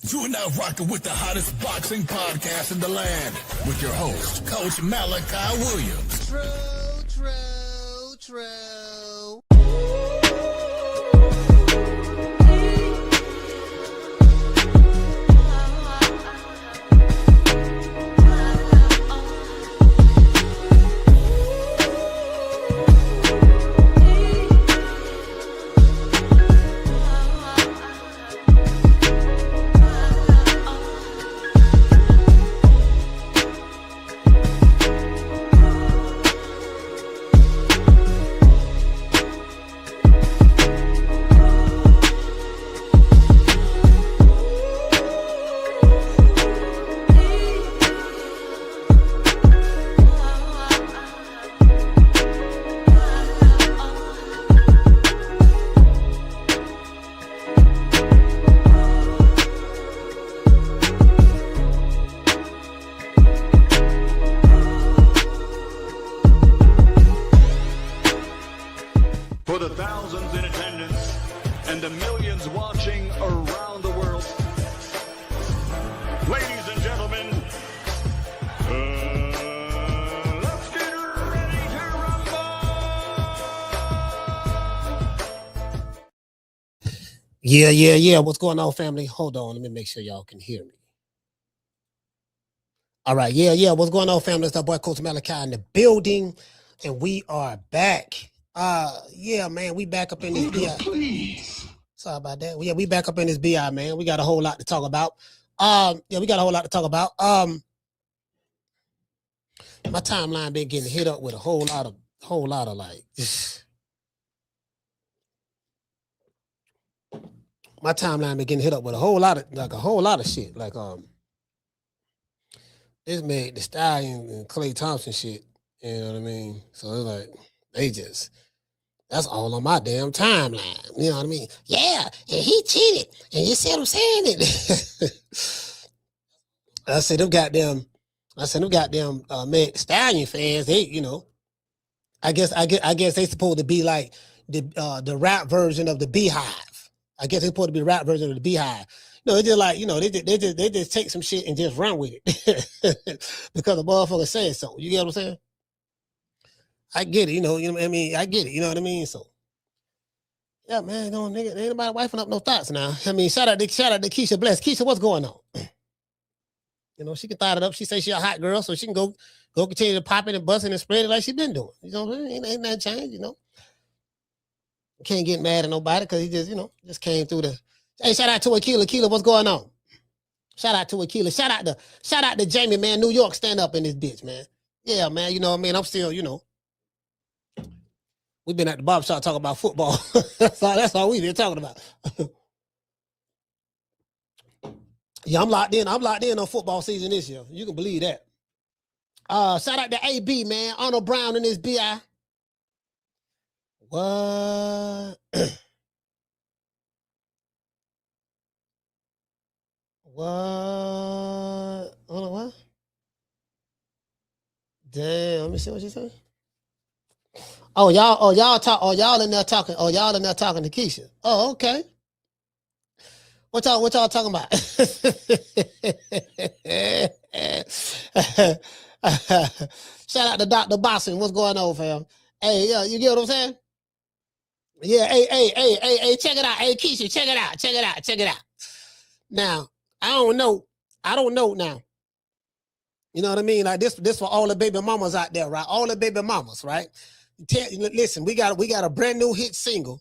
You are now rocking with the hottest boxing podcast in the land with your host, Coach Malachi Williams. True. For the thousands in attendance and the millions watching around the world, ladies and gentlemen, let's get ready to rumble! Yeah. What's going on, family? Hold on. Let me make sure y'all can hear me. All right. Yeah. What's going on, family? It's our boy, Coach Malachi, in the building, and we are back. Yeah, man, we back up in this BI. Please. Sorry about that. Yeah, we back up in this BI, man. We got a whole lot to talk about. We got a whole lot to talk about. My timeline been getting hit up with a whole lot of like my timeline been getting hit up with a whole lot of shit. Like this made the Stallion and Klay Thompson shit. You know what I mean? So it's like that's all on my damn timeline. You know what I mean? Yeah, and he cheated. And you see what I'm saying? I said them goddamn man, Stallion fans, they, you know, I guess they supposed to be like the rap version of the Beehive. I guess they supposed to be the rap version of the Beehive. No, it's just like, you know, they just take some shit and just run with it. Because the motherfucker said so. You get what I'm saying? I get it, you know what I mean? I get it, you know what I mean? So, yeah, man, no nigga, ain't nobody wifing up no thoughts now. I mean, shout out to Keisha Bless. Keisha, what's going on? You know, she can thought it up. She say she a hot girl, so she can go continue to pop it and bust it and spread it like she been doing. You know what I mean? Ain't that change, you know? Can't get mad at nobody because he just, you know, just came through the. Hey, shout out to Akila. Akila, what's going on? Shout out to Akila. Shout out to Jamie, man. New York, stand up in this bitch, man. Yeah, man, you know what I mean? I'm still, you know. We've been at the barbershop talking about football. That's all we've been talking about. Yeah, I'm locked in. I'm locked in on football season this year. You can believe that. Shout out to AB, man. Arnold Brown in this BI. What? What? Hold on, what? Damn, let me see what she said. Y'all in there talking to Keisha. Oh, okay. What y'all talking about? Shout out to Dr. Boston. What's going on, fam? Hey, yeah, you get what I'm saying? Yeah, hey, check it out. Hey, Keisha, check it out. Now, I don't know now. You know what I mean? Like this for all the baby mamas out there, right? All the baby mamas, right? Listen, we got a brand new hit single.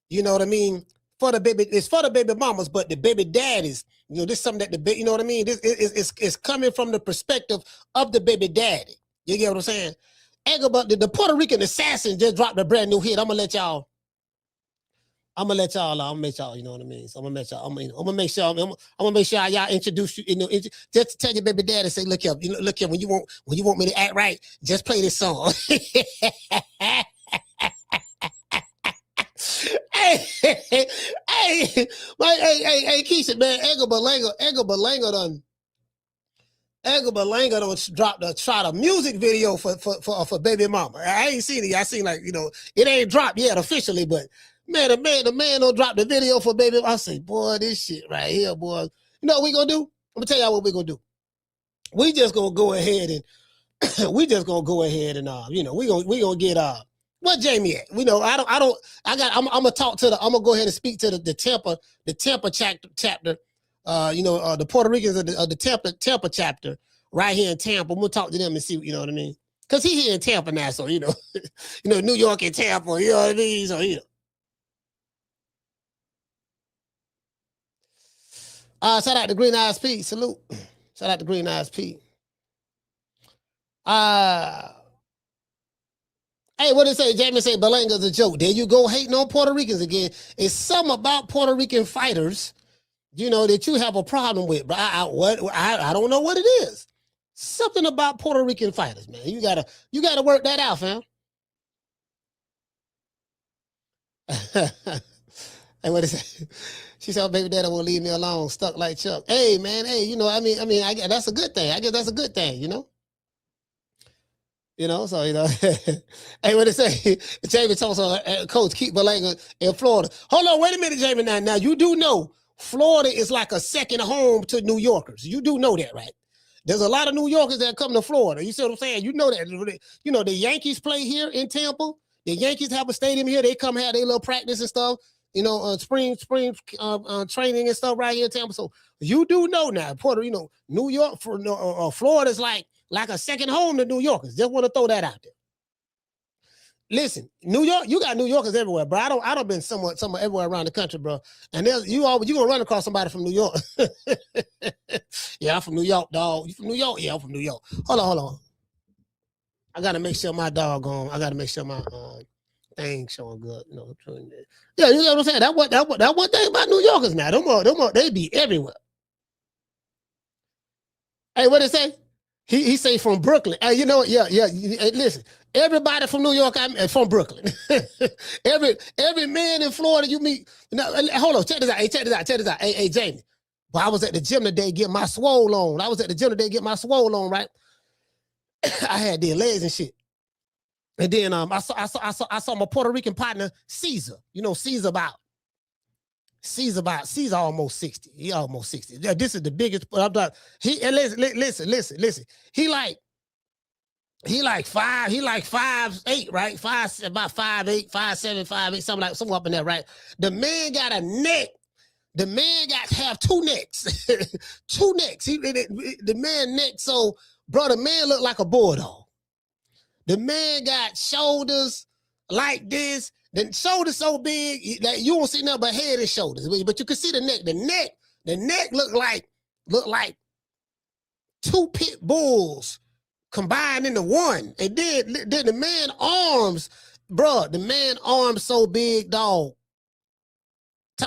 You know what I mean? It's for the baby mamas, but the baby daddies, you know, this is something that you know what I mean? This is coming from the perspective of the baby daddy. You get what I'm saying? But the Puerto Rican assassin just dropped a brand new hit. I'm gonna make y'all, you know what I mean? So I'm gonna make sure y'all introduce you, you know, just to tell your baby daddy, say, look here, when you want me to act right, just play this song. Hey, Keisha, man, Edgar Berlanga done shot a music video for Baby Mama. I ain't seen it. I seen, like, you know, it ain't dropped yet officially, but man, the man don't drop the video for Baby Mama. I say, boy, this shit right here, boy. You know what we gonna do? I'm gonna tell y'all what we gonna do. We just gonna go ahead and we gonna get what Jamie at? I'm gonna go ahead and speak to the Tampa chapter. The Puerto Ricans of the Tampa chapter right here in Tampa. We'll talk to them and see, you know what I mean? Because he here in Tampa now, so New York and Tampa, you know what I mean? So shout out to Green Eyes P. Salute. Shout out to Green Eyes P. Hey, what did it say? Jamie say Belanga's a joke. There you go, hating on Puerto Ricans again. It's something about Puerto Rican fighters, that you have a problem with. But I don't know what it is. Something about Puerto Rican fighters, man. You gotta work that out, fam. Hey, what is it? She said, "Baby daddy won't leave me alone, stuck like Chuck." Hey, man. Hey, I guess that's a good thing. I guess that's a good thing, So, hey, what it say? Jamie told us, Coach, keep Belanga in Florida. Hold on, wait a minute, Jamie. Now, you do know Florida is like a second home to New Yorkers. You do know that, right? There's a lot of New Yorkers that come to Florida. You see what I'm saying? You know that. The Yankees play here in Tampa. The Yankees have a stadium here. They come have their little practice and stuff. Spring training and stuff right here in Tampa. So you do know now, New York, Florida is like a second home to New Yorkers. Just want to throw that out there. Listen, New York, you got New Yorkers everywhere, bro. I don't been somewhere everywhere around the country, bro. And you gonna run across somebody from New York. Yeah, I'm from New York, dog. You from New York? Yeah, I'm from New York. Hold on. I gotta make sure my doggone. I gotta make sure my thing showing good. Yeah, you know what I'm saying? That one thing about New Yorkers now. Them they be everywhere. Hey, what it say? He say from Brooklyn. Hey, you know what? Yeah. Hey, listen, everybody from New York, I'm from Brooklyn. every man in Florida you meet. Hold on, check this out. Hey, Jamie. Well, I was at the gym today getting my swole on. Right? I had their legs and shit. And then I saw my Puerto Rican partner, Caesar. Caesar almost 60. He almost 60. This is the biggest. Listen. He like 5'8", right? About 5'8", 5'7", 5'8", something up in there, right? The man got a neck. The man have two necks. Two necks. The man neck. So, bro, the man looked like a bulldog. The man got shoulders like this. The shoulders so big that you won't see nothing but head and shoulders. But you can see the neck. The neck look like two pit bulls combined into one. And then the man arms, bro. The man arms so big, dog.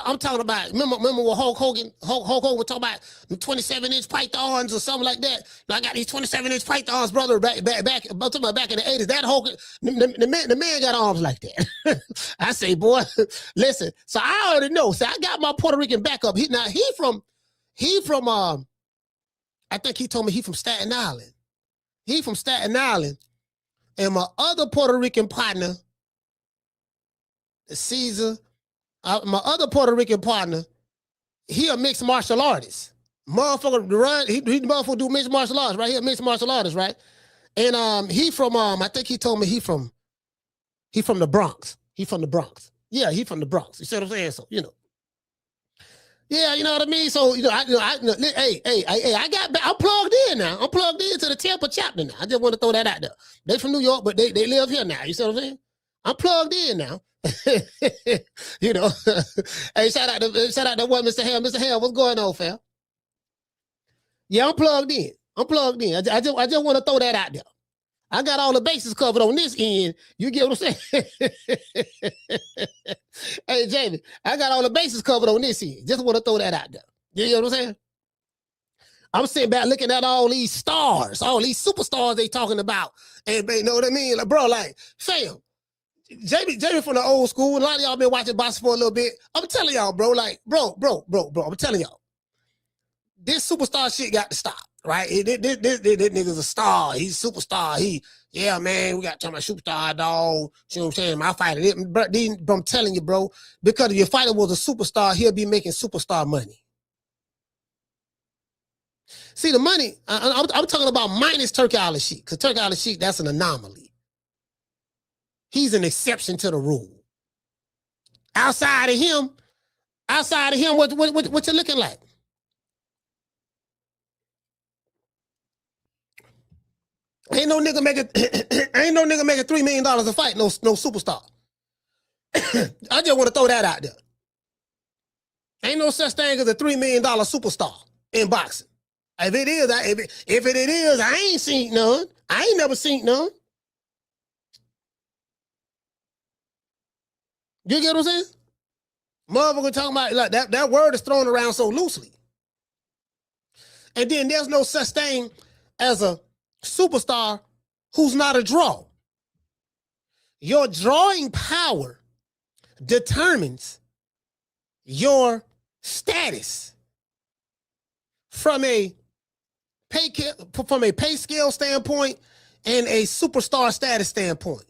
I'm talking about, remember what Hulk Hogan was talking about, the 27-inch pythons or something like that. I got these 27-inch pythons, brother, back in the 80s. That Hulk, the man got arms like that. I say, boy, listen. So I already know. So I got my Puerto Rican backup. He from I think he told me he from Staten Island. He from Staten Island. And my other Puerto Rican partner, Caesar, my other Puerto Rican partner, he a mixed martial artist. Motherfucker run, he motherfucker do mixed martial arts, right? He a mixed martial artist, right? And he from I think he told me he from the Bronx. He from the Bronx. Yeah, he from the Bronx. You see what I'm saying? So, Yeah, you know what I mean? So, I'm plugged in now. I'm plugged into the Tampa chapter now. I just want to throw that out there. They from New York, but they live here now. You see what I'm saying? I'm plugged in now. Hey, shout out to one Mr. Hale. Mr. Hale, what's going on, fam? Yeah, I'm plugged in. I just want to throw that out there. I got all the bases covered on this end. You get what I'm saying? Hey, Jamie, I got all the bases covered on this end. Just want to throw that out there. You get what I'm saying? I'm sitting back looking at all these stars, all these superstars they talking about. And you know what I mean? Like, bro, like, fam, Jamie from the old school. A lot of y'all been watching boxing for a little bit. I'm telling y'all, bro, like, bro. I'm telling y'all, this superstar shit got to stop, right? This nigga's a star. He's a superstar. Yeah, man, we got to talk about superstar, dog. You know what I'm saying? My fighter, bro, I'm telling you, bro, because if your fighter was a superstar, he'll be making superstar money. See, the money, I'm talking about minus Turkey Island Sheik, because Turkey Island Sheik, that's an anomaly. He's an exception to the rule. Outside of him, what you looking like? Ain't no nigga making $3 million a fight, no superstar. I just want to throw that out there. Ain't no such thing as a $3 million superstar in boxing. If it is, I ain't seen none. I ain't never seen none. You get what I'm saying? Motherfucker talking about like that word is thrown around so loosely. And then there's no such thing as a superstar who's not a draw. Your drawing power determines your status from a pay scale standpoint and a superstar status standpoint.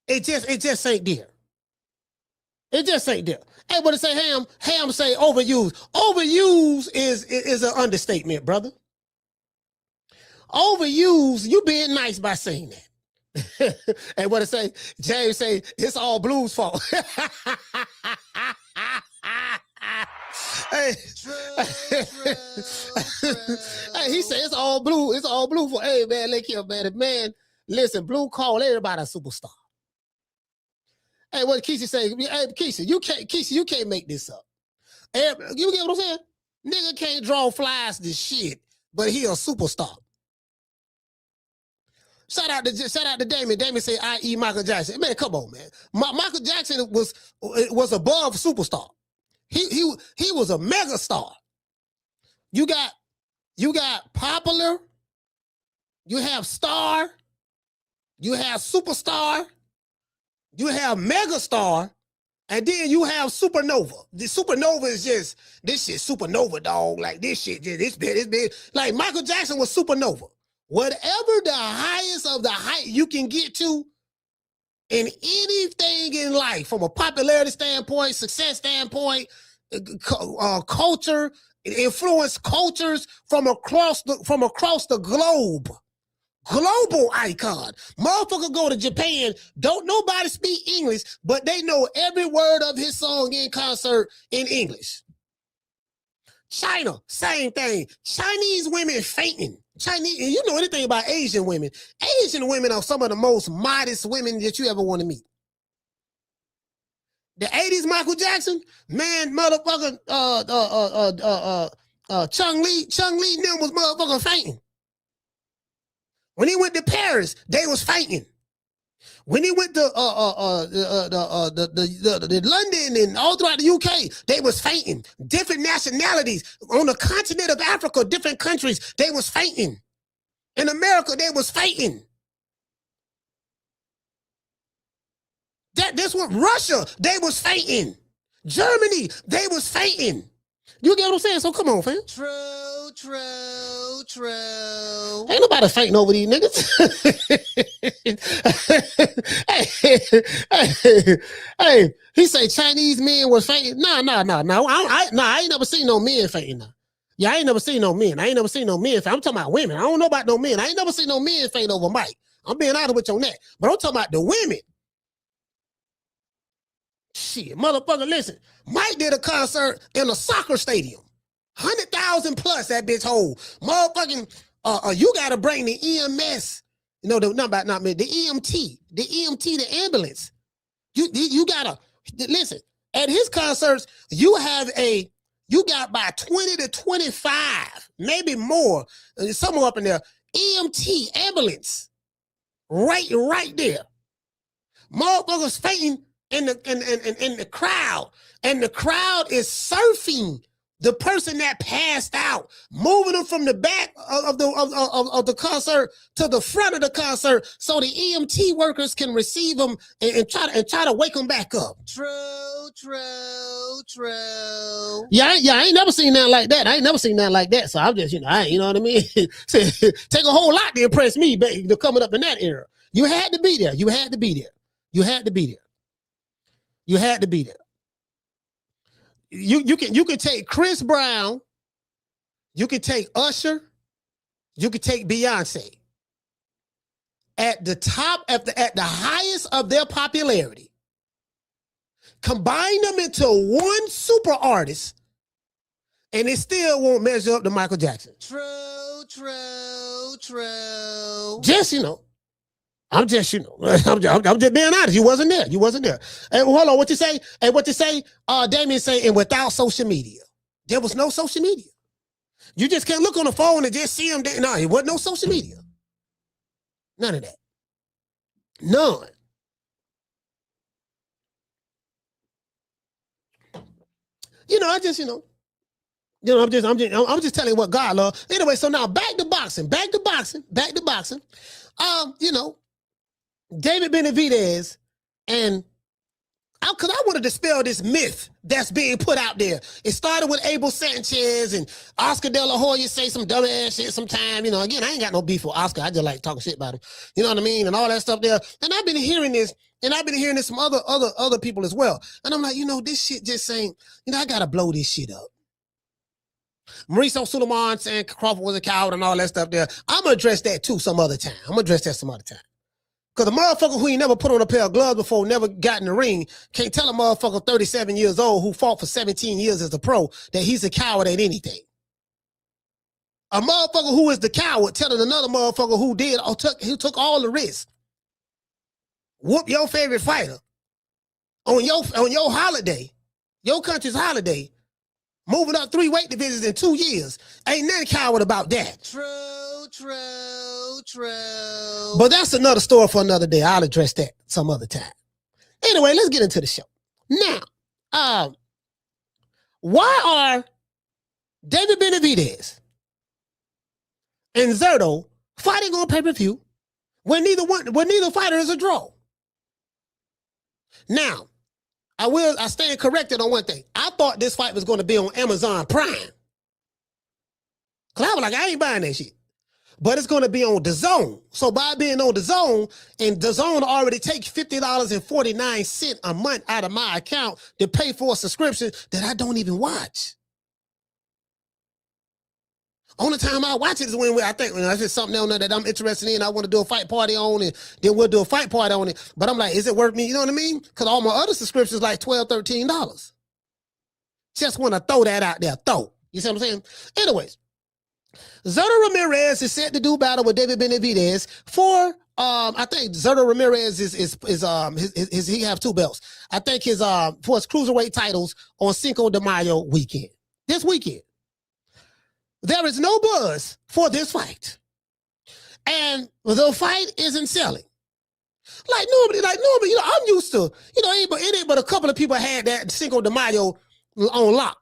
It just ain't there. It just ain't there. Hey, what to say, Ham say overused. Overused is an understatement, brother. Overused, you being nice by saying that. Hey, what to say? James say it's all Blue's fault. Hey, hey, he said it's all Blue. It's all Blue for. Hey, man, look here, man. Listen, Blue call everybody a superstar. Hey, what Keisha say? Hey, Keisha, you can't make this up. You get what I'm saying? Nigga can't draw flies to shit, but he a superstar. Shout out to Damon. Damon say, i.e. Michael Jackson. Man, come on, man. Michael Jackson was above superstar. He was a mega star. You got popular, you have star, you have superstar, you have megastar, and then you have supernova. The supernova is just this shit supernova, dog. Like this shit, this big. Like Michael Jackson was supernova. Whatever the highest of the height you can get to in anything in life, from a popularity standpoint, success standpoint, culture, influence cultures from across the globe. Global icon. Motherfucker go to Japan, don't nobody speak English, but they know every word of his song in concert in English. China, same thing. Chinese women fainting. You know anything about Asian women. Asian women are some of the most modest women that you ever want to meet. The 80s Michael Jackson, man, motherfucker, Chung Lee and them was motherfucking fainting. When he went to Paris, they was fighting. When he went to London and all throughout the UK, they was fighting. Different nationalities on the continent of Africa, different countries, they was fighting. In America, they was fighting. This was Russia, they was fighting. Germany, they was fighting. You get what I'm saying? So come on, fam. True. Ain't nobody fighting over these niggas. hey, he say Chinese men was fighting. No. I ain't never seen no men fighting now. Yeah, I ain't never seen no men. I ain't never seen no men fight. I'm talking about women. I don't know about no men. I ain't never seen no men fight over Mike. I'm being honest with you on that. But I'm talking about the women. Shit, motherfucker, listen. Mike did a concert in a soccer stadium. 100,000 plus that bitch hold. Motherfucking, you gotta bring the EMS. You know, the EMT, the ambulance. You gotta, listen, at his concerts, you got by 20 to 25, maybe more, somewhere up in there, EMT ambulance. Right there. Motherfuckers fainting in the crowd, and the crowd is surfing the person that passed out, moving them from the back of the concert to the front of the concert, so the EMT workers can receive them and try to wake them back up. True. Yeah, I ain't never seen nothing like that. So I'm just, you know what I mean. Take a whole lot to impress me, to coming up in that era. You had to be there. You can take Chris Brown, You could take Usher. You could take Beyonce. At the top, at the highest of their popularity, combine them into one super artist, and it still won't measure up to Michael Jackson. True. Just, I'm just being honest. You wasn't there. Hey, hold on, what you say? Hey, what you say? Damien say, and without social media. There was no social media. You just can't look on the phone and just see him. No, it wasn't no social media. None of that. None. I'm just telling you what God loves. Anyway, so now back to boxing. David Benavidez, and because I want to dispel this myth that's being put out there. It started with Abel Sanchez and Oscar Dela Hoya say some dumb ass shit sometime. Again, I ain't got no beef with Oscar. I just like talking shit about him. You know what I mean? And all that stuff there. And I've been hearing this, from other people as well. And I'm like, this shit just ain't, I got to blow this shit up. Mauricio Suleiman saying Crawford was a coward and all that stuff there. I'm going to address that too some other time. Because a motherfucker who ain't never put on a pair of gloves before, never got in the ring, can't tell a motherfucker 37 years old who fought for 17 years as a pro that he's a coward at anything. A motherfucker who is the coward telling another motherfucker who took all the risks. Whoop your favorite fighter on your holiday, your country's holiday, moving up 3 weight divisions in 2 years. Ain't nothing coward about that. True. But that's another story for another day. I'll address that some other time. Anyway, let's get into the show. Now, why are David Benavidez and Zurdo fighting on pay-per-view when neither fighter is a draw? Now, I stand corrected on one thing. I thought this fight was going to be on Amazon Prime. Because I was like, I ain't buying that shit. But it's going to be on DAZN. So by being on DAZN, and DAZN already takes $50.49 a month out of my account to pay for a subscription that I don't even watch. Only time I watch it is when I think if it's something on there that I'm interested in, I want to do a fight party on it, then we'll do a fight party on it. But I'm like, is it worth me? You know what I mean? Because all my other subscriptions like $12, $13. Just want to throw that out there. You see what I'm saying? Anyways, Zurdo Ramirez is set to do battle with David Benavidez for I think Zurdo Ramirez he have 2 belts. I think for his cruiserweight titles on Cinco De Mayo weekend. This weekend. There is no buzz for this fight. And the fight isn't selling. Like normally, I'm used to, it ain't but a couple of people had that Cinco De Mayo on lock.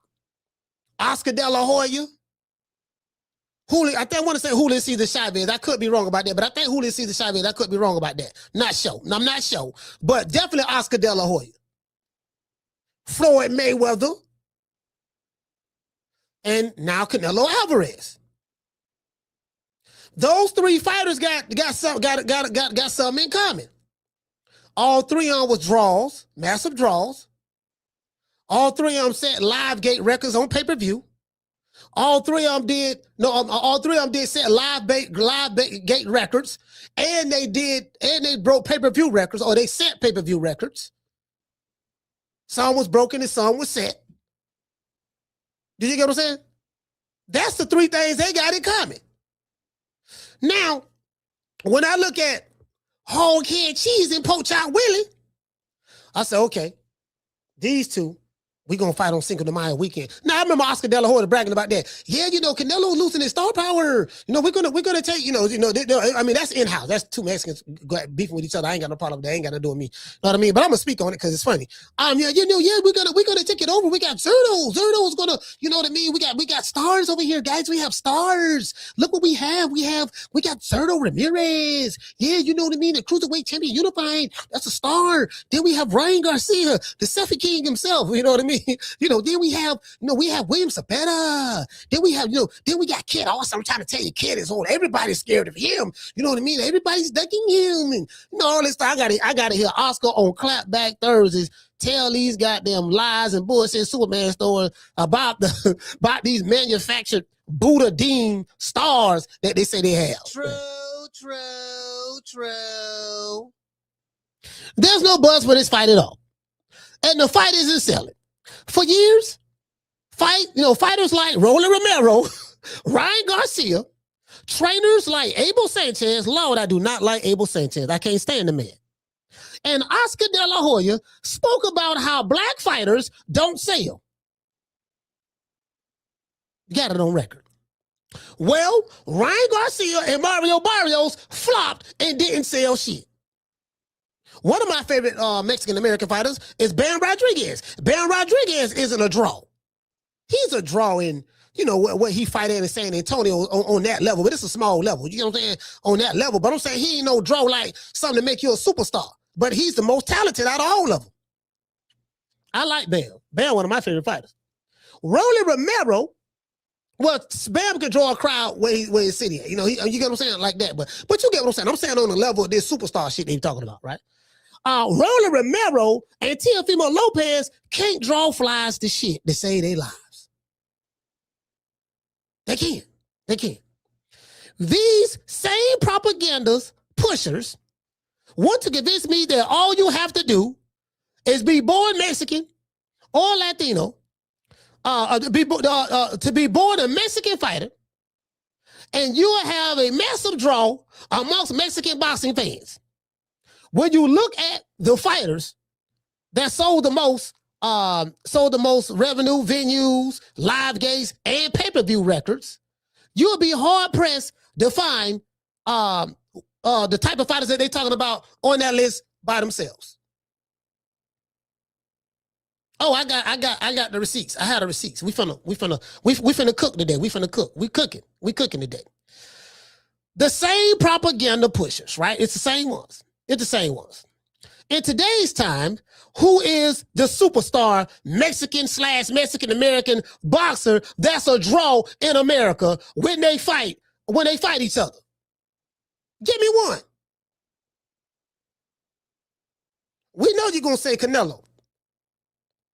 Oscar Dela Hoya. I want to say Julio Cesar Chavez. I could be wrong about that, but I think Julio Cesar Chavez, I could be wrong about that. I'm not sure. But definitely Oscar De La Hoya. Floyd Mayweather. And now Canelo Alvarez. Those 3 fighters got something in common. All 3 of them was draws, massive draws. All 3 of them set live gate records on pay-per-view. All 3 of them did set live gate records, and they broke pay-per-view records, or they set pay-per-view records. Some was broken and some was set. Did you get what I'm saying? That's the 3 things they got in common. Now, when I look at hog head cheese and poach out Willie, I say, okay, these 2, we gonna fight on Cinco de Mayo weekend. Now I remember Oscar De La Hoya bragging about that. Yeah, Canelo losing his star power. We're gonna take, I mean, that's in-house. That's 2 Mexicans beefing with each other. I ain't got no problem with that. Ain't got to do with me. Know what I mean? But I'm gonna speak on it because it's funny. We're gonna take it over. We got Zurdo. Zurdo's gonna, you know what I mean? We got stars over here, guys. We have stars. Look what we have. We got Zurdo Ramirez. Yeah, you know what I mean? The cruiserweight champion unified. That's a star. Then we have Ryan Garcia, the Selfie King himself. You know what I mean? Then we have William Cepeda. Then we have, then we got Kid Awesome. I'm trying to tell you, Kid is old. Everybody's scared of him. You know what I mean? Everybody's ducking him. And all this stuff. I gotta hear Oscar on Clapback Thursdays tell these goddamn lies and bullshit Superman stories about these manufactured Buddha deemed stars that they say they have. True. There's no buzz for this fight at all. And the fight isn't selling. For years, fighters like Rolly Romero, Ryan Garcia, trainers like Abel Sanchez. Lord, I do not like Abel Sanchez. I can't stand the man. And Oscar Dela Hoya spoke about how black fighters don't sell. Got it on record. Well, Ryan Garcia and Mario Barrios flopped and didn't sell shit. One of my favorite Mexican-American fighters is Benavidez. Benavidez isn't a draw. He's a draw in, what he fight in San Antonio on that level, but it's a small level. You know what I'm saying? On that level. But I'm saying he ain't no draw like something to make you a superstar. But he's the most talented out of all of them. I like Bam. Bam, one of my favorite fighters. Rolly Romero, well, Bam can draw a crowd where he's sitting at. You get what I'm saying? Like that. But you get what I'm saying. I'm saying on the level of this superstar shit they talking about, right? Rolly Romero and Teofimo Lopez can't draw flies to shit to save their lives. They can't. These same propagandas pushers want to convince me that all you have to do is be born Mexican or Latino, to be born a Mexican fighter, and you will have a massive draw amongst Mexican boxing fans. When you look at the fighters that sold the most revenue, venues, live gates, and pay-per-view records, you'll be hard-pressed to find the type of fighters that they're talking about on that list by themselves. Oh, I got the receipts. I had the receipts. We finna cook today. We cooking today. The same propaganda pushers, right? It's the same ones. In today's time, who is the superstar Mexican American boxer that's a draw in America when they fight each other? Give me one. We know you're gonna say Canelo.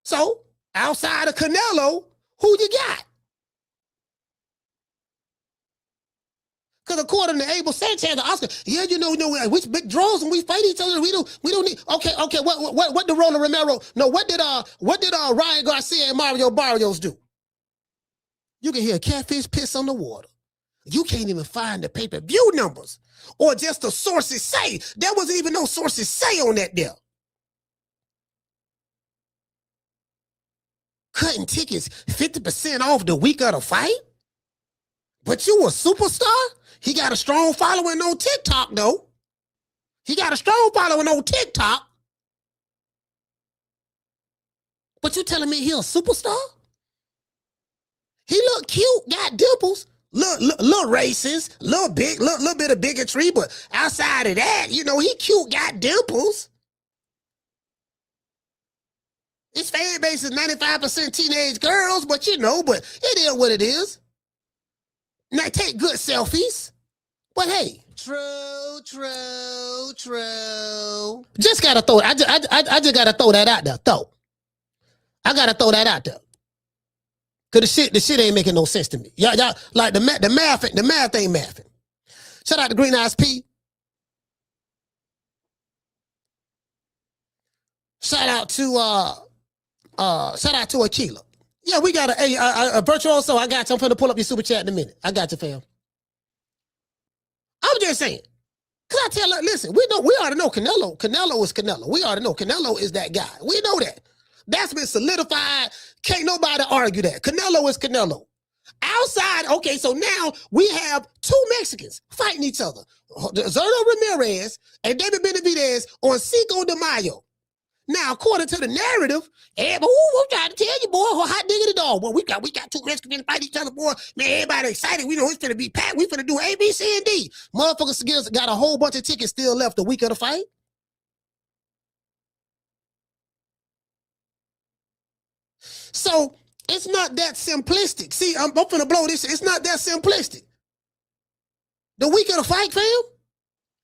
So, outside of Canelo, who you got? Because according to Abel Sanchez and Oscar, which big draws when we fight each other, we don't need. Okay. What did Rolly Romero? No, what did Ryan Garcia and Mario Barrios do? You can hear catfish piss on the water. You can't even find the pay-per-view numbers or just the sources say. There wasn't even no sources say on that deal. Cutting tickets 50% off the week of the fight? But you a superstar? He got a strong following on TikTok, though. But you telling me he a superstar? He look cute, got dimples, little racist, little bit of bigotry, but outside of that, he cute, got dimples. His fan base is 95% teenage girls, but it is what it is. Now take good selfies, but hey. True. Just gotta throw it. I just gotta throw that out there. I gotta throw that out there. Cause the shit ain't making no sense to me. Y'all like the math ain't mathing. Shout out to Green Eyes P. Shout out to Aquila. Yeah, we got a virtuoso. I got you. I'm finna pull up your super chat in a minute. I got you, fam. I'm just saying. Cause listen, we already know Canelo. Canelo is Canelo. We already know Canelo is that guy. We know that. That's been solidified. Can't nobody argue that. Canelo is Canelo. Outside, okay, so now we have two Mexicans fighting each other. Zurdo Ramirez and David Benavidez on Cinco De Mayo. Now, according to the narrative, I'm trying to tell you, boy, hot diggity dog. Boy, we got two Mexicans fight each other, boy. Man, everybody excited. We know it's gonna be packed. We finna do A, B, C, and D. Motherfuckers got a whole bunch of tickets still left the week of the fight. So it's not that simplistic. See, I'm finna blow this. It's not that simplistic. The week of the fight, fam.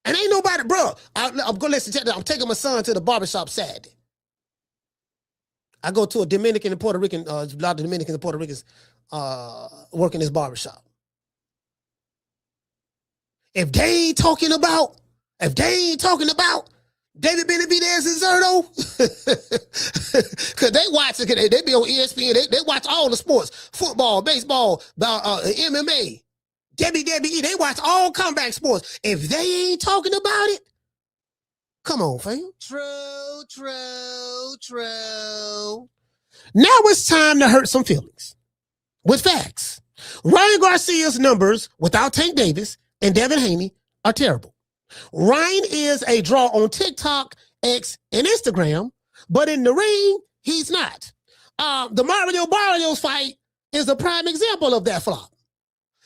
And ain't nobody, bro. I'm gonna listen. I'm taking my son to the barbershop Saturday. I go to a Dominican and Puerto Rican, a lot of Dominicans and Puerto Ricans working his barbershop. If they ain't talking about David Benavidez and Zurdo, because they watch it, they be on ESPN, they watch all the sports, football, baseball, MMA, WWE, they watch all combat sports. If they ain't talking about it, come on, fam. True. Now it's time to hurt some feelings with facts. Ryan Garcia's numbers without Tank Davis and Devin Haney are terrible. Ryan is a draw on TikTok, X, and Instagram, but in the ring, he's not. The Mario Barrios fight is a prime example of that flop.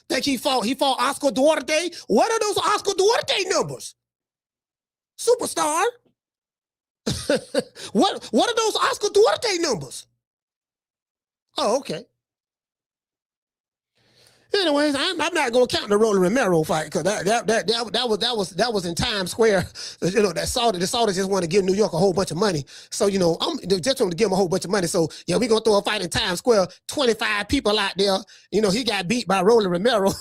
That he fought Oscar Duarte. What are those Oscar Duarte numbers? Superstar. What are those Oscar Duarte numbers? Oh, okay. Anyways, I'm not gonna count the Rolly Romero fight because that was in Times Square. You know, the Saudis just want to give New York a whole bunch of money. So you know, I'm just trying to give him a whole bunch of money. So yeah, we gonna throw a fight in Times Square. 25 people out there. You know, he got beat by Rolly Romero.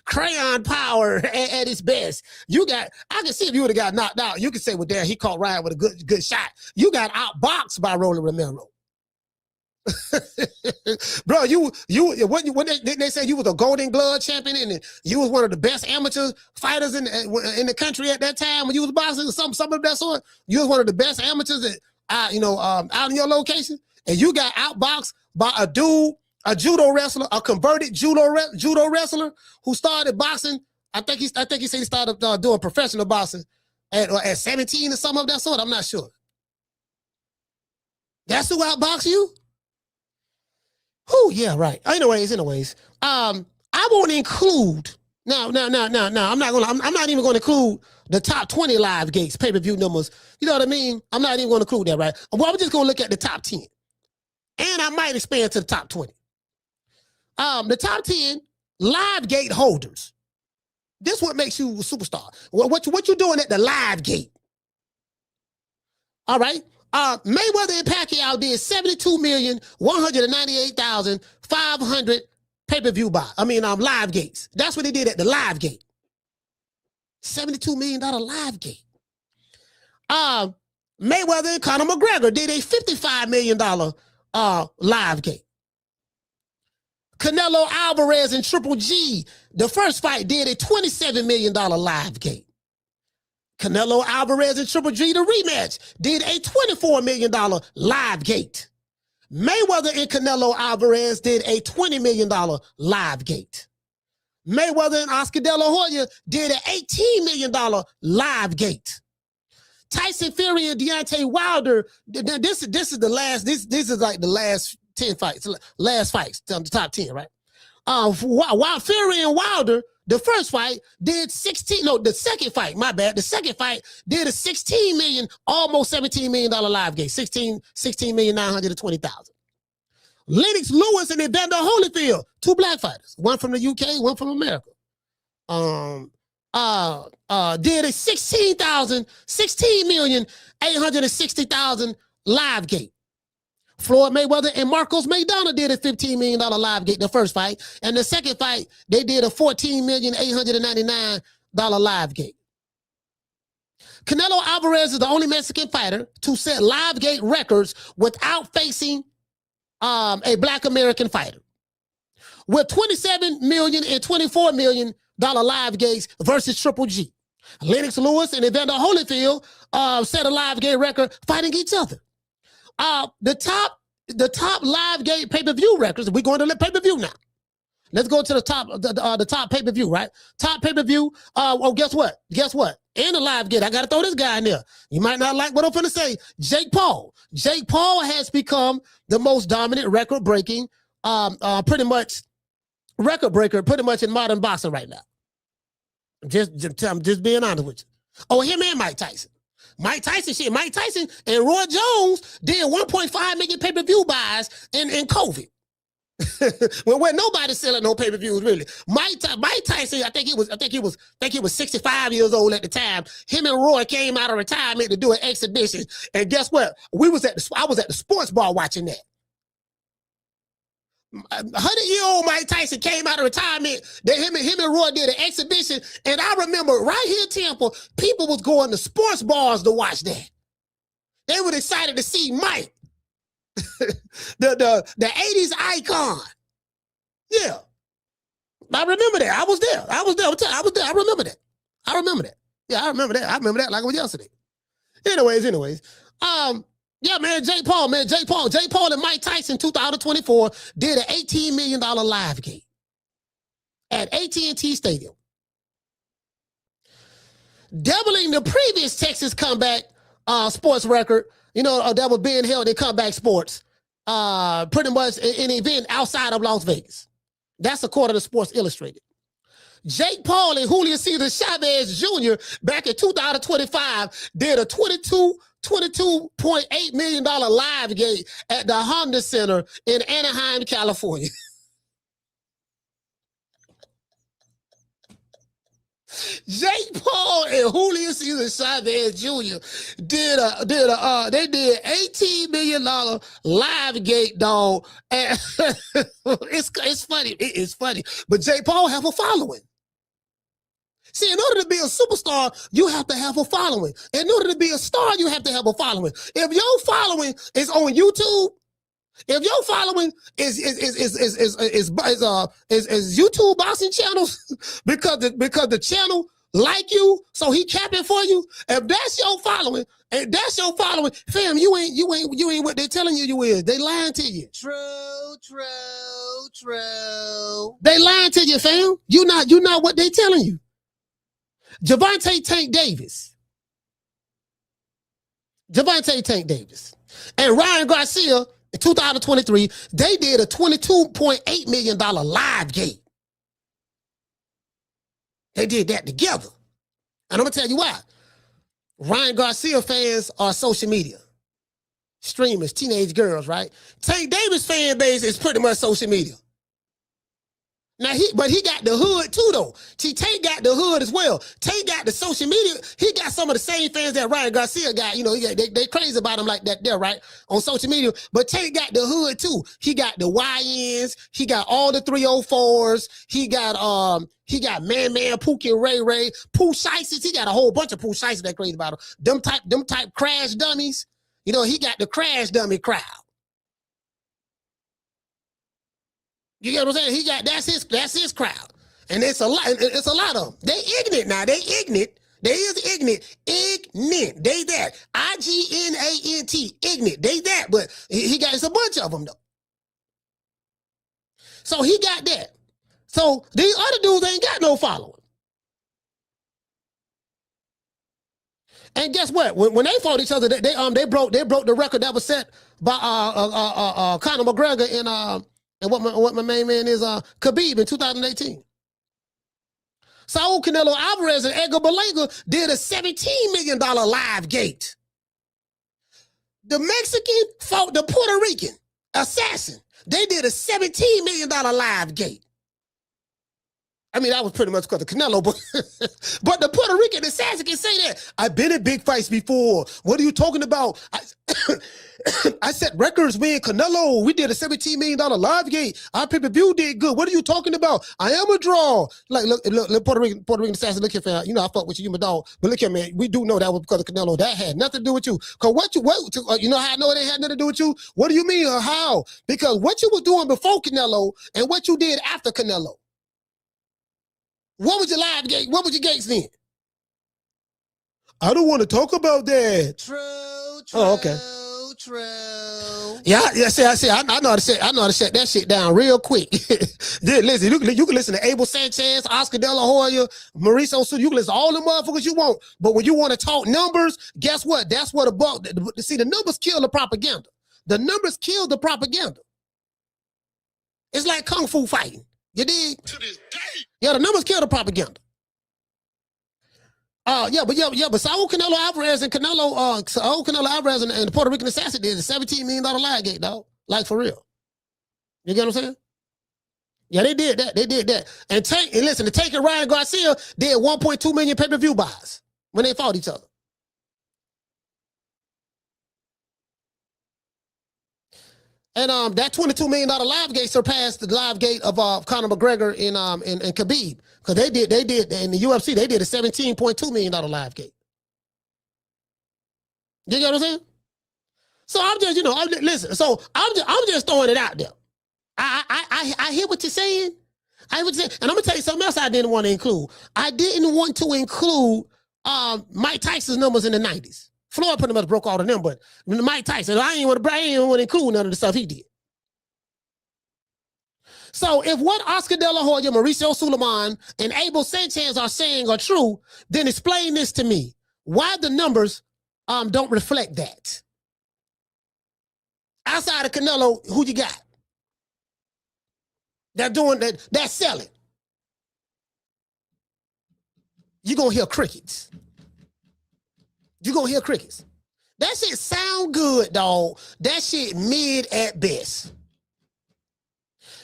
Crayon power at its best. I can see if you would have got knocked out. You could say, well, there he caught Ryan with a good shot. You got outboxed by Rolly Romero. Bro, when they said you was a Golden Glove champion and you was one of the best amateur fighters in the country at that time when you was boxing, some of that sort, you was one of the best amateurs out in your location, and you got outboxed by a judo wrestler, a converted judo wrestler who started boxing. I think he said he started doing professional boxing at 17 or something of that sort. I'm not sure. That's who outboxed you? Oh, yeah, right. Anyways, I won't include I'm not even going to include the top 20 live gates pay-per-view numbers. You know what I mean? I'm not even going to include that, right? Well, I'm just going to look at the top 10. And I might expand to the top 20. The top 10 live gate holders. This is what makes you a superstar. What you doing at the live gate? All right. Mayweather and Pacquiao did 72,198,500 pay-per-view live gates. That's what they did at the live gate. $72 million live gate. Mayweather and Conor McGregor did a $55 million live gate. Canelo Alvarez and Triple G, the first fight, did a $27 million live gate. Canelo Alvarez and Triple G, the rematch, did a $24 million live gate. Mayweather and Canelo Alvarez did a $20 million live gate. Mayweather and Oscar Dela Hoya did an $18 million live gate. Tyson Fury and Deontay Wilder, this is the last, this is like the last 10 fights, last fights, the top 10, right? While Fury and Wilder, the first fight did the second fight, my bad. The second fight did a $16 million, almost $17 million live gate, 16,920,000. Lennox Lewis and Evander Holyfield, two black fighters, one from the UK, one from America. Did a 16,860,000 live gate. Floyd Mayweather and Marcos Maidana did a $15 million live gate the first fight. And the second fight, they did a $14,899 live gate. Canelo Alvarez is the only Mexican fighter to set live gate records without facing a black American fighter. With $27 million and $24 million live gates versus Triple G. Lennox Lewis and Evander Holyfield set a live gate record fighting each other. The top live gate pay-per-view records, we're going to pay-per-view now. Let's go to the top pay-per-view, right? Top pay-per-view. Guess what? In the live gate, I got to throw this guy in there. You might not like what I'm finna say. Jake Paul. Jake Paul has become the most dominant record-breaking, pretty much in modern boxing right now. I'm just being honest with you. Oh, him and Mike Tyson. Mike Tyson and Roy Jones did 1.5 million pay-per-view buys in COVID. when nobody's selling no pay-per-views, really. Mike Tyson, I think he was 65 years old at the time. Him and Roy came out of retirement to do an exhibition. And guess what? I was at the sports bar watching that. 100-year-old Mike Tyson came out of retirement. Him and Roy did an exhibition. And I remember right here in Tampa, people was going to sports bars to watch that. They were excited to see Mike, the 80s icon. Yeah. I remember that. I was there. I was there. I remember that. Yeah, I remember that. I remember that like it was yesterday. Anyways. Yeah, man, Jake Paul and Mike Tyson 2024 did an $18 million live gate at AT&T Stadium. Doubling the previous Texas comeback sports record, that was being held in comeback sports, pretty much in an event outside of Las Vegas. That's according to Sports Illustrated. Jake Paul and Julio Cesar Chavez Jr. back in 2025 did a $22.8 million live gate at the Honda Center in Anaheim, California. Jake Paul and Julio Cesar Chavez Jr. did $18 million live gate, dog. And it's funny. It is funny. But Jake Paul have a following. See, in order to be a superstar, you have to have a following. In order to be a star, you have to have a following. If your following is on YouTube, if your following is YouTube boxing channels because the channel like you, so he capping for you. If that's your following, fam, you ain't what they telling you is. They lying to you. True. They lying to you, fam. You not what they telling you. Gervonta Tank Davis, and Ryan Garcia in 2023, they did a $22.8 million live gate. They did that together. And I'm going to tell you why. Ryan Garcia fans are social media. Streamers, teenage girls, right? Tank Davis fan base is pretty much social media. Now, but he got the hood too, though. See, Tank got the hood as well. Tank got the social media. He got some of the same fans that Ryan Garcia got. They crazy about him like that there, right? On social media. But Tank got the hood too. He got the YNs. He got all the 304s. He got Man, Pookie, Ray, Pooh Shices. He got a whole bunch of Pooh Shices that crazy about him. Them type crash dummies. He got the crash dummy crowd. You get what I'm saying? He got that's his crowd, and it's a lot of them. They ignorant now. They ignorant. They is ignorant. Ignorant. They that. IGNANT. Ignorant. They that. But he got it's a bunch of them though. So he got that. So these other dudes ain't got no following. And guess what? When they fought each other, they broke the record that was set by Conor McGregor and what my main man is Khabib in 2018. Saul Canelo Alvarez and Edgar Berlanga did a $17 million live gate. The Mexican fought the Puerto Rican assassin. They did a $17 million live gate. I mean, that was pretty much because of Canelo, but the Puerto Rican assassin can say that. I've been in big fights before. What are you talking about? I set records with Canelo. We did a $17 million live gate. Our PPV did good. What are you talking about? I am a draw. Like, look, Puerto Rican assassin, look here, fam. I fuck with you my dog. But look here, man, we do know that was because of Canelo. That had nothing to do with you. Because you know how I know it had nothing to do with you? What do you mean or how? Because what you were doing before Canelo and what you did after Canelo. What was your live gate? What was your gates then? I don't want to talk about that. True. Oh, okay. True. Yeah. See, I know how to shut that shit down real quick. Listen, you can listen to Abel Sanchez, Oscar Dela Hoya, Mauricio Sudo. You can listen to all the motherfuckers you want. But when you want to talk numbers, guess what? That's what the numbers kill the propaganda. The numbers kill the propaganda. It's like kung fu fighting. You dig? To this day. Yeah, the numbers kill the propaganda. But Saul Canelo Alvarez and and the Puerto Rican assassin did a $17 million live gate, dog. Like for real. You get what I'm saying? Yeah, they did that. And the Tank and Ryan Garcia did 1.2 million pay-per-view buys when they fought each other. And that $22 million live gate surpassed the live gate of Conor McGregor and Khabib. Because they did in the UFC, they did a $17.2 million live gate. You get what I'm saying? So I'm just, listen. So I'm just throwing it out there. I hear what you're saying. And I'm gonna tell you something else I didn't want to include. I didn't want to include Mike Tyson's numbers in the 90s. Floyd pretty much broke all of them, but Mike Tyson, I ain't want to include none of the stuff he did. So if what Oscar Dela Hoya, Mauricio Suleiman, and Abel Sanchez are saying are true, then explain this to me. Why the numbers don't reflect that? Outside of Canelo, who you got? They're doing that, that's selling. You're gonna hear crickets. You're gonna hear crickets. That shit sound good, dog. That shit mid at best.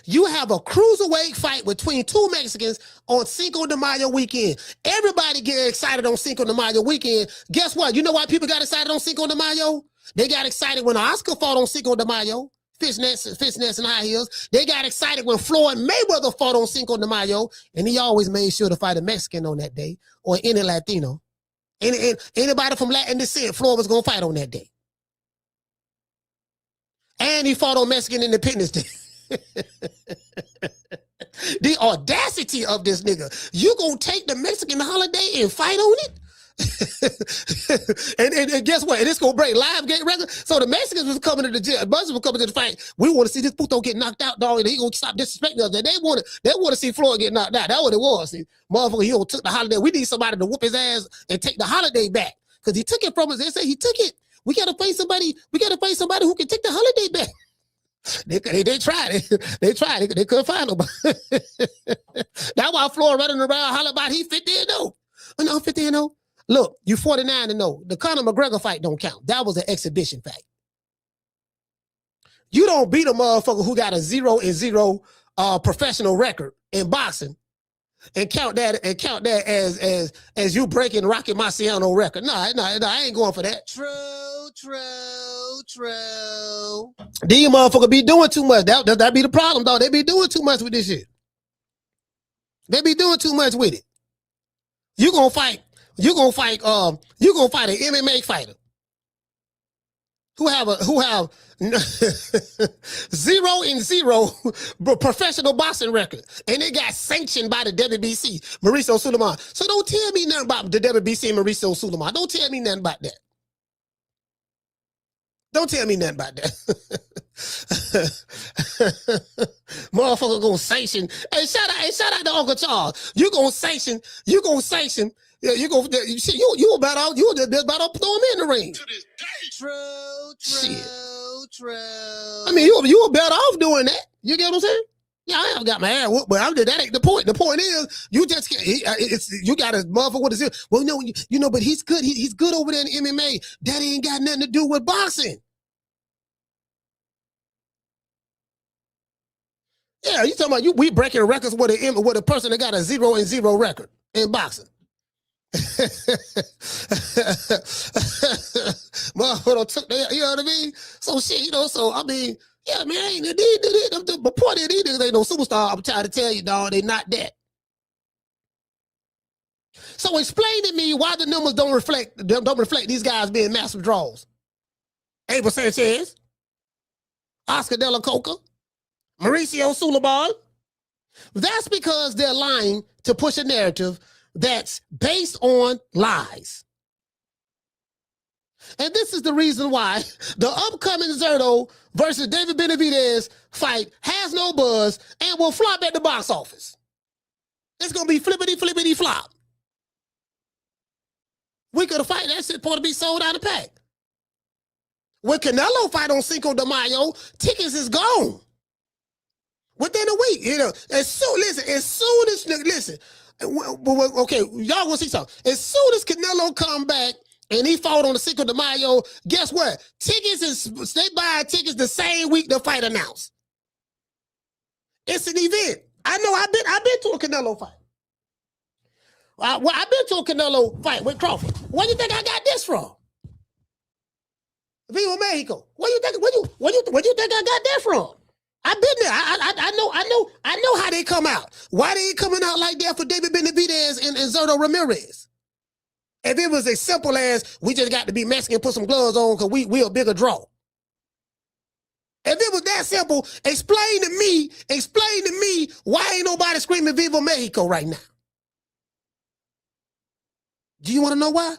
You have a cruiserweight fight between two Mexicans on Cinco de Mayo weekend. Everybody get excited on Cinco de Mayo weekend. Guess what? You know why people got excited on Cinco de Mayo? They got excited when Oscar fought on Cinco de Mayo. Fishnets and high heels. They got excited when Floyd Mayweather fought on Cinco de Mayo, and he always made sure to fight a Mexican on that day or any Latino. Anybody from Latin descent, Floyd was going to fight on that day. And he fought on Mexican Independence Day. The audacity of this nigga. You gonna take the Mexican holiday and fight on it? and guess what? And it's gonna break live gate record. So the Mexicans was coming to the jail. Buzzers were coming to the fight. We want to see this puto get knocked out, dog. And he gonna stop disrespecting us. They want to see Floyd get knocked out. That's what it was. See, motherfucker, he took the holiday. We need somebody to whoop his ass and take the holiday back because he took it from us. They say he took it. We gotta find somebody. We gotta find somebody who can take the holiday back. They tried it. They tried it. They couldn't find nobody. That's why Floyd running around hollering about he 50-0. Oh, no, 50-0. Look, you 49-0. The Conor McGregor fight don't count. That was an exhibition fight. You don't beat a motherfucker who got a 0-0 professional record in boxing and count that as you breaking Rocky Marciano record. No, I ain't going for that. True. These motherfuckers be doing too much. That be the problem, though. They be doing too much with this shit. They be doing too much with it. You gonna fight an MMA fighter who have 0-0 professional boxing record, and they got sanctioned by the WBC, Mauricio Suleiman. So don't tell me nothing about the WBC and Mauricio Suleiman. Don't tell me nothing about that. Don't tell me nothing about that. Motherfucker gonna sanction. Hey, shout out to Uncle Charles. You gonna sanction. Yeah, you about to throw him in the ring. True. I mean, you were better off doing that. You get what I'm saying? Yeah, I have got my ass whooped, but that ain't the point. The point is, you just can't. You got a motherfucker with a zero. Well, no, but he's good. He's good over there in MMA. That ain't got nothing to do with boxing. Yeah, you talking about we breaking records with a person that got a 0-0 record in boxing. Motherfucker took that, you know what I mean? So shit, so I mean, yeah, man, the point of these niggas ain't no superstar. I'm trying to tell you, dog, they not that. So explain to me why the numbers don't reflect these guys being massive draws. Abel Sanchez, Oscar Dela Hoya, Mauricio Suleiman. That's because they're lying to push a narrative that's based on lies. And this is the reason why the upcoming Zurdo versus David Benavidez fight has no buzz and will flop at the box office. It's going to be flippity flop. We could have fight that shit supposed to be sold out of pack. When Canelo fight on Cinco de Mayo, tickets is gone. Within a week, as soon as okay, y'all gonna see something. As soon as Canelo come back and he fought on the Cinco de Mayo, guess what? They buy tickets the same week the fight announced. It's an event. I know. I've been to a Canelo fight. I've been to a Canelo fight with Crawford. Where do you think I got this from? Viva Mexico. Where you think I got that from? I've been there. I know how they come out. Why they ain't coming out like that for David Benavidez and Zurdo Ramirez? If it was as simple as we just got to be Mexican, put some gloves on because we a bigger draw. If it was that simple, explain to me why ain't nobody screaming Viva Mexico right now? Do you want to know why?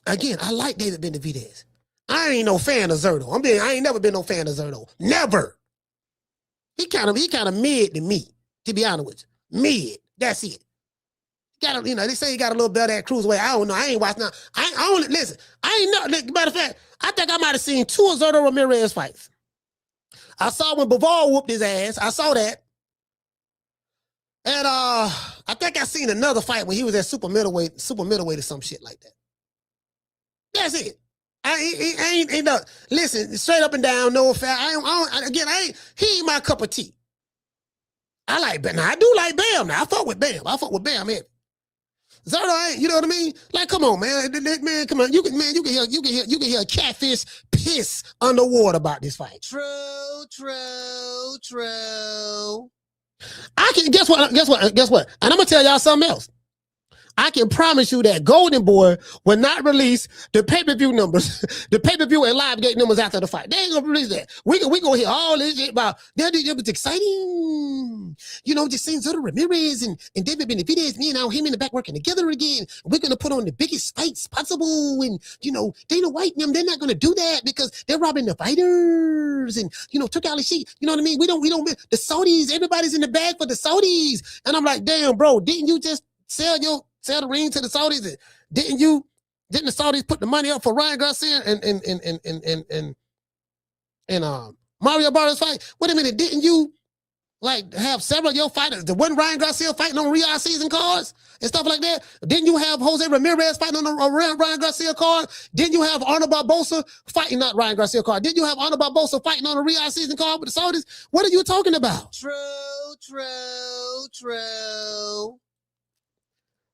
Again, I like David Benavidez. I ain't no fan of Zurdo. I ain't never been no fan of Zurdo. Never. He kind of mid to me, to be honest with you. Mid. That's it. They say he got a little better at cruiserweight. I don't know. I ain't watched now. I only listen. I ain't know. Matter of fact, I think I might have seen 2 of Zurdo Ramirez fights. I saw when Bivol whooped his ass. I saw that. And I think I seen another fight when he was at super middleweight or some shit like that. That's it. I ain't no, listen, straight up and down, no offense. He ain't my cup of tea. I like Bam. Now, I do like Bam now. I fuck with Bam. Man. Zurdo ain't, you know what I mean? Like, come on, man. Man, come on. You can hear a catfish piss underwater about this fight. True. I can guess what? And I'm gonna tell y'all something else. I can promise you that Golden Boy will not release the pay-per-view numbers, the pay-per-view and live gate numbers after the fight. They ain't gonna release that. We gonna hear all this shit about it was exciting. You know, just seeing Zurdo Ramirez and David Benavidez, me and him in the back working together again. We're gonna put on the biggest fights possible. And Dana White and them, they're not gonna do that because they're robbing the fighters and took out the shit. You know what I mean? We don't the Saudis, everybody's in the bag for the Saudis. And I'm like, damn, bro, didn't you just sell the ring to the Saudis? Didn't the Saudis put the money up for Ryan Garcia and Mario Barrios fight? Wait a minute, didn't you have several of your fighters? Wasn't Ryan Garcia fighting on Riyadh season cards and stuff like that? Didn't you have Jose Ramirez fighting on the Ryan Garcia card? Didn't you have Arnold Barbosa fighting, not Ryan Garcia card? Didn't you have Arnold Barbosa fighting on the Riyadh season card with the Saudis? What are you talking about? True.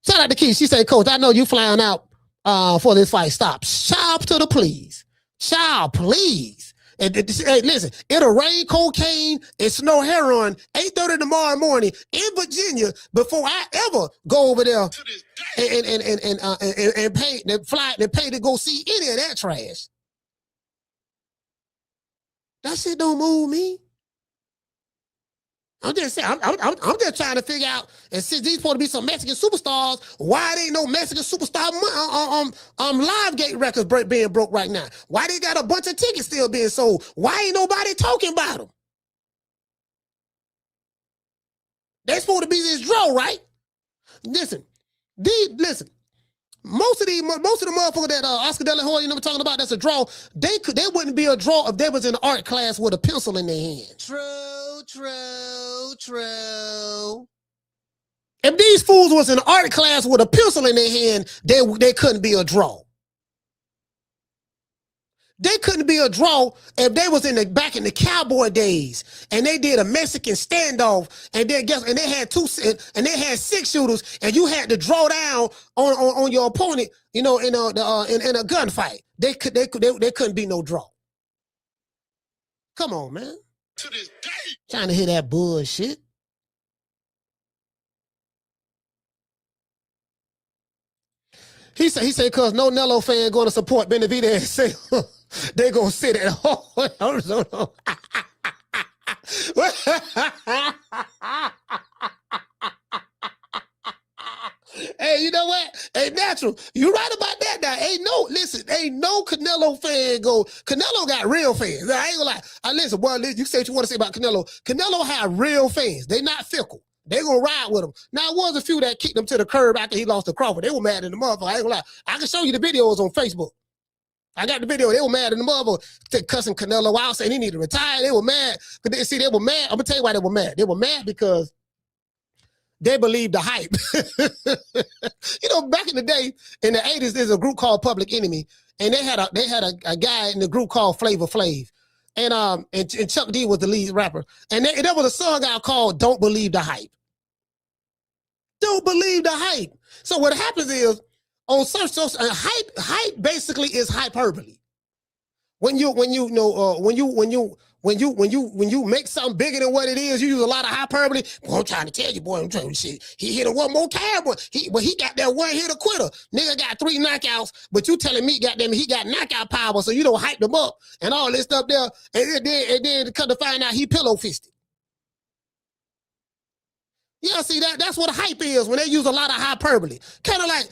Shout out to Keith. She said, Coach, I know you flying out for this fight. Stop. Shop to the please. Shop, please. And hey, listen, it'll rain cocaine and snow heroin 8:30 tomorrow morning in Virginia before I ever go over there and pay to go see any of that trash. That shit don't move me. I'm just saying, I'm just trying to figure out, and since these supposed to be some Mexican superstars, why they ain't no Mexican superstar live gate records being broke right now? Why they got a bunch of tickets still being sold? Why ain't nobody talking about them? They supposed to be this draw, right? Listen. Most of the motherfuckers that Oscar Dela Hoya we're talking about, that's a draw. They wouldn't be a draw if they was in an art class with a pencil in their hand. True. If these fools was in an art class with a pencil in their hand, they couldn't be a draw. They couldn't be a draw if they was back in the cowboy days and they did a Mexican standoff and they had 6 shooters and you had to draw down on your opponent, in a gunfight. They couldn't be no draw. Come on, man. To this day, trying to hear that bullshit. He said, cause no Nello fan going to support Benavidez. They gonna sit at home. Hey, you know what? Hey, natural. You right about that now. Ain't no Canelo fan go. Canelo got real fans. I ain't gonna lie. Listen, well, you say what you want to say about Canelo. Canelo have real fans. They not fickle. They gonna ride with him. Now, it was a few that kicked him to the curb after he lost to Crawford. They were mad in the motherfucker. I ain't gonna lie. I can show you the videos on Facebook. I got the video. They were mad in the motherfucker, cussing Canelo out, saying he need to retire. They were mad. They were mad. I'm gonna tell you why they were mad. They were mad because they believed the hype. Back in the day, in the 80s, there's a group called Public Enemy, and they had a guy in the group called Flavor Flav. And Chuck D was the lead rapper. And there was a song out called Don't Believe the Hype. Don't believe the hype. So what happens is, on hype basically is hyperbole. when you make something bigger than what it is, you use a lot of hyperbole. Boy, I'm trying to tell you, boy, I'm trying to shit. He hit it one more time, but he got that one hitter quitter. Nigga got 3 knockouts, but you telling me, goddamn, he got knockout power, so you don't hype him up and all this stuff there, and then come to find out he pillow fisted. Yeah, see that's what hype is when they use a lot of hyperbole. Kind of like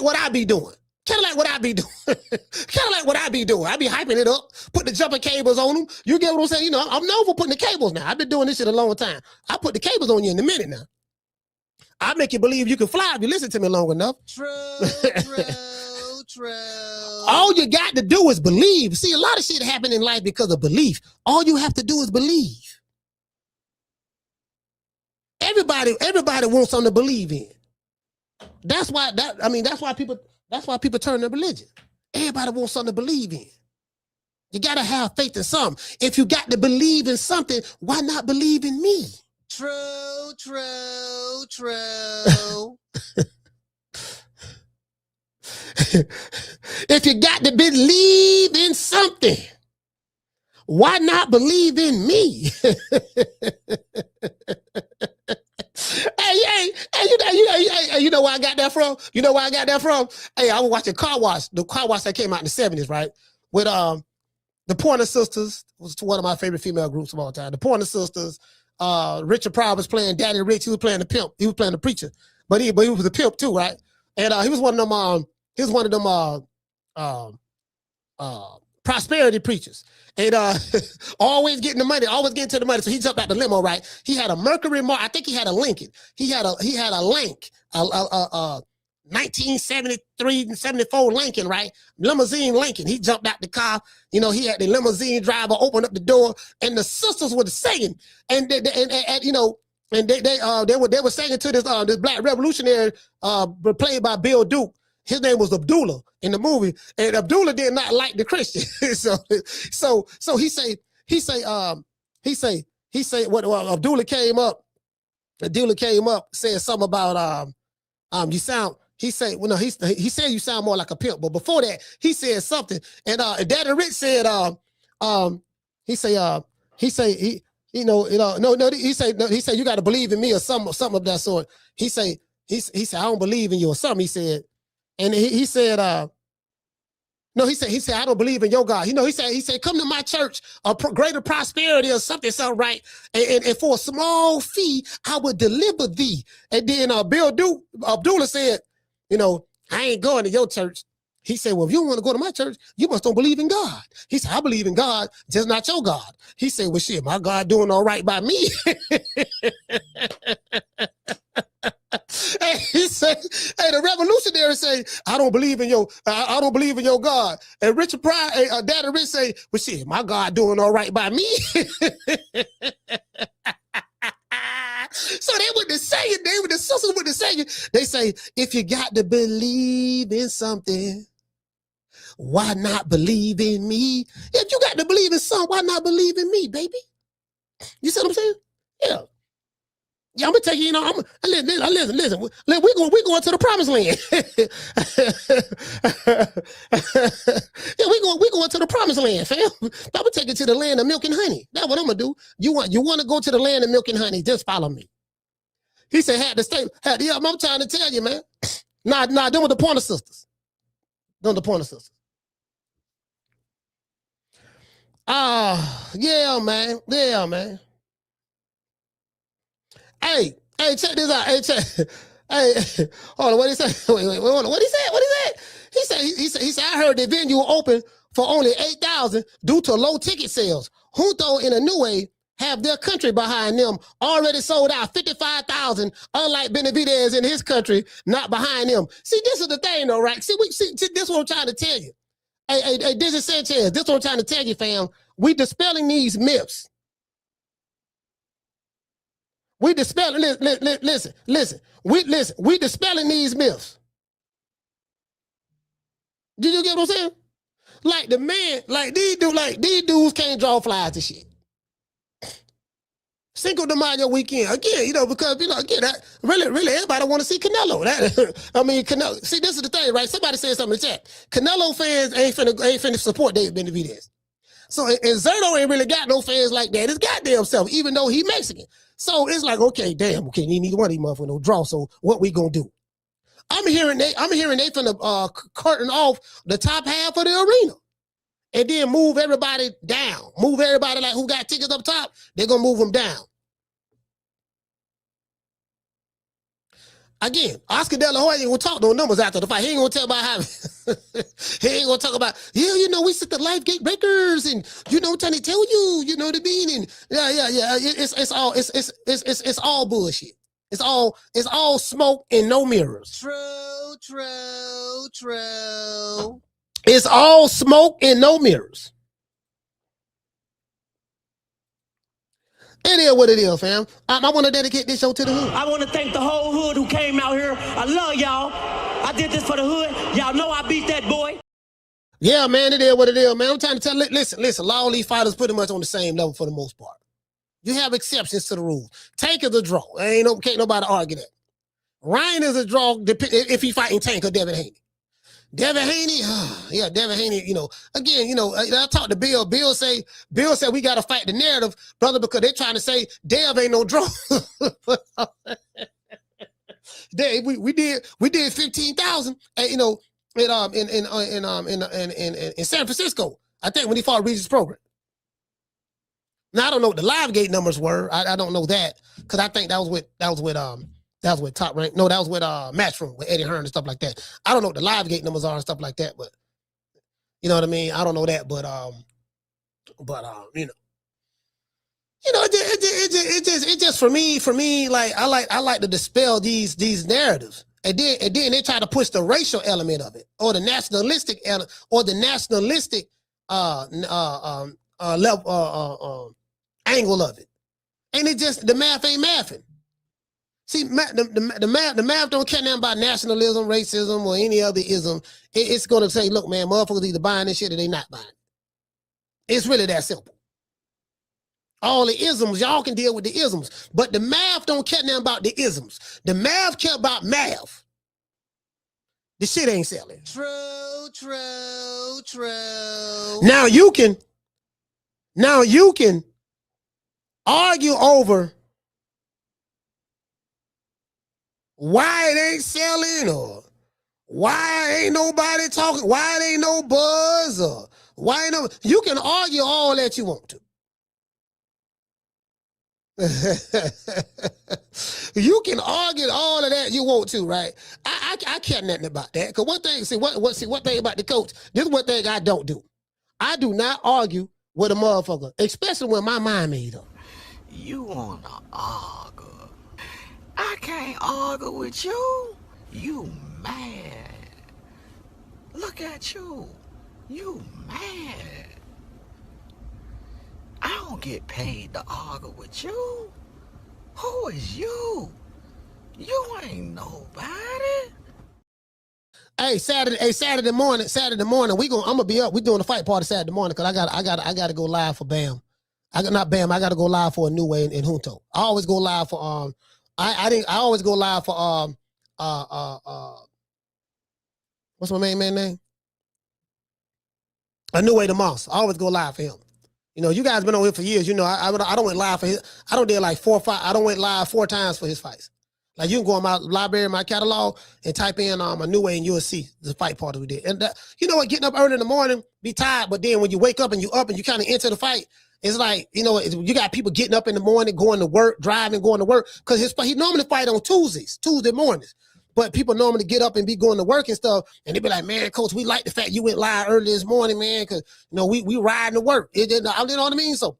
what I be doing. Kind of like what I be doing. I be hyping it up, put the jumper cables on them. You get what I'm saying? You know, I'm known for putting the cables now. I've been doing this shit a long time. I put the cables on you in a minute now. I make you believe you can fly if you listen to me long enough. True. All you got to do is believe. See, a lot of shit happen in life because of belief. All you have to do is believe. Everybody wants something to believe in. That's why people turn to religion. Everybody wants something to believe in. You gotta have faith in something. If you got to believe in something, why not believe in me? True. If you got to believe in something, why not believe in me? Hey, you know where I got that from? Hey, I was watching Car Wash, the Car Wash that came out in the 70s, right? With the Pointer Sisters, was one of my favorite female groups of all time. The Pointer Sisters, Richard Pryor was playing Daddy Rich, he was playing the pimp, he was playing the preacher, but he was a pimp too, right? And he was one of them prosperity preachers. And always getting the money, always getting to the money. So he jumped out the limo, right? He had a Mercury Mark. I think he had a Lincoln. He had a Lank, 1973, 74 Lincoln, right? Limousine Lincoln. He jumped out the car. You know, he had the limousine driver open up the door, and the sisters were singing. And they were singing to this black revolutionary played by Bill Duke. His name was Abdullah in the movie, and Abdullah did not like the Christian. so he say what Abdullah came up saying something about you sound. He said you sound more like a pimp, but before that he said something, and Daddy Rich said he said you got to believe in me or something of that sort. He said I don't believe in you or something. He said. And he said, I don't believe in your God. You know, he said, come to my church, greater prosperity or something, right? And for a small fee, I would deliver thee. And then Abdullah said, you know, I ain't going to your church. He said, well, if you don't want to go to my church, you must don't believe in God. He said, I believe in God, just not your God. He said, well, shit, my God doing all right by me. And he said, hey, the revolutionary say, I don't believe in your God. And Richard Pryor, Daddy Rich say, well, shit, my God doing all right by me. So they went to singing, the sisters went to singing. They say, if you got to believe in something, why not believe in me? If you got to believe in something, why not believe in me, baby? You see what I'm saying? Yeah. Yeah, I'm gonna tell you, listen. We going to the promised land. Yeah, we going to the promised land, fam. I'm gonna take you to the land of milk and honey. That's what I'm gonna do. You want to go to the land of milk and honey? Just follow me. He said, I'm trying to tell you, man. Nah, them were the Pointer Sisters. Yeah, man. Hey, check this out. Hey, hold on. What he say? Wait, hold on. What he said? He said, I heard the venue open for only 8,000 due to low ticket sales. Junto in a new way have their country behind them already sold out 55,000, unlike Benavidez in his country, not behind them. See, this is the thing though, right? See, this is what I'm trying to tell you. Hey, David Sanchez, this is what I'm trying to tell you, fam. We dispelling these myths. We dispelling, listen. We dispelling these myths. Did you get what I'm saying? Like the man, these dudes can't draw flies to shit. Cinco De Mayo weekend again, because that really everybody want to see Canelo. Canelo. See, this is the thing, right? Somebody said something in the chat. Canelo fans ain't finna support David Benavidez. So, and Zurdo ain't really got no fans like that. His goddamn self, even though he Mexican. So it's like, okay, damn, okay, neither one of these motherfuckers no draw. So what we gonna do? I'm hearing they finna curtain off the top half of the arena. And then move everybody down. Move everybody like who got tickets up top, they're gonna move them down. Again, Oscar Dela Hoya ain't gonna talk no numbers after the fight. He ain't gonna tell about how he ain't gonna talk about, yeah, you know, we sit the life gate breakers and you know trying to tell you, you know what I mean? And yeah. It's all bullshit. It's all smoke and no mirrors. True. It's all smoke and no mirrors. It is what it is, fam. I want to dedicate this show to the hood. I want to thank the whole hood who came out here. I love y'all. I did this for the hood. Y'all know I beat that boy. Yeah, man, it is what it is, man. I'm trying to tell you, listen, all these fighters pretty much on the same level for the most part. You have exceptions to the rules. Tank is a draw. Can't nobody argue that. Ryan is a draw if he fighting Tank or Devin Haney. Devin Haney, Devin Haney, again, I talked to Bill. Bill said we got to fight the narrative, brother, because they're trying to say Dev ain't no draw. we did 15,000, in San Francisco. I think when he fought Regis Program. Now I don't know what the live gate numbers were. I don't know that because I think that was with Top Rank. No, that was with Matchroom with Eddie Hearn and stuff like that. I don't know what the live gate numbers are and stuff like that, but you know what I mean? I don't know that, but it just for me, like I like to dispel these narratives. And then they try to push the racial element of it or the nationalistic element or the nationalistic angle of it. And it just the math ain't mathing. See, the math don't care nothing about nationalism, racism, or any other ism. It's going to say, look, man, motherfuckers either buying this shit or they not buying it. It's really that simple. All the isms, y'all can deal with the isms, but the math don't care nothing about the isms. The math care about math. The shit ain't selling. True. Now you can argue over why it ain't selling or why ain't nobody talking, why it ain't no buzz or why ain't no, you can argue all that you want to. You can argue all of that you want to, right? I care nothing about that. Cause one thing about the coach, this is one thing I don't do. I do not argue with a motherfucker, especially when my mind made up. You wanna argue? I can't argue with you. You mad. Look at you. You mad. I don't get paid to argue with you. Who is you? You ain't nobody. Hey, Saturday morning, I'm gonna be up. We doing a fight party Saturday morning because I gotta go live for Bam. I gotta go live for a new way in Junto. I always go live for I always go live for what's my main man name? A New Way to Moss. I always go live for him. You guys been on here for years. I don't went live for his. I don't did like 4 or 5. I don't went live 4 times for his fights. Like you can go on my library, my catalog, and type in a New Way and you'll see the fight party we did. And you know what? Getting up early in the morning, be tired, but then when you wake up and you kind of enter the fight, it's like, you got people getting up in the morning, going to work, driving, going to work. Because he normally fight on Tuesday mornings. But people normally get up and be going to work and stuff. And they be like, man, coach, we like the fact you went live early this morning, man. Because, we riding to work. You know what I mean? So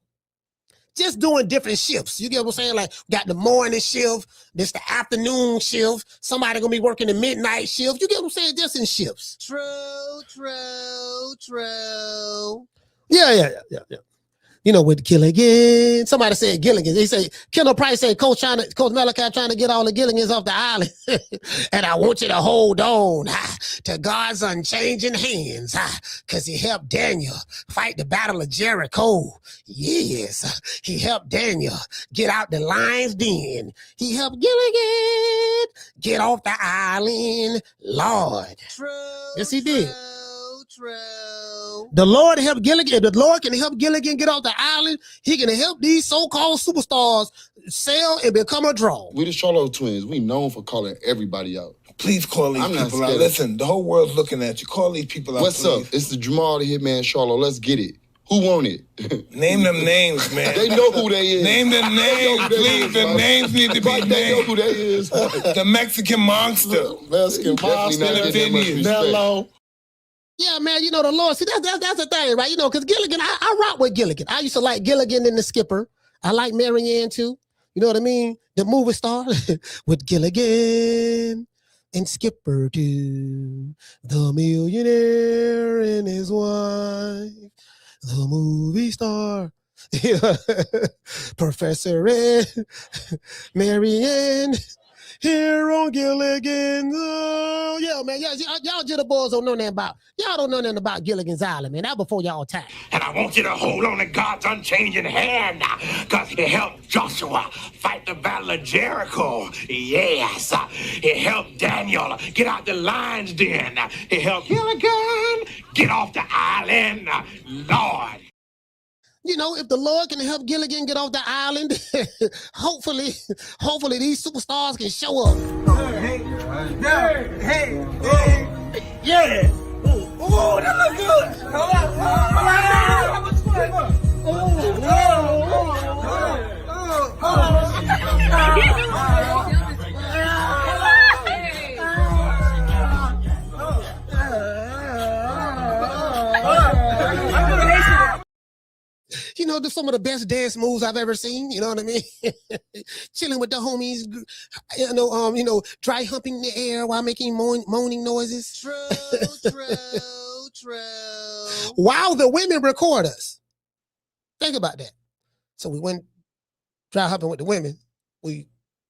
just doing different shifts. You get what I'm saying? Like, got the morning shift. This the afternoon shift. Somebody going to be working the midnight shift. You get what I'm saying? Just in shifts. True. Yeah. With Gilligan. Somebody said Gilligan. They say, Kendall Price said, Coach Malachi trying to get all the Gilligans off the island. And I want you to hold on to God's unchanging hands because he helped Daniel fight the battle of Jericho. Yes, he helped Daniel get out the lion's den. He helped Gilligan get off the island. Lord. True. Yes, he did. True. The Lord help Gilligan. If the Lord can help Gilligan get off the island, he can help these so-called superstars sell and become a draw. We the Charlo twins. We known for calling everybody out. Please call these people out. Listen, the whole world's looking at you. Call these people out, What's up? It's the Jamal the Hitman Charlo. Let's get it. Who want it? Name them names, man. They know who they is. Name them names, please. The names need to be named. They know who they is. The Mexican monster. Mexican monster. Hello. Yeah, man, you know, the Lord, see, that's the thing, right? You know, because Gilligan, I rock with Gilligan. I used to like Gilligan and the Skipper. I like Marianne, too. You know what I mean? The movie star with Gilligan and Skipper, too. The millionaire and his wife. The movie star. Professor Ed, Marianne. Here on Gilligan's, yeah, man, y'all jitter boys don't know nothing about, y'all don't know nothing about Gilligan's Island, man. That before y'all time. And I want you to hold on to God's unchanging hand now, because He helped Joshua fight the battle of Jericho. Yes. He helped Daniel get out the lion's den. He helped Gilligan get off the island. Lord. You know, if the Lord can help Gilligan get off the island, hopefully these superstars can show up. Hey. Yeah. Oh, that look You know, some of the best dance moves I've ever seen. You know what I mean? Chilling with the homies, you know, dry humping the air while making moaning noises. True. While the women record us. Think about that. So we went dry humping with the women. We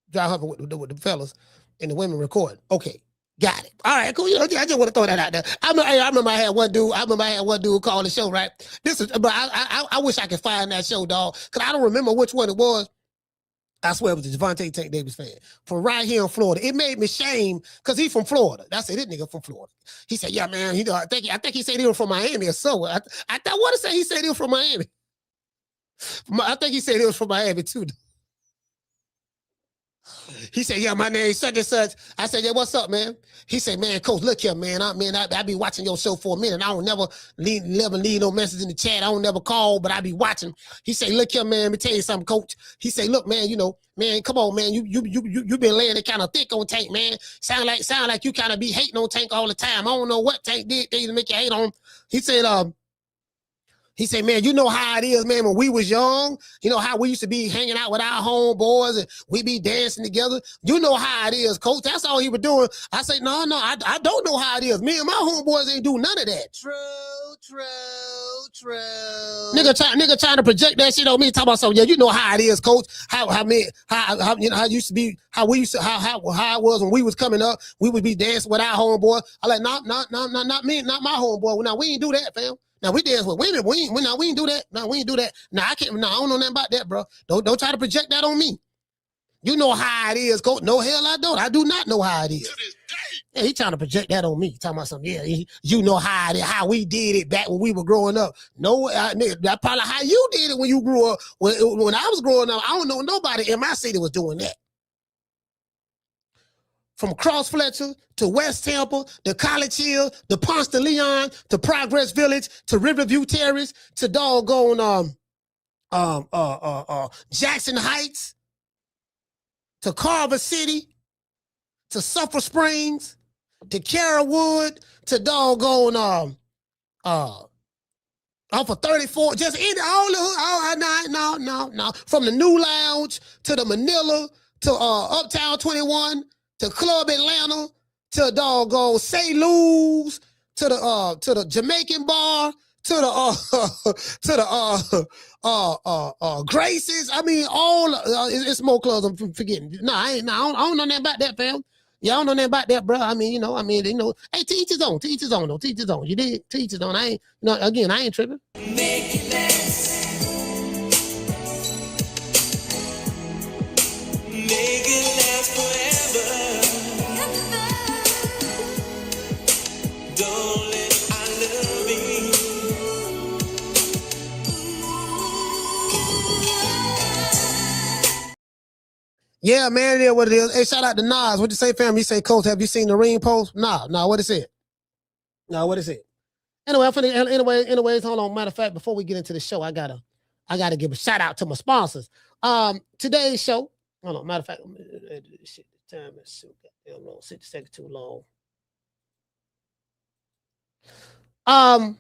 dry humping with the fellas, and the women record. Okay. Got it. All right, cool. You know, I just want to throw that out there. I remember I had one dude call the show, right? But I wish I could find that show, dog, because I don't remember which one it was. I swear it was the Javante Tank Davis fan from right here in Florida. It made me shame because he's from Florida. That's it. This nigga from Florida. He said, "Yeah, man. I think he said he was from Miami or so." I want to say he said he was from Miami. I think he said he was from Miami too. He said, "Yeah, my name's such and such." I said, "Yeah, what's up, man?" He said, "Man, coach, look here, man. I be watching your show for a minute. I don't never leave no message in the chat. I don't never call, but I be watching." He said, "Look here, man. Let me tell you something, coach." He said, "Look, man, you know, man, come on, man. You been laying it kind of thick on Tank, man. Sound like you kind of be hating on Tank all the time. I don't know what Tank did to make you hate on him." He said, "Man, you know how it is, man, when we was young, you know how we used to be hanging out with our homeboys and we be dancing together. You know how it is, coach." That's all he was doing. I said, no, I don't know how it is. Me and my homeboys ain't do none of that. True. Nigga trying to project that shit on me, talking about something. Yeah, you know how it is, coach. How it used to be, how it was when we was coming up. We would be dancing with our homeboy. I like, not me, not my homeboy. Now we ain't do that, fam. Now we dance with women. We ain't do that. No, we ain't do that. Now I can't. No, I don't know nothing about that, bro. Don't try to project that on me. You know how it is, coach. No, hell I don't. I do not know how it is. Yeah, he trying to project that on me. Talking about something. Yeah, you know how how we did it back when we were growing up. No, that's probably how you did it when you grew up. When I was growing up, I don't know nobody in my city was doing that. From Cross Fletcher to West Tampa to College Hill to Ponce de Leon to Progress Village to Riverview Terrace to doggone Jackson Heights to Carver City to Sulphur Springs to Carrollwood to doggone off of 34, just in all the no. From the New Lounge to the Manila to Uptown 21 to Club Atlanta to doggone Say Lou's to the Jamaican bar to the Graces. I mean, all it's more clubs. I'm forgetting. No, I don't know nothing about that, fam. Y'all don't know nothing about that, bro. I mean, hey, to each his own, though. To each his own. You did? To each his own. I ain't tripping. Make it last. Make it last forever. Don't let I love you Yeah, man, it is what it is. Hey, shout out to Nas. What you say, fam? You say, Coach, have you seen the ring post? Nah, what is it? No, what is it? Anyways, hold on. Matter of fact, before we get into the show, I gotta give a shout out to my sponsors. Today's show. Hold on. Matter of fact, shit, the time is so goddamn long. 60 seconds too long.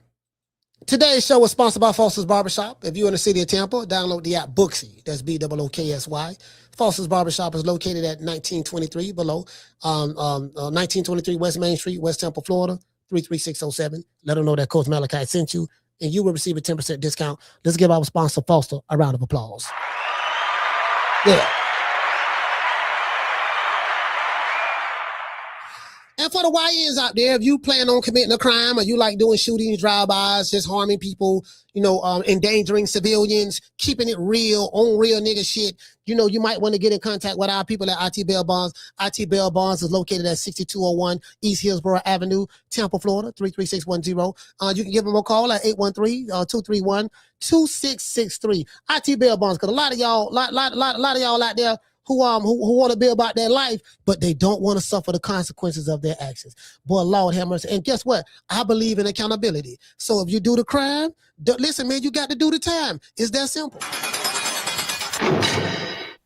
Today's show was sponsored by Foster's Barbershop. If you're in the city of Tampa, download the app Booksy. That's BOOKSY. Foster's Barbershop is located at 1923 below 1923 West Main Street, West Tampa, Florida, 33607. Let them know that Coach Malachi sent you, and you will receive a 10% discount. Let's give our sponsor, Foster, a round of applause. Yeah. And for the YNs out there, if you plan on committing a crime or you like doing shootings, drive-bys, just harming people, endangering civilians, keeping it real, on real nigga shit, you might want to get in contact with our people at IT Bail Bonds. IT Bail Bonds is located at 6201 East Hillsborough Avenue, Tampa, Florida, 33610. You can give them a call at 813-231-2663. IT Bail Bonds, because a lot of y'all out there who want to be about their life, but they don't want to suffer the consequences of their actions. Boy, Lord have mercy. And guess what? I believe in accountability. So if you do the crime, listen, man, you got to do the time. It's that simple.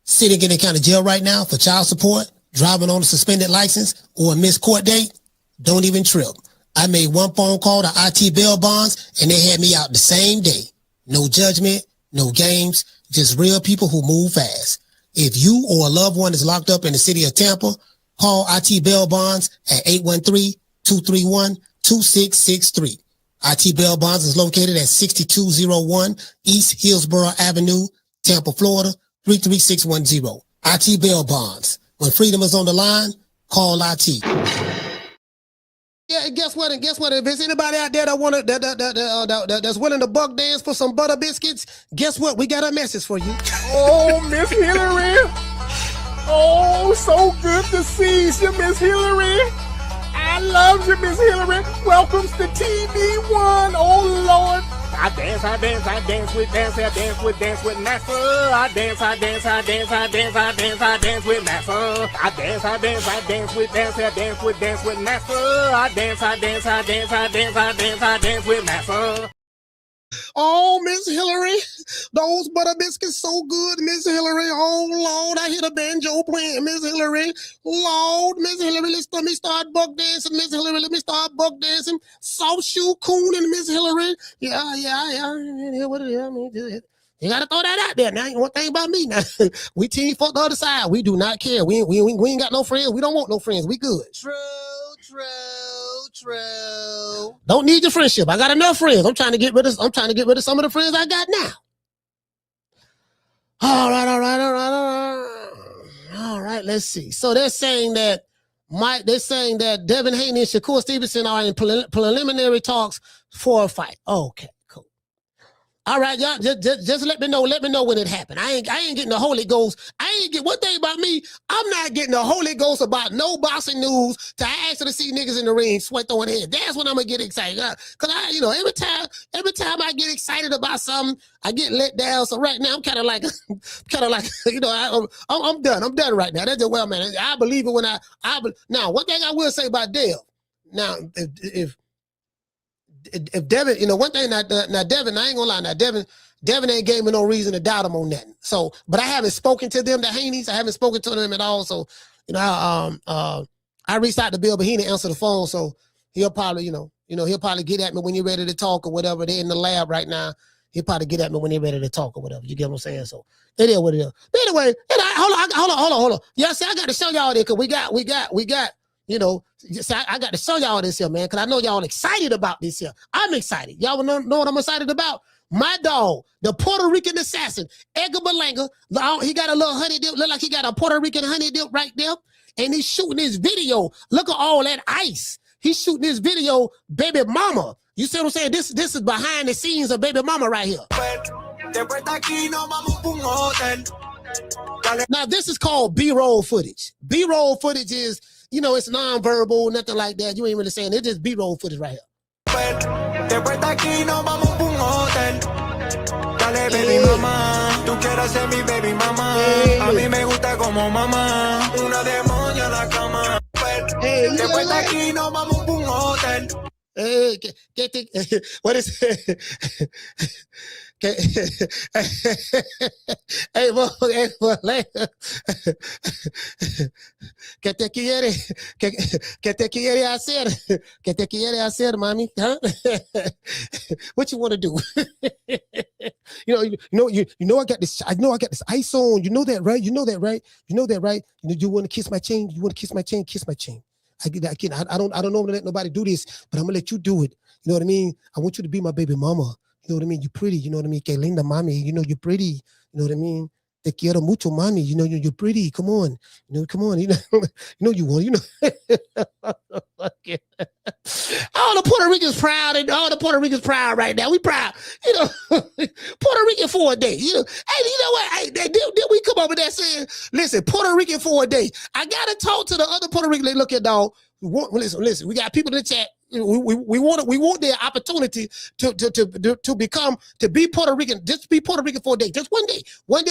Sitting in the county jail right now for child support, driving on a suspended license, or a missed court date, don't even trip. I made one phone call to IT Bail Bonds, and they had me out the same day. No judgment, no games, just real people who move fast. If you or a loved one is locked up in the city of Tampa, call IT Bail Bonds at 813-231-2663. IT Bail Bonds is located at 6201 East Hillsborough Avenue, Tampa, Florida, 33610. IT Bail Bonds. When freedom is on the line, call IT. Yeah, and guess what? If there's anybody out there that's willing to buck dance for some butter biscuits, guess what? We got a message for you. Oh, Miss Hillary. Oh, so good to see you, Miss Hillary. I love you, Miss Hillary. Welcome to TV1. Oh, Lord. I dance with Master. I dance with Master. I dance with Master. I dance with Master. Oh, Miss Hillary, those butter biscuits so good, Miss Hillary. Oh, Lord, I hear the banjo playing, Miss Hillary. Lord, Miss Hillary, let me start buck dancing, Miss Hillary. Let me start buck dancing. Soft shoe cooning, Miss Hillary. Yeah. Hear what it is. I mean, you got to throw that out there. Now, one thing about me, now, we team fuck the other side. We do not care. We ain't got no friends. We don't want no friends. We good. True. Don't need your friendship. I got enough friends. I'm trying to get rid of some of the friends I got now. All right. Let's see. So they're saying that Devin Haney and Shakur Stevenson are in preliminary talks for a fight. Okay. All right, y'all, just let me know when it happened. I ain't getting the Holy Ghost. One thing about me, I'm not getting the Holy Ghost about no boxing news to actually see niggas in the ring sweat throwing heads. That's when I'm gonna get excited. Cause every time I get excited about something, I get let down. So right now I'm kind of like, I'm done. I'm done right now. That's just, well, man, I believe it when now, one thing I will say about Dale. Now, if Devin, one thing, now Devin, I ain't gonna lie, now Devin ain't gave me no reason to doubt him on nothing. So, but I haven't spoken to them, the Haneys. I haven't spoken to them at all. So, I reached out to Bill, but he didn't answer the phone. So he'll probably, he'll probably get at me when you're ready to talk or whatever. They're in the lab right now. He'll probably get at me when they're ready to talk or whatever. You get what I'm saying? So it is what it is. But anyway, hold on. Yeah, see, I got to show y'all this because we got. I got to show y'all this here, man, because I know y'all excited about this here. I'm excited. Y'all know what I'm excited about? My dog, the Puerto Rican assassin, Edgar Berlanga. He got a little honey dip, look like he got a Puerto Rican honey dip right there, and he's shooting his video. Look at all that ice. He's shooting his video, Baby Mama. You see what I'm saying? This is behind the scenes of Baby Mama right here. Now, this is called B-roll footage. B-roll footage is, it's non-verbal, nothing like that. You ain't really saying it. It's just B-roll footage right here. eres baby mamá. Tú quieres ser mi baby mamá. A mí me gusta como mamá. Una demonia en la cama. Después de aquí nos vamos a un hotel. What is it? Hey, ¿qué te quiere hacer? ¿Qué te quiere hacer, mami? Huh? What you want to do? you know I got this ice on. You know that, right? You know that, right? You want to kiss my chain? You want to kiss my chain? Kiss my chain. I don't normally let nobody do this, but I'm gonna let you do it. You know what I mean? I want you to be my baby mama. You know what I mean? You're pretty. You know what I mean? Que linda, mami. You know you're pretty. You know what I mean? Te quiero mucho, mami. You know you're pretty. Come on. Come on. You know you want. All the Puerto Ricans proud, and all the Puerto Ricans proud right now. We proud. Puerto Rican for a day. Hey, you know what? Hey, did we come up with that saying? Listen, Puerto Rican for a day. I gotta talk to the other Puerto Rican. Look at dog. Listen. We got people in the chat. We want their opportunity to be Puerto Rican. Just be Puerto Rican for a day. Just one day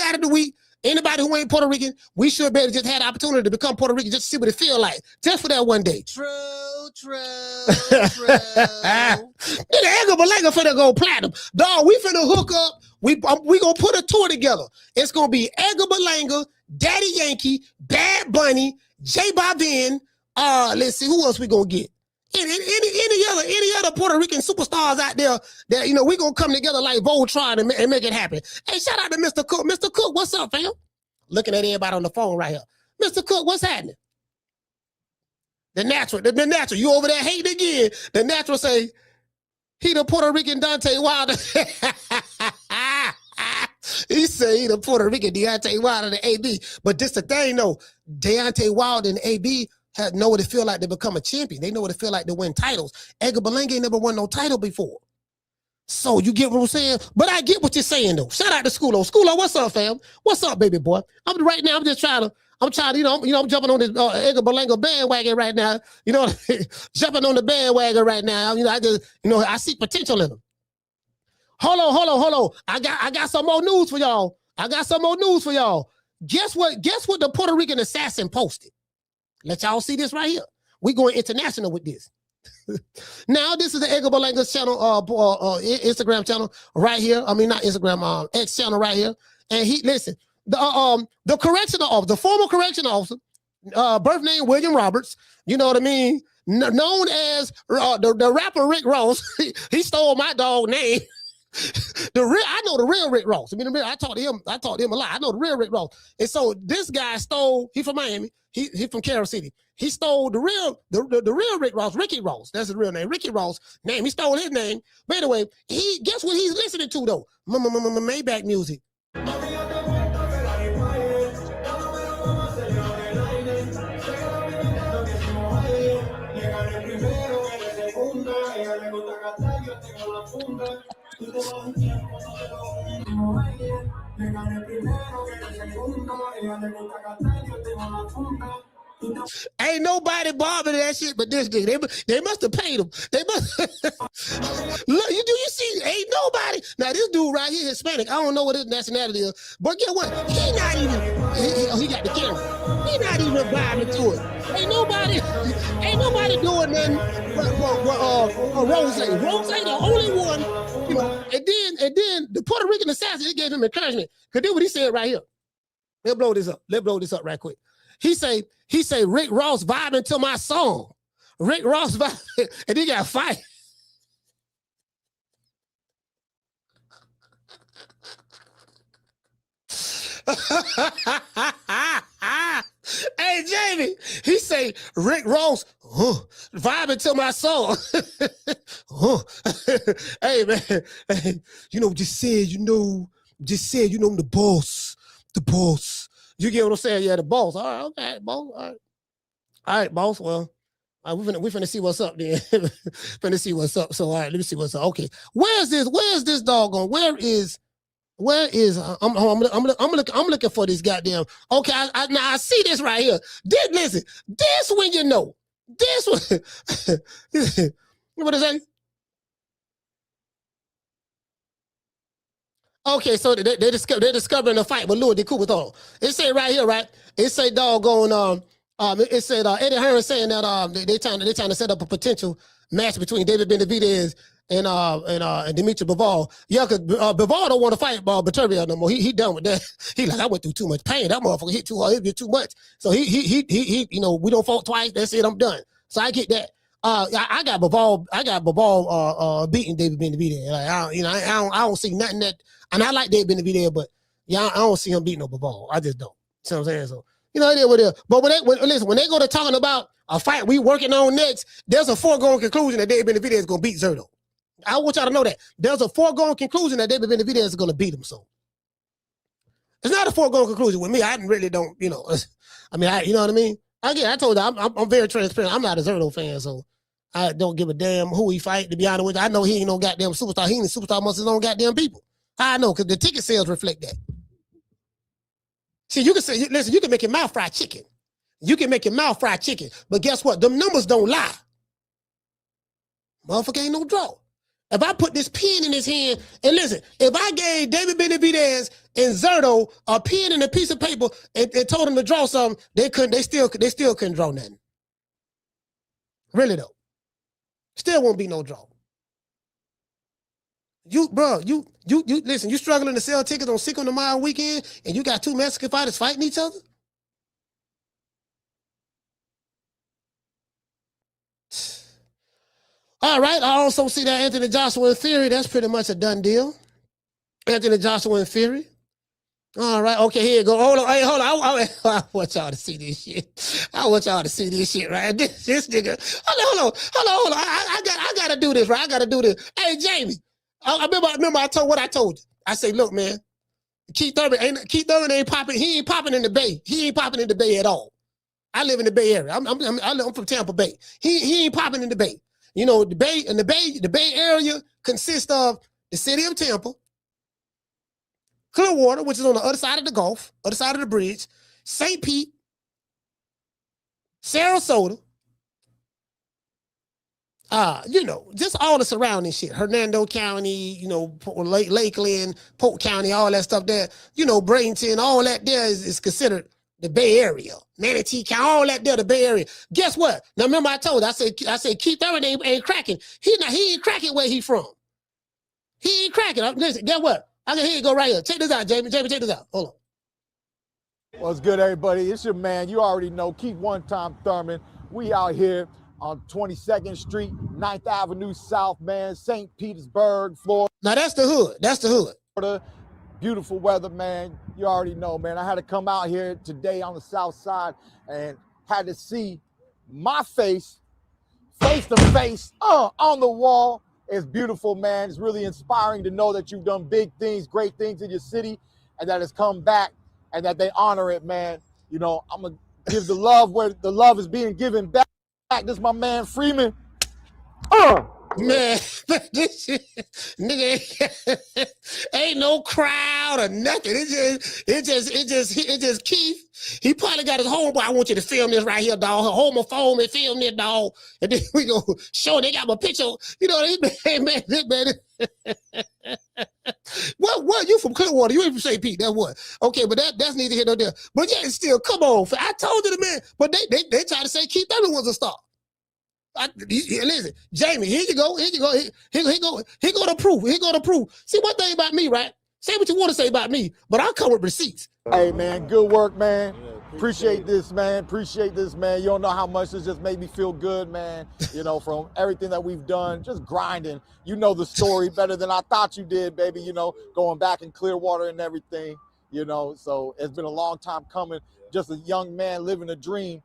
out of the week. Anybody who ain't Puerto Rican, we should be able to just have the opportunity to become Puerto Rican just to see what it feel like. Just for that one day. True. Nigga, Edgar Berlanga finna go platinum. Dog, we finna hook up. We gonna put a tour together. It's gonna be Edgar Berlanga, Daddy Yankee, Bad Bunny, J Balvin. Let's see, who else we gonna get? Any other Puerto Rican superstars out there that, we gonna come together like Voltron and make it happen. Hey, shout out to Mr. Cook. Mr. Cook, what's up, fam? Looking at everybody on the phone right here. Mr. Cook, what's happening? The natural, you over there hating again. The natural say, he the Puerto Rican Deontay Wilder. He say he the Puerto Rican Deontay Wilder and AB. But this the thing though, Deontay Wilder and AB know what it feel like to become a champion. They know what it feel like to win titles. Edgar Berlanga ain't never won no title before. So you get what I'm saying? But I get what you're saying though. Shout out to Schoolo. Schoolo, what's up, fam? What's up, baby boy? I'm jumping on this Edgar Berlanga bandwagon right now. Jumping on the bandwagon right now. I see potential in him. Hold on. I got some more news for y'all. Guess what the Puerto Rican assassin posted? Let y'all see this right here. We going international with this. Now, this is the Edgar Berlanga's channel, Instagram channel right here. I mean, not Instagram, X channel right here. And the correctional officer, the former correctional officer, birth name William Roberts, you know what I mean? Known as the rapper Rick Ross. He stole my dog name. I know the real Rick Ross. I talked to him a lot. I know the real Rick Ross. And so this guy stole, he from Miami. He from Carol City. He stole the real Rick Ross, Ricky Ross. That's his real name. Ricky Ross name. He stole his name. But anyway, guess what he's listening to though? Maybach music. Ain't nobody bothering that shit but this dude. They must have paid him. They must. Look, you see? Ain't nobody. Now this dude right here, Hispanic. I don't know what his nationality is, but get what? He not even. He got the camera. He not even vibing to it. Ain't nobody doing nothing. Rose. Rose the only one. And then the Puerto Rican assassin, he gave him encouragement. Cause do what he said right here. Let's blow this up right quick. He say Rick Ross vibing to my song. Rick Ross vibing, and he got fired. Hey Jamie, he say Rick Ross vibing to my song. Hey man, just said I'm the boss. You get what I'm saying? Yeah, the boss. All right, okay, boss. All right, boss. Well, we finna see what's up then. Finna see what's up. So all right, let me see what's up. Okay, where's this doggone? Where is? I'm looking for this goddamn. Okay, now I see this right here. Listen, this when you know. This one. What is that? Okay, so they're discovering a fight with Louis DeCoupe. On. It say right here, right? It say doggone it said Eddie Hearn saying that they trying to set up a potential match between David Benavidez and Dimitri Bivol. Yeah, because Bivol don't want to fight Beterbiev no more. He done with that. He like, I went through too much pain. That motherfucker hit too hard. It did too much. So he you know, we don't fought twice. That's it. I'm done. So I get that. I got Bivol beating David Benavidez. Like I don't see nothing that. And I like David Benavidez, but yeah, I don't see him beating no Bivol. I just don't. See what I'm saying? So, you know, it is what it is. But when they go to talking about a fight we working on next, there's a foregone conclusion that David Benavidez is going to beat Zurdo. I want y'all to know that. There's a foregone conclusion that David Benavidez is going to beat him. So, it's not a foregone conclusion with me. I really don't, you know. I mean, you know what I mean? I told you, I'm very transparent. I'm not a Zurdo fan, so I don't give a damn who he fight, to be honest with you. I know he ain't no goddamn superstar. He ain't a superstar amongst his own goddamn people. I know, because the ticket sales reflect that. See, you can say, listen, you can make your mouth fried chicken. You can make your mouth fried chicken. But guess what? Them numbers don't lie. Motherfucker ain't no draw. If I put this pen in his hand, and listen, if I gave David Benavidez and Zurdo a pen and a piece of paper and told them to draw something, they still couldn't draw nothing. Really though. Still won't be no draw. You listen, you struggling to sell tickets on Cinco De Mayo weekend and you got two Mexican fighters fighting each other? All right, I also see that Anthony Joshua and Fury, that's pretty much a done deal. Anthony Joshua and Fury. All right, okay, here you go. Hold on, hey, hold on. I want y'all to see this shit. I want y'all to see this shit, right? This nigga. Hold on. I gotta do this, right? I gotta do this. Hey, Jamie. I remember I told you. I say, look, man, Keith Thurman ain't popping. He ain't popping in the Bay. He ain't popping in the Bay at all. I live in the Bay Area. I'm from Tampa Bay. He ain't popping in the Bay. You know, the Bay Area consists of the city of Tampa, Clearwater, which is on the other side of the Gulf, other side of the bridge, St. Pete, Sarasota, you know, just all the surrounding shit. Hernando County, you know, Lakeland, Polk County, all that stuff there. You know, Bradenton, all that there is considered the Bay Area. Manatee County, all that there, the Bay Area. Guess what? Now remember I told you, I said Keith Thurman ain't cracking. He ain't cracking where he from. He ain't cracking. Listen, guess what? Here you go right here. Check this out, Jamie. Jamie, check this out. Hold on. What's good, everybody? It's your man. You already know, Keith One Time Thurman. We out here on 22nd Street, 9th Avenue South, man, St. Petersburg, Florida. Now that's the hood. That's the hood. Beautiful weather, man. You already know, man. I had to come out here today on the south side and had to see my face to face on the wall. It's beautiful, man. It's really inspiring to know that you've done big things, great things in your city, and that it's come back and that they honor it, man. You know, I'm going to give the love where the love is being given back. This is my man Freeman. Man, this shit, nigga, ain't no crowd or nothing. It just Keith. He probably got his homeboy. I want you to film this right here, dog. Hold my phone and film this, dog. And then we go show. They got my picture. You know, man. What? You from Clearwater? You ain't from St. Pete? That's what? Okay, but that's neither here nor there. But yeah, still, come on. I told you the man. But they try to say Keith Thurman was a star. Listen, Jamie, here you go. Here go the proof. Here go the proof. See, one thing about me, right? Say what you want to say about me, but I'll come with receipts. Hey, man, good work, man. Appreciate this, man. You don't know how much this just made me feel good, man. You know, from everything that we've done, just grinding. You know the story better than I thought you did, baby. You know, going back in Clearwater and everything, you know. So it's been a long time coming. Just a young man living a dream,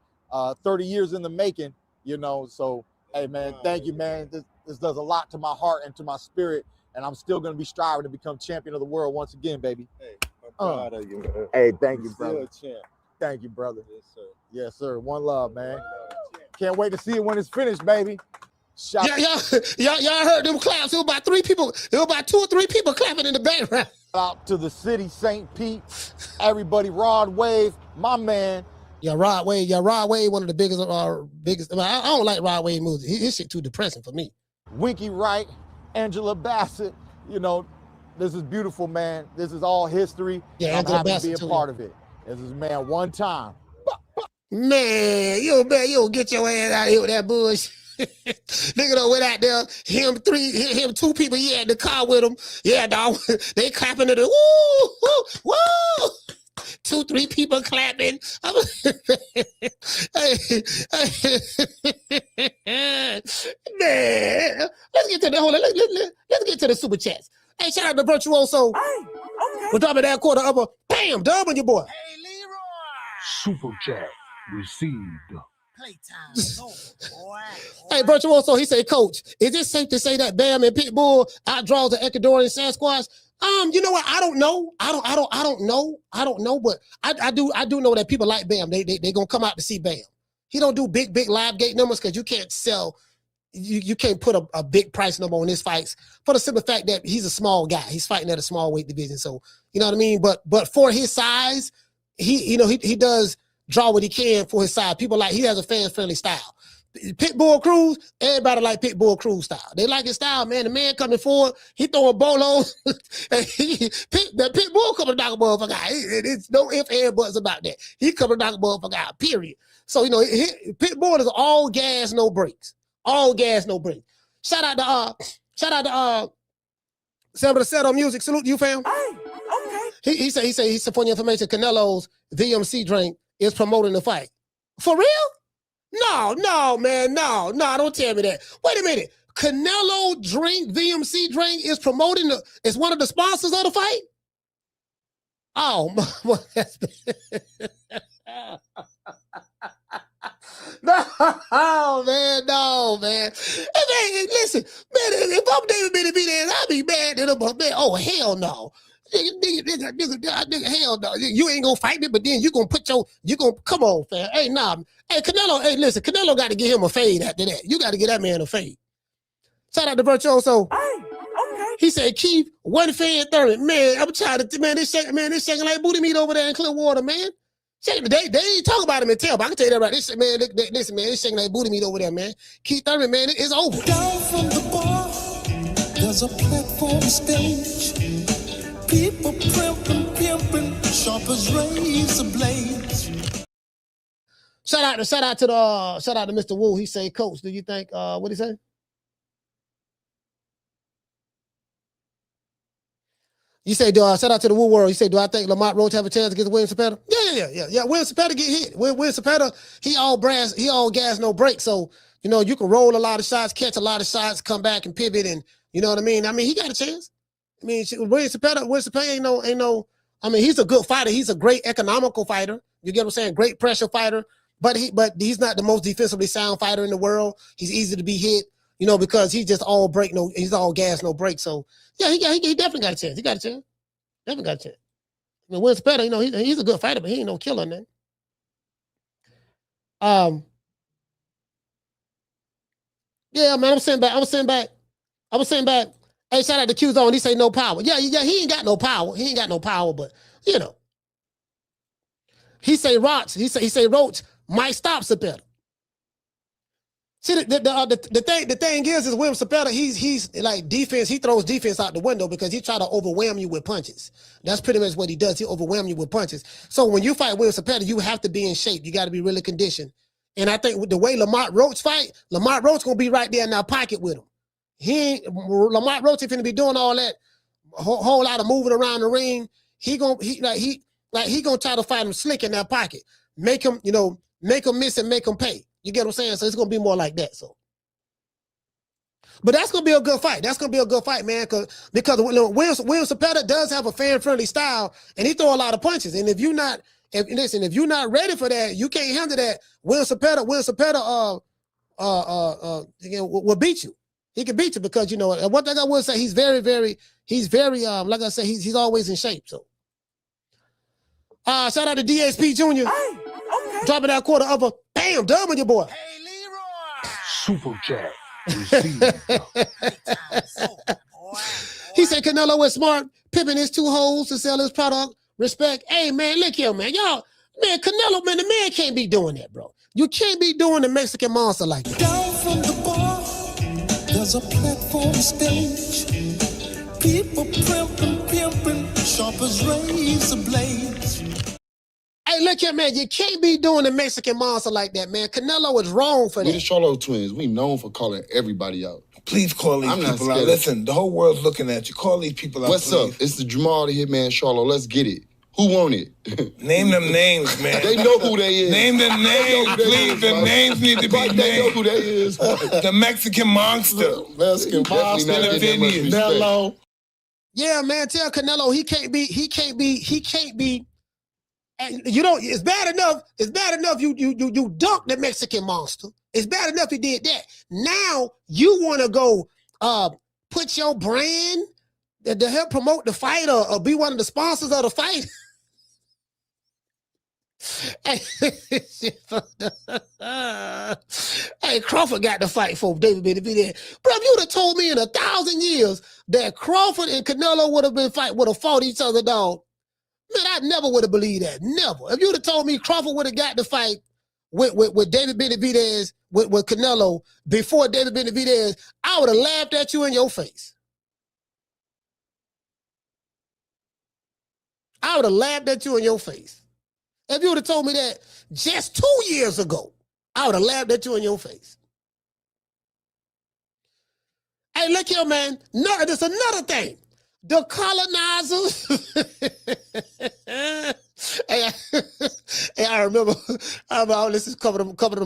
30 years in the making. You know, so, hey, man, thank you, man. This does a lot to my heart and to my spirit, and I'm still going to be striving to become champion of the world once again, baby. Hey, I'm proud of you, man. Hey, thank you, brother. Still a champ. Thank you, brother. Yes, sir. Yes, sir. One love, man. Can't wait to see it when it's finished, baby. Y'all heard them claps. It was about 3 people. It was about 2 or 3 people clapping in the background. Out to the city, St. Pete, everybody, Rod Wave, my man. Yeah, Rod Wave, one of the biggest. I don't like Rod Wave movies. His shit too depressing for me. Winky Wright, Angela Bassett, you know, This is beautiful, man. This is all history. Yeah, I'm happy to be a part of it. This is, man, one time. Man, you get your ass out of here with that bullshit. Nigga done went out there, him 2 people, he had the car with him. Yeah, dog. They clapping to the woo, woo, woo. 2, 3 people clapping. Man, let's get to the let's get to the super chats. Hey, shout out to Virtuoso. Hey, okay. We're dropping that quarter upper. Bam, dub on your boy. Hey, Leroy. Super chat received. Playtime. Boy. Hey, Virtuoso, he said, Coach, is it safe to say that Bam and Pitbull outdraws the Ecuadorian Sasquatch? You know what? I don't know. I don't know, but I do know that people like Bam. They gonna come out to see Bam. He don't do big live gate numbers because you can't sell. You can't put a big price number on his fights for the simple fact that he's a small guy. He's fighting at a small weight division, so you know what I mean. But for his size, he does draw what he can for his size. People like he has a fan-friendly style. Pitbull Cruz, everybody like Pitbull Cruz style. They like his style, man. The man coming forward, he throwing bolos. The Pitbull coming to knock a motherfucker out. It's no ifs, ands, buts about that. He coming to knock a motherfucker out, period. So, you know, Pitbull is all gas, no brakes. All gas, no brakes. Shout out to Sam of the Seto Music. Salute you, fam. Hey, okay. He said for your information, Canelo's VMC drink is promoting the fight. For real? No, man, no, don't tell me that. Wait a minute. Canelo drink, VMC drink is promoting is one of the sponsors of the fight? Oh, no, man. Hey, listen, man, if I'm David Benavidez, I'll be mad at him, but man, oh, hell no. Nigga, hell no. You ain't gonna fight me, but then you gonna come on, fam. Hey, nah. Hey, Canelo, listen, Canelo got to get him a fade after that. You got to get that man a fade. Shout out to Virtuoso. Hey, okay. He said, keep one fan 30. Man, I'm trying to, man, this shaking like booty meat over there in Clearwater, man. They ain't talk about him in Tampa. I can tell you that right. Listen, man, it's shaking like booty meat over there, man. Keith Thurman, man, it's over. Down from the bar, there's a platform stage. People pimping, sharp as razor blades. Shout out to Mr. Wu. He say, Coach, do you think what he say? You say, shout out to the Wu World. You say, do I think Lamont Roach have a chance against William Cepeda? Yeah. William Cepeda get hit. William Cepeda, he all gas, no brakes. So, you know, you can roll a lot of shots, catch a lot of shots, come back and pivot, and you know what I mean? I mean, he got a chance. I mean, William Cepeda ain't no, I mean, he's a good fighter. He's a great economical fighter. You get what I'm saying? Great pressure fighter. But he's not the most defensively sound fighter in the world. He's easy to be hit, you know, because he's just all he's all gas, no break. So yeah, he definitely got a chance. He got a chance. Definitely got a chance. I mean, William Cepeda, you know, he's a good fighter, but he ain't no killer, man. Yeah, man, I'm sitting back. Hey, shout out to Q-Zone. He say no power. Yeah, he ain't got no power. He ain't got no power, but you know. He say Roach might stop Cepeda. See, the thing is William Cepeda, he's like defense, he throws defense out the window because he try to overwhelm you with punches. That's pretty much what he does. He overwhelm you with punches. So when you fight William Cepeda, you have to be in shape. You got to be really conditioned. And I think with the way Lamont Roach fight, Lamont Roach gonna be right there in that pocket with him. Lamont Roach ain't finna be doing all that whole lot of moving around the ring. He gonna try to fight him slick in that pocket. Make him miss and make him pay. You get what I'm saying? So it's gonna be more like that. So, but that's gonna be a good fight. That's gonna be a good fight, man. Because William Cepeda does have a fan-friendly style, and he throw a lot of punches. And if you're not ready for that, you can't handle that. William Cepeda will beat you. He can beat you because you know. And one thing I will say, he's very like I said, he's always in shape. So, shout out to DSP Jr. Hey, okay. Dropping that quarter upper. Bam, dub on your boy. Hey, Leroy. Super chat. He said Canelo was smart, pimping his 2 holes to sell his product. Respect. Hey, man, look here, man. Y'all, man, Canelo, man, the man can't be doing that, bro. You can't be doing the Mexican monster like that. Down from the bar, there's a platform stage. People pimping, sharp as razor blades. Hey, look here, man. You can't be doing the Mexican monster like that, man. Canelo is wrong for We that. the Charlo twins. We known for calling everybody out. Please call these people out. Listen, the whole world's looking at you. Call these people out, What's up? It's the Jamal the Hitman Charlo. Let's get it. Who want it? Name them names, man. They know who they is. Name them names, please. The names need to be named. They know who they is. The Mexican monster. Mexican monster. Canelo. Yeah, man. Tell Canelo he can't be. And you know, it's bad enough. It's bad enough you dunked the Mexican monster. It's bad enough you did that. Now you want to go put your brand to help promote the fight or be one of the sponsors of the fight. Hey, Crawford got the fight for David Benavidez. Bro, if you'd have told me in 1,000 years that Crawford and Canelo would have fought each other, dog, man, I never would have believed that. Never. If you'd have told me Crawford would have got the fight with David Benavidez, with Canelo, before David Benavidez, I would have laughed at you in your face. I would have laughed at you in your face. If you would have told me that just 2 years ago, I would have laughed at you in your face. Hey, look here, man. No, there's another thing. The colonizers. Hey, I remember I was listening to a couple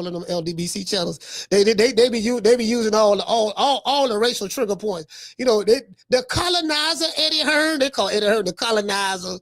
of them LDBC channels. They be using all the racial trigger points. You know, the colonizer Eddie Hearn. They call Eddie Hearn the colonizer.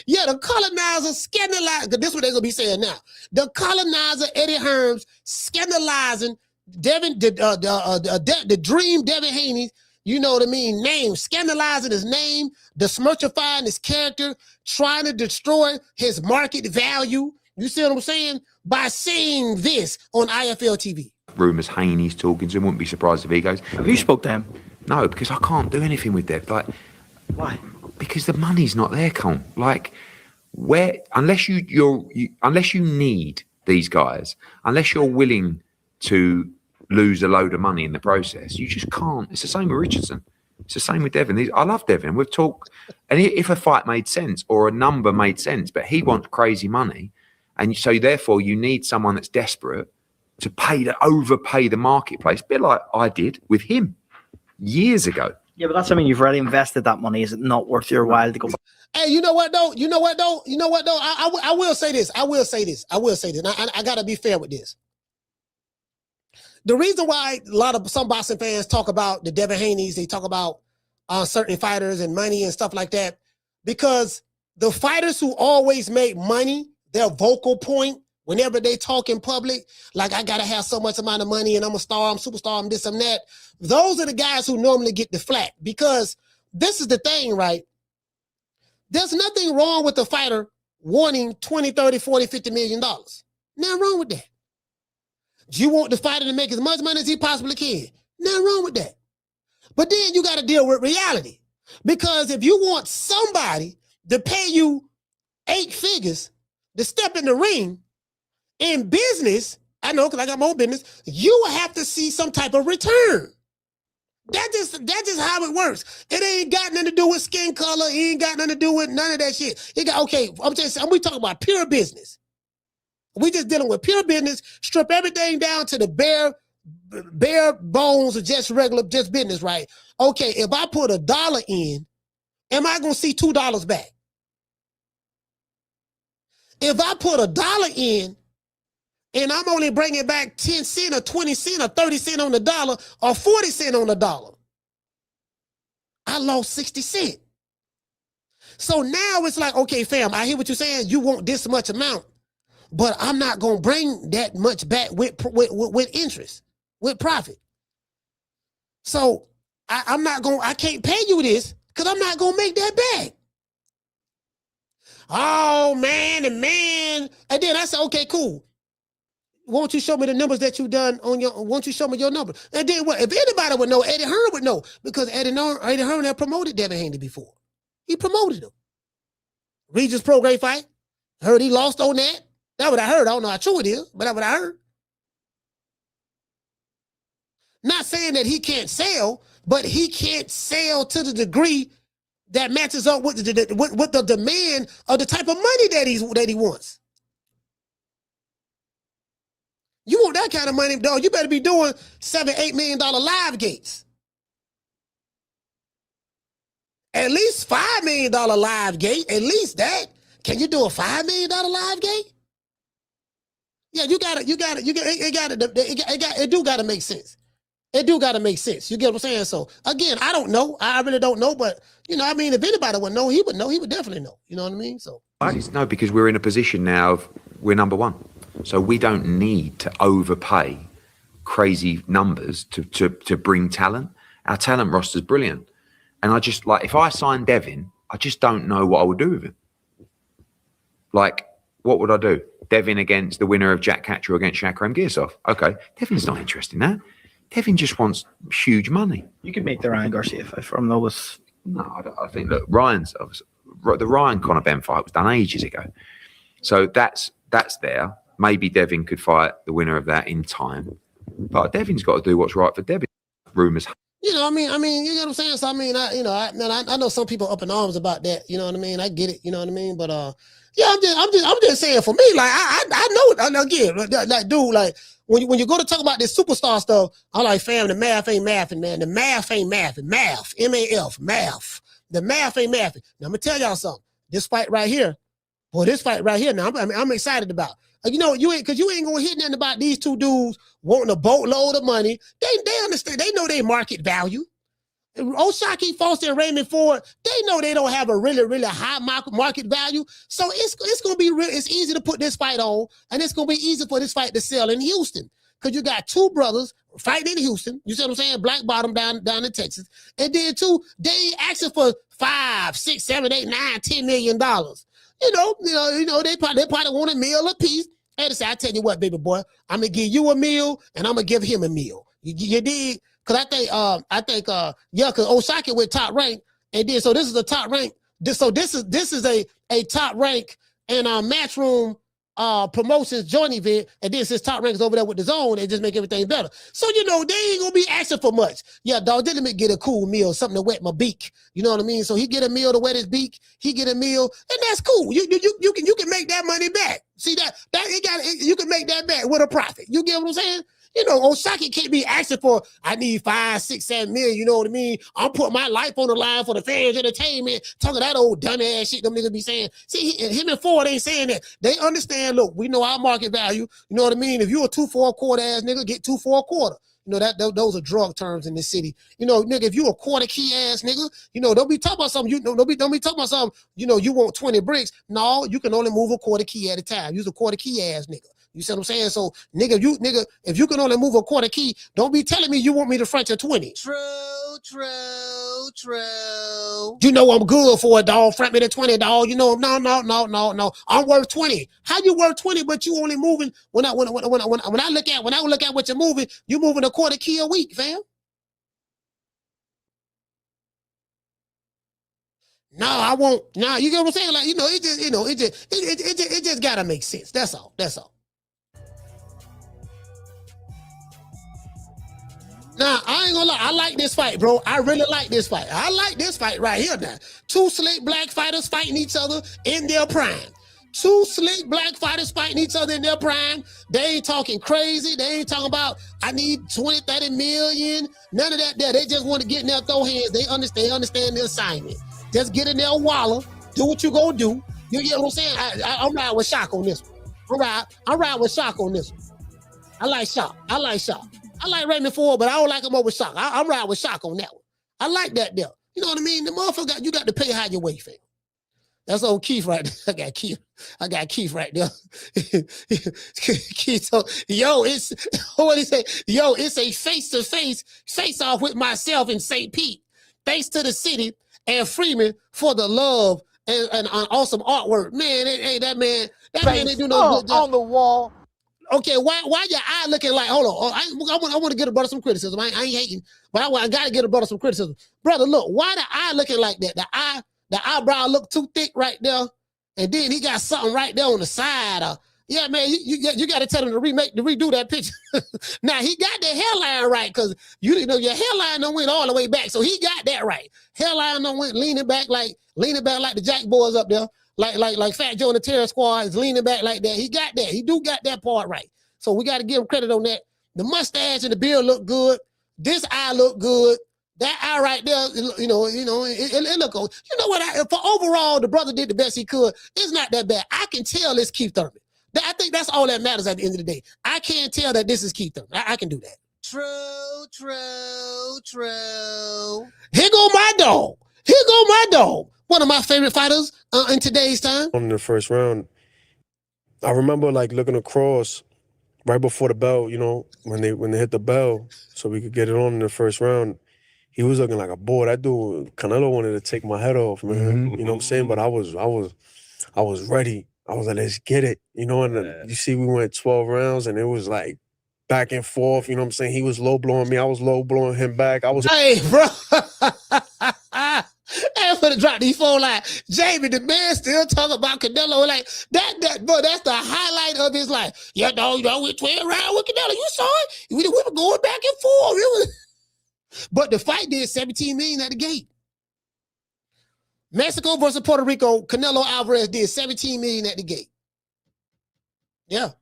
Yeah, the colonizer scandalized. This is what they're gonna be saying now. The colonizer Eddie Hearn's scandalizing the dream Devin Haney, you know what I mean, name, scandalizing his name, besmirchifying his character, trying to destroy his market value. You see what I'm saying? By saying this on IFL TV. Rumours Haney's talking to him, wouldn't be surprised if he goes. Have you spoke to him? No, because I can't do anything with that. Like, why? Because the money's not there, Con. Like, unless you need these guys, unless you're willing to lose a load of money in the process, you just can't. It's the same with Richardson. It's the same with Devin. I love Devin. We've talked, and if a fight made sense or a number made sense, but he wants crazy money, and so therefore you need someone that's desperate to overpay the marketplace, a bit like I did with him years ago. Yeah, but that's, I mean, you've already invested that money. Is it not worth your while to go? Hey, you know what though? I will say this. I gotta be fair with this. The reason why some boxing fans talk about the Devin Haney's, they talk about certain fighters and money and stuff like that, because the fighters who always make money, their vocal point whenever they talk in public, like I gotta have so much amount of money and I'm a star, I'm superstar, I'm this, I'm that. Those are the guys who normally get the flack, because this is the thing, right? There's nothing wrong with the fighter wanting 20, 30, 40, 50 million dollars. Nothing wrong with that. You want the fighter to make as much money as he possibly can. Nothing wrong with that. But then you got to deal with reality. Because if you want somebody to pay you 8 figures to step in the ring, in business, I know because I got my own business, you will have to see some type of return. That's just how it works. It ain't got nothing to do with skin color. It ain't got nothing to do with none of that shit. We talking about pure business. We just dealing with pure business, strip everything down to the bare bones of just business, right? Okay, if I put $1 in, am I going to see $2 back? If I put $1 in and I'm only bringing back 10 cents or 20 cents or 30 cents on the dollar or 40 cents on the dollar, I lost 60 cents. So now it's like, okay, fam, I hear what you're saying. You want this much amount, but I'm not going to bring that much back with interest, with profit. So I can't pay you this because I'm not going to make that back. Oh, man. And then I said, okay, cool. Won't you show me the numbers that you done won't you show me your numbers? And then what? If anybody would know, Eddie Hearn would know, because Eddie Hearn had promoted Devin Haney before. He promoted him. Regis Pro great fight. Heard he lost on that. That's what I heard. I don't know how true it is, but that's what I heard. Not saying that he can't sell, but he can't sell to the degree that matches up with the demand of the type of money that he wants. You want that kind of money, dog, you better be doing $7-8 million live gates. At least $5 million live gate. At least that. Can you do a $5 million live gate? Yeah, it do gotta make sense. It do gotta make sense. You get what I'm saying? So again, I don't know. I really don't know, but you know, I mean, if anybody would know, he would know. He would definitely know. You know what I mean? So no, because we're in a position now of we're number one. So we don't need to overpay crazy numbers to bring talent. Our talent roster is brilliant. And I just, like, if I sign Devin, I just don't know what I would do with him. Like, what would I do? Devin against the winner of Jack Catcher against Shakram Girsov. Okay, Devin's not interested in that. Devin just wants huge money. You could make the Ryan Garcia fight from those. No, I think, look, the Ryan Conor Ben fight was done ages ago. So that's there. Maybe Devin could fight the winner of that in time. But Devin's got to do what's right for Devin. Rumors. You know, I mean, you know what I'm saying? So I mean, I know some people up in arms about that. You know what I mean? I get it. You know what I mean? But yeah, I'm just saying for me, like I know again, like dude, like when you go to talk about this superstar stuff, I'm like, fam, the math ain't mathing, man. The math ain't mathing. Math, M-A-F, math. The math ain't mathing. Now I'm gonna tell y'all something. This fight right here, now I'm excited about. You know, you ain't gonna hit nothing about these two dudes wanting a boatload of money. They understand. They know their market value. O'Shaquie Foster and Raymond Ford, they know they don't have a really, really high market value. So it's gonna be it's easy to put this fight on, and it's gonna be easy for this fight to sell in Houston. Because you got two brothers fighting in Houston. You see what I'm saying? Black bottom down in Texas. And then two, they asking for $5, $6, $7, $8, $9, $10 million. You know, they probably want a meal apiece. And they say, I tell you what, baby boy, I'm gonna give you a meal and I'm gonna give him a meal. You dig? Cause I think, cause O'Shaquie went top rank, and then so this is a top rank. This is a top rank and Matchroom promotions joint event, and this is top ranks over there with the zone and just make everything better. So you know they ain't gonna be asking for much. Yeah, dog, let me get a cool meal, something to wet my beak. You know what I mean? So he get a meal to wet his beak. He get a meal, and that's cool. You can make that money back. See you can make that back with a profit. You get what I'm saying? You know, O'Shaquie can't be asking for, I need 5, 6, 7 million, you know what I mean? I'm putting my life on the line for the fans' entertainment, talking that old dumbass shit them niggas be saying. See, him and Ford ain't saying that. They understand, look, we know our market value, you know what I mean? If you a 2 for a quarter ass nigga, get 2 for a quarter. You know, those are drug terms in this city. You know, nigga, if you a quarter key ass nigga, you know, don't be talking about something, don't be talking about something, you know, you want 20 bricks. No, you can only move a quarter key at a time. You's a quarter key ass nigga. You see what I'm saying? So, nigga, if you can only move a quarter key, don't be telling me you want me to front your 20. True. You know I'm good for it, dog. Front me the 20, dog. You know, no. I'm worth 20. How you worth 20, but you only moving when I look at what you're moving a quarter key a week, fam. No, I won't. No, you get what I'm saying? Like, it just gotta make sense. That's all. Now, I ain't gonna lie. I like this fight, bro. I really like this fight. I like this fight right here now. 2 slick black fighters fighting each other in their prime. 2 slick black fighters fighting each other in their prime. They ain't talking crazy. They ain't talking about, I need 20, 30 million. None of that there. They just want to get in there, throw hands. They understand the assignment. Just get in there, walla. Do what you gonna do. You get what I'm saying? I'm riding with Shock on this one. I'm riding with Shock on this one. I like Shock. I like Raymond Ford, but I don't like him over Shock. I'm riding with Shock on that one. I like that there. You know what I mean? The motherfucker, you got to pay how you weigh, fam. That's old Keith right there. I got Keith right there. Keith, so, it's what he say? Yo, it's a face-to-face face-off with myself in St. Pete. Thanks to the city and Freeman for the love and awesome artwork. Man, that man didn't do no good job. On the wall. Okay, why your eye looking like, hold on, I want to get a brother some criticism. I ain't hating, but I got to get a brother some criticism. Brother, look, why the eye looking like that? The eyebrow look too thick right there, and then he got something right there on the side. Yeah, man, you got to tell him to redo that picture. Now he got the hairline right because your hairline don't went all the way back, so he got that right. Hairline don't went leaning back like the Jack Boys up there, like Fat Joe and the Terror Squad is leaning back like that. He got that. He do got that part right. So we got to give him credit on that. The mustache and the beard look good. This eye look good. That eye right there, it look. You know what? For overall, the brother did the best he could. It's not that bad. I can tell it's Keith Thurman. I think that's all that matters at the end of the day. I can't tell that this is Keith Thurman. I can do that. True. Here go my dog. One of my favorite fighters in today's time. In the first round, I remember like looking across right before the bell, when they hit the bell so we could get it on in the first round. He was looking like a boy. That dude, Canelo wanted to take my head off, man. Mm-hmm. You know what I'm saying? But I was ready. I was like, let's get it. You see we went 12 rounds and it was like back and forth. You know what I'm saying? He was low blowing me. I was low blowing him back. Hey, bro. I'm gonna drop these phone lines. Jamie, the man still talking about Canelo like that, bro. That's the highlight of his life. Yeah, dog, we 12 rounds with Canelo. You saw it? We were going back and forth. But the fight did $17 million at the gate. Mexico versus Puerto Rico, Canelo Alvarez did $17 million at the gate. Yeah. And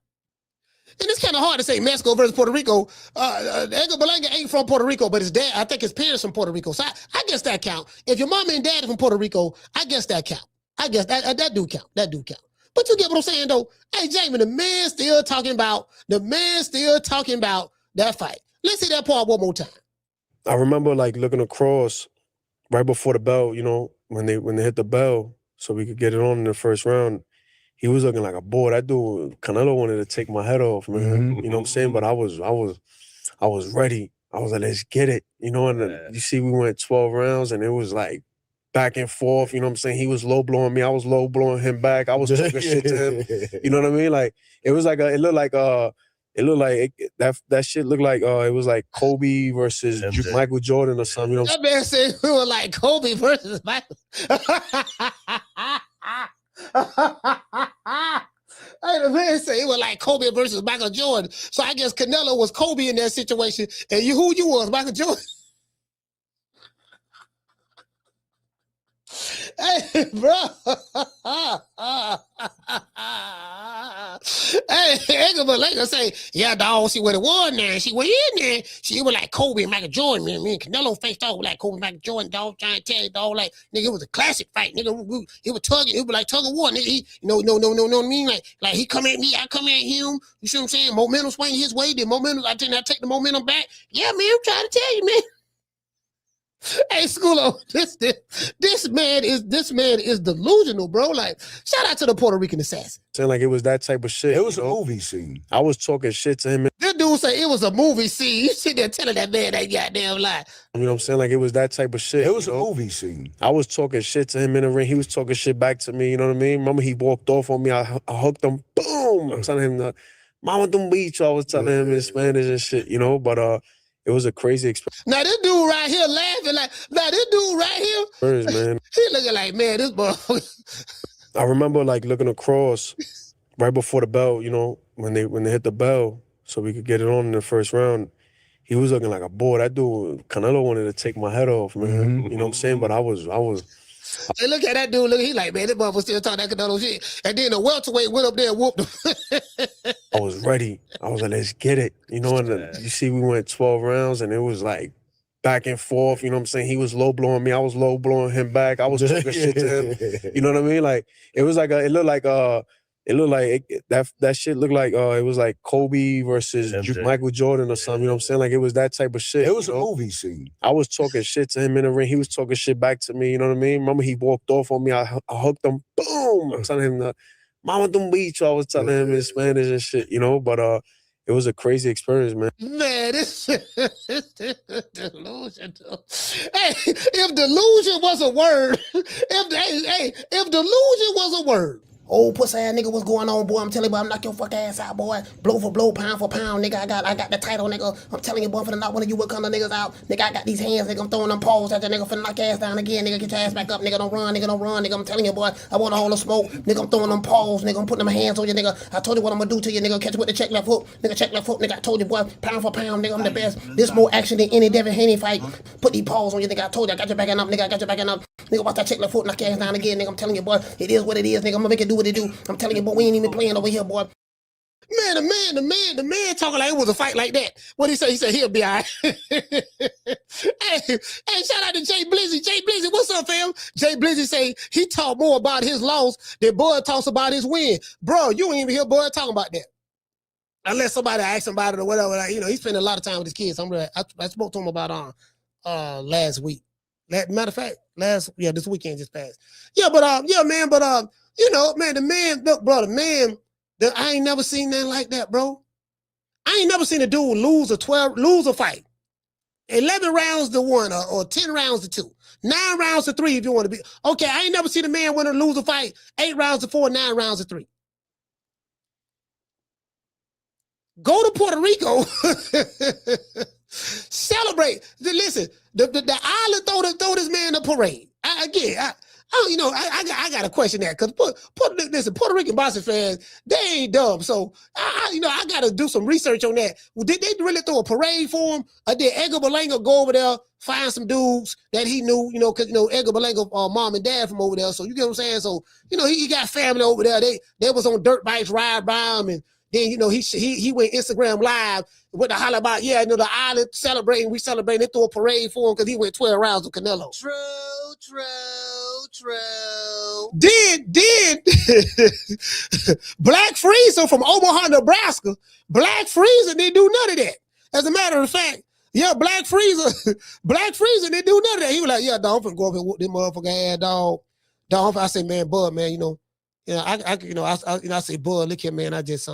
it's kind of hard to say Mexico versus Puerto Rico. Edgar Berlanga ain't from Puerto Rico, but his dad, I think his parents from Puerto Rico. So I guess that count. If your mom and dad are from Puerto Rico, I guess that count. I guess that do count. That do count. But you get what I'm saying, though. Hey, Jamie, the man still talking about that fight. Let's see that part one more time. I remember like looking across right before the bell, when they hit the bell so we could get it on in the first round. He was looking like a boy. That dude, Canelo wanted to take my head off, man. Mm-hmm. You know what I'm saying? But I was ready. I was like, let's get it. You see we went 12 rounds and it was like back and forth. You know what I'm saying? He was low blowing me. I was low blowing him back. I was talking shit to him. You know what I mean? Like it was like it looked like that shit looked like it was like Kobe versus Michael Jordan or something. That man said we were like Kobe versus Michael. Hey, the man said it was like Kobe versus Michael Jordan. So I guess Canelo was Kobe in that situation, and who you was, Michael Jordan. Hey, bro. Hey, Edgar Berlanga say, yeah, dog, she would have won there. She went in there. She was like Kobe and Michael Jordan. Man, me and Canelo faced off like Kobe and Michael Jordan, dog, trying to tell you, dog, like, nigga, it was a classic fight. Nigga, it was tugging. It was like tug of war. Nigga, no, I mean? Like he come at me, I come at him. You see what I'm saying? Momentum swing his way. The momentum, I take the momentum back. Yeah, man, I'm trying to tell you, man. Hey, Schoolo, this man is delusional, bro. Like, shout out to the Puerto Rican assassin. Saying like it was that type of shit. It was a movie scene. I was talking shit to him. This dude say it was a movie scene. You sit there telling that man that goddamn lie. You know what I'm saying? Like it was that type of shit. It was a movie scene. I was talking shit to him in the ring. He was talking shit back to me. You know what I mean? Remember he walked off on me. I hooked him. Boom! I'm telling him, "Mama, don't beat you." I was telling him in Spanish and shit. But it was a crazy experience. Now this dude right here laughing like, this dude right here, man. He looking like, man, this motherfucker. I remember like looking across right before the bell, when they hit the bell so we could get it on in the first round. He was looking like a boy. That dude, Canelo wanted to take my head off, man. Mm-hmm. You know what I'm saying? But I was. Hey, look at that dude. Look, he like, man, this motherfucker still talking that Canelo shit. And then the welterweight went up there and whooped him. I was ready. I was like, let's get it. You see we went 12 rounds and it was like back and forth. You know what I'm saying? He was low blowing me. I was low blowing him back. I was talking shit to him. You know what I mean? Like it was like it looked like that shit looked like it was like Kobe versus Michael Jordan or something. You know what I'm saying? Like it was that type of shit. It was a movie scene. I was talking shit to him in the ring. He was talking shit back to me. You know what I mean? Remember he walked off on me. I hooked him. Boom! I'm telling him, "Mama, don't beat you." I was telling him in Spanish and shit. But it was a crazy experience, man. Man, this delusion. Hey, if delusion was a word, if delusion was a word, Old pussy ass nigga, what's going on, boy? I'm telling you, boy, I'm knock your fuck ass out, boy. Blow for blow, pound for pound, nigga. I got the title, nigga. I'm telling you, boy, for the knock one of you what kind of niggas out. Nigga, I got these hands, nigga. I'm throwing them paws at the nigga for knock your ass down again, nigga. Get your ass back up, nigga. Don't run, nigga. I'm telling you, boy, I want a hole of smoke, nigga. I'm throwing them paws, nigga. I'm putting them hands on you, nigga. I told you what I'm gonna do to you, nigga. Catch you with the check left hook, nigga. Check left hook, nigga. I told you, boy, pound for pound, nigga. I'm the best. This more action than any Devin Haney fight. Put these paws on you, nigga. I told you, I got your back up, nigga. I got your back up. Nigga, watch that check left foot, knock your ass down again, nigga. I'm telling you, boy, it is what it is, nigga. I'm gonna make it do what it do. I'm telling you, boy, we ain't even playing over here, boy. Man, the man talking like it was a fight like that. What he say? He said he'll be all right. hey, shout out to Jay Blizzy. Jay Blizzy, what's up, fam? Jay Blizzy say he talked more about his loss than Bud talks about his win. Bro, you ain't even hear Bud talking about that. Unless somebody asks him about it or whatever. Like, you know, he spending a lot of time with his kids. I spoke to him about last week. Matter of fact, this weekend just passed. Yeah, but you know, man, the man, look, bro, I ain't never seen nothing like that, bro. I ain't never seen a dude lose a fight. 11 rounds to 1 or 10 rounds to 2. 9 rounds to 3 if you want to be. Okay, I ain't never seen a man win or lose a fight 8 rounds to 4, 9 rounds to 3. Go to Puerto Rico. Celebrate. Listen, the island throw this man a parade. I got to question that because Puerto Rican boxing fans, they ain't dumb. So I got to do some research on that. Did they really throw a parade for him, or did Edgar Berlanga go over there, find some dudes that he knew, because Edgar Berlanga mom and dad from over there. So you get what I'm saying. So he got family over there. They was on dirt bikes, ride by him, and then he went Instagram live with the holler about the island celebrating. We celebrating. They threw a parade for him because he went 12 rounds with Canelo. True. Did Black Freezer from Omaha, Nebraska? Black Freezer didn't do none of that. As a matter of fact, Black Freezer didn't do none of that. He was like, dog, I'm finna go up and whoop this motherfucker ass, dog. I say, man, Bud, man, I say, Bud, look here, man, I just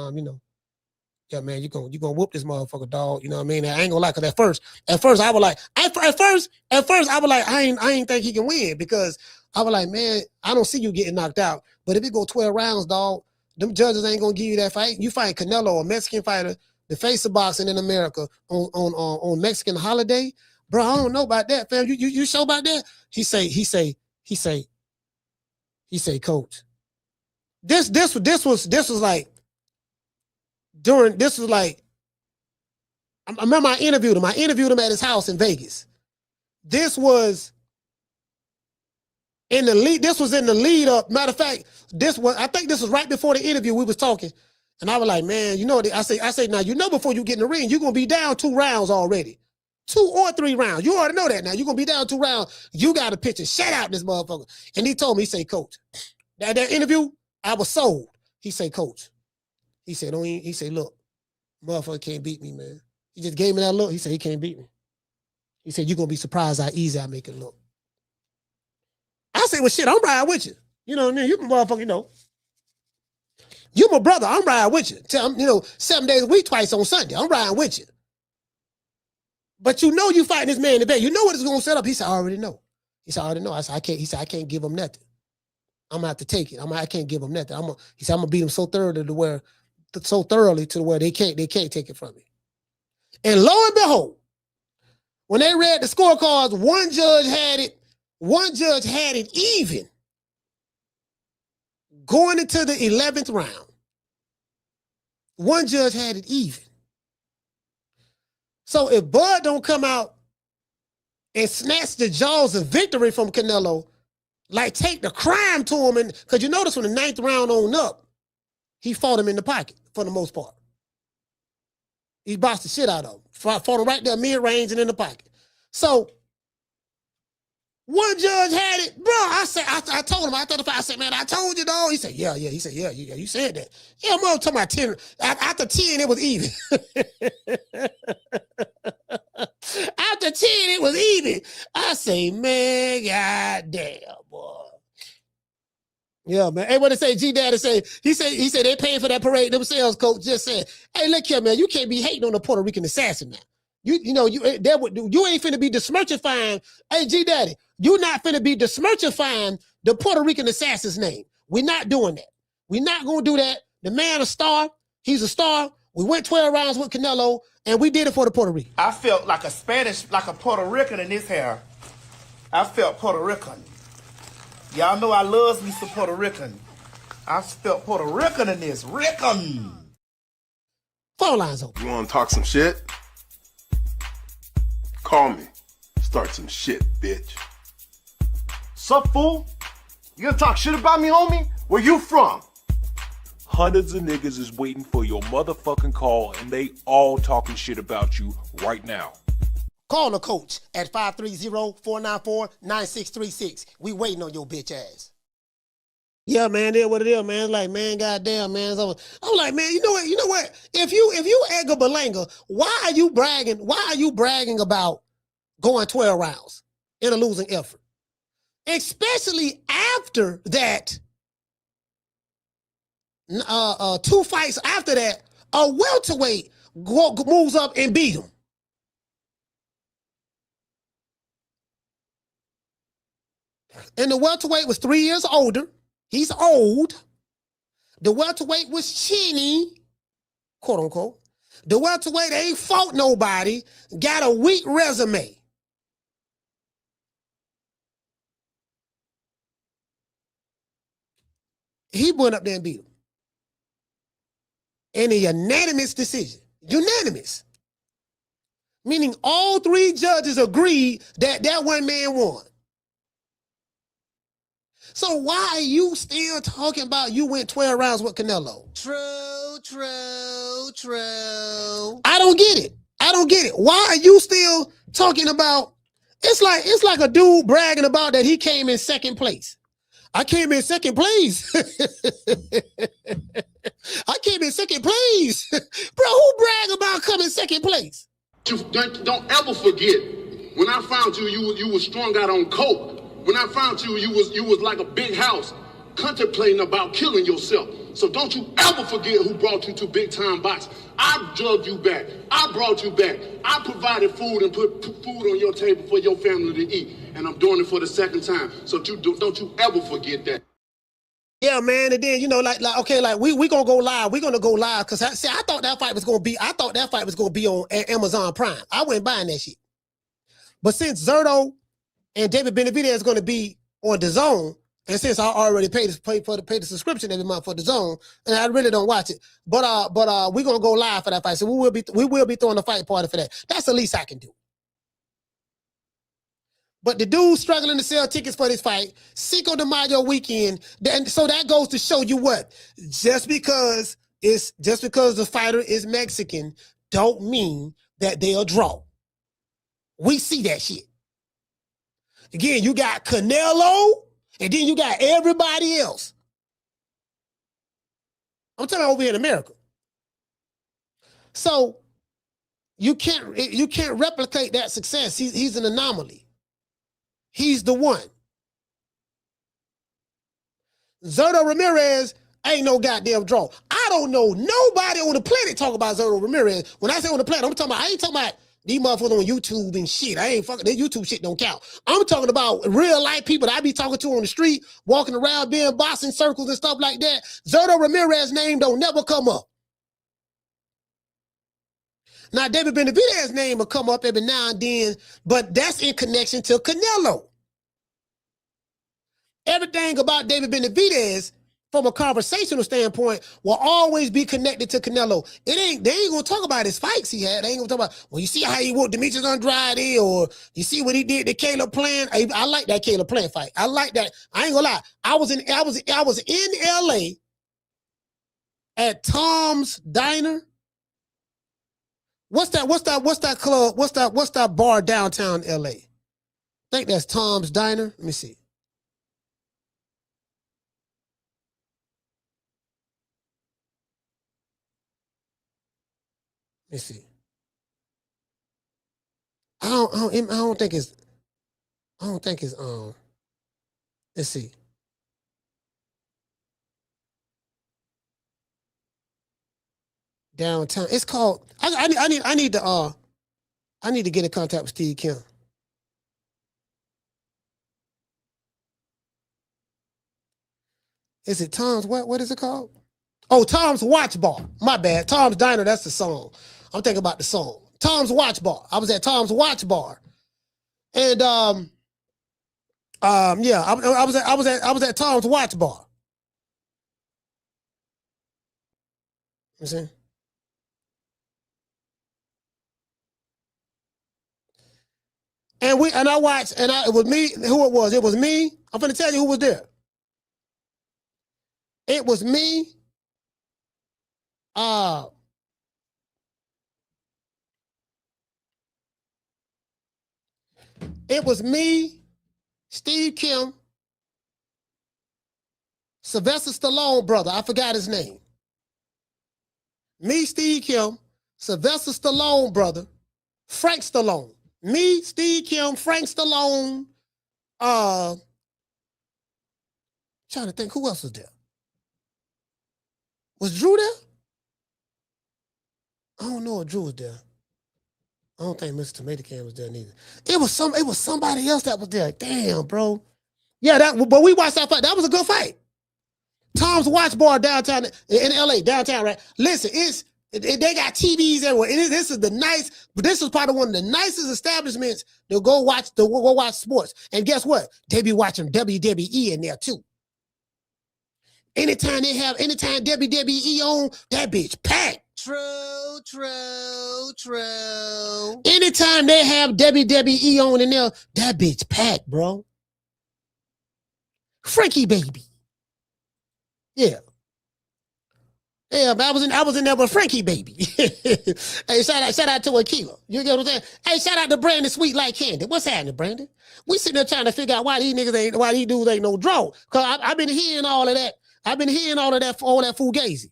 man, you gonna whoop this motherfucker, dog. You know what I mean? I ain't gonna lie, cause at first I was like, I ain't think he can win because I was like, man, I don't see you getting knocked out. But if it go 12 rounds, dog, them judges ain't gonna give you that fight. You fight Canelo, a Mexican fighter, the face of boxing in America on Mexican holiday, bro. I don't know about that, fam. You sure about that? He say, coach. This was like. I remember I interviewed him. I interviewed him at his house in Vegas. This was in the lead up. Matter of fact, I think this was right before the interview we was talking. And I was like, man, I say, now, before you get in the ring, you're going to be down 2 rounds already. 2 or 3 rounds. You already know that now. You're going to be down 2 rounds. You got to pitch a shutout this motherfucker. And he told me, he said, coach, that interview, I was sold. He said, coach. He said, look, motherfucker can't beat me, man. He just gave me that look. He said, he can't beat me. He said, you're going to be surprised how easy I make it look. I said, well, shit, I'm riding with you. You know what I mean? You can motherfucker, you my brother. I'm riding with you. 7 days a week, twice on Sunday. I'm riding with you. But you fighting this man today. You know what it's going to set up. He said, I already know. He said, I already know. I said, I can't give him nothing. I'm going to have to take it. I can't give him nothing. He said, I'm going to beat him so thoroughly to where they can't take it from me. And lo and behold, when they read the scorecards, one judge had it even going into the 11th round. One judge had it even. So if Bud don't come out and snatch the jaws of victory from Canelo, like take the crime to him, and because you notice when the 9th round on up, he fought him in the pocket for the most part. He boxed the shit out of him. Fought him right there, mid-range and in the pocket. So one judge had it, bro. I told him, I said, man, I told you, dog. He said, yeah. He said, yeah, you said that. Yeah, I'm talking about 10. After 10, it was even. After 10, it was even. I say, man, goddamn, boy. Yeah, man. Hey, what they say? G Daddy say, he said they paying for that parade themselves, coach. Just said, hey, look here, man, you can't be hating on the Puerto Rican assassin now. You ain't finna be besmirchifying. Hey, G Daddy, you not finna be besmirchifying the Puerto Rican assassin's name. We're not doing that. We're not going to do that. The man a star. He's a star. We went 12 rounds with Canelo, and we did it for the Puerto Rican. I felt like a Spanish, like a Puerto Rican in this hair. I felt Puerto Rican. Y'all know I loves me some Puerto Rican. I felt Puerto Rican in this. Rican. Phone lines open. You want to talk some shit? Call me. Start some shit, bitch. Sup, fool? You gonna talk shit about me, homie? Where you from? Hundreds of niggas is waiting for your motherfucking call, and they all talking shit about you right now. Call the coach at 530-494-9636. We waiting on your bitch ass. Yeah, man, that's what it is, man. It's like, man, goddamn, man. I'm like, man, you know what? If you Edgar Berlanga, why are you bragging? Why are you bragging about going 12 rounds in a losing effort? Especially after that, 2 fights after that, a welterweight moves up and beat him. And the welterweight was 3 years older. He's old. The welterweight was chinny, quote unquote. The welterweight ain't fought nobody, got a weak resume. He went up there and beat him. In a unanimous decision. Unanimous. Meaning all 3 judges agreed that that one man won. So why are you still talking about you went 12 rounds with Canelo? True. I don't get it. Why are you still talking about, it's like a dude bragging about that he came in second place. I came in second place. I came in second place. Bro, who brag about coming second place? Don't ever forget, when I found you, you was strung out on coke. When I found you, you was like a big house, contemplating about killing yourself. So don't you ever forget who brought you to big time box. I drugged you back. I brought you back. I provided food and put food on your table for your family to eat. And I'm doing it for the second time. So don't you ever forget that. Yeah, man. And then, we gonna go live. We're gonna go live because I thought that fight was gonna be on Amazon Prime. I wasn't buying that shit. But since Zurdo and David Benavidez is going to be on DAZN, and since I already paid the subscription every month for DAZN, and I really don't watch it, but we're gonna go live for that fight, so we will be throwing a fight party for that. That's the least I can do. But the dude's struggling to sell tickets for this fight, Cinco De Mayo weekend, so that goes to show you what? Just because the fighter is Mexican, don't mean that they'll draw. We see that shit. Again, you got Canelo, and then you got everybody else. I'm talking about over here in America. So you can't replicate that success. He's an anomaly. He's the one. Zurdo Ramirez ain't no goddamn draw. I don't know nobody on the planet talk about Zurdo Ramirez. When I say on the planet, I ain't talking about these motherfuckers on YouTube and shit. I ain't fucking, that YouTube shit don't count. I'm talking about real life people that I be talking to on the street, walking around, being boxing circles and stuff like that. Zurdo Ramirez's name don't never come up. Now, David Benavidez's name will come up every now and then, but that's in connection to Canelo. Everything about David Benavidez, from a conversational standpoint, will always be connected to Canelo. They ain't gonna talk about his fights he had. They ain't gonna talk about, well, you see how he whooped Demetrius Andrade, or you see what he did to Caleb Plant. I like that Caleb Plant fight. I like that. I ain't gonna lie. I was in LA at Tom's Diner. What's that club? What's that bar downtown LA? I think that's Tom's Diner. Let me see. Let's see. I don't think it's let's see. Downtown. It's called I need to get in contact with Steve Kim. Is it Tom's what is it called? Oh, Tom's Watch Bar. My bad. Tom's Diner, that's the song. I'm thinking about the song. Tom's Watch Bar. I was at Tom's Watch Bar. And yeah, I was at Tom's Watch Bar. You see? And I watched, it was me, who it was. It was me. I'm gonna tell you who was there. It was me. It was me, Steve Kim, Sylvester Stallone brother. I forgot his name. Me, Steve Kim, Sylvester Stallone brother, Frank Stallone. Me, Steve Kim, Frank Stallone. Trying to think who else was there. Was Drew there? I don't know if Drew was there. I don't think Mr. Tomato Can was there neither. It was somebody else that was there. Damn, bro. Yeah, but we watched that fight. That was a good fight. Tom's Watch Bar downtown in LA, downtown, right? Listen, they got TVs everywhere. This is probably one of the nicest establishments to go watch sports. And guess what? They be watching WWE in there too. Anytime WWE on, that bitch packed. True. Anytime they have WWE on in there, that bitch packed, bro. Frankie baby. Yeah. Yeah, but I was in there with Frankie baby. Hey, shout out to Akila. You get what I'm saying? Hey, shout out to Brandon Sweet Like Candy. What's happening, Brandon? We sitting there trying to figure out why these dudes ain't no draw. Cause I've been hearing all of that. I've been hearing all that fugazi.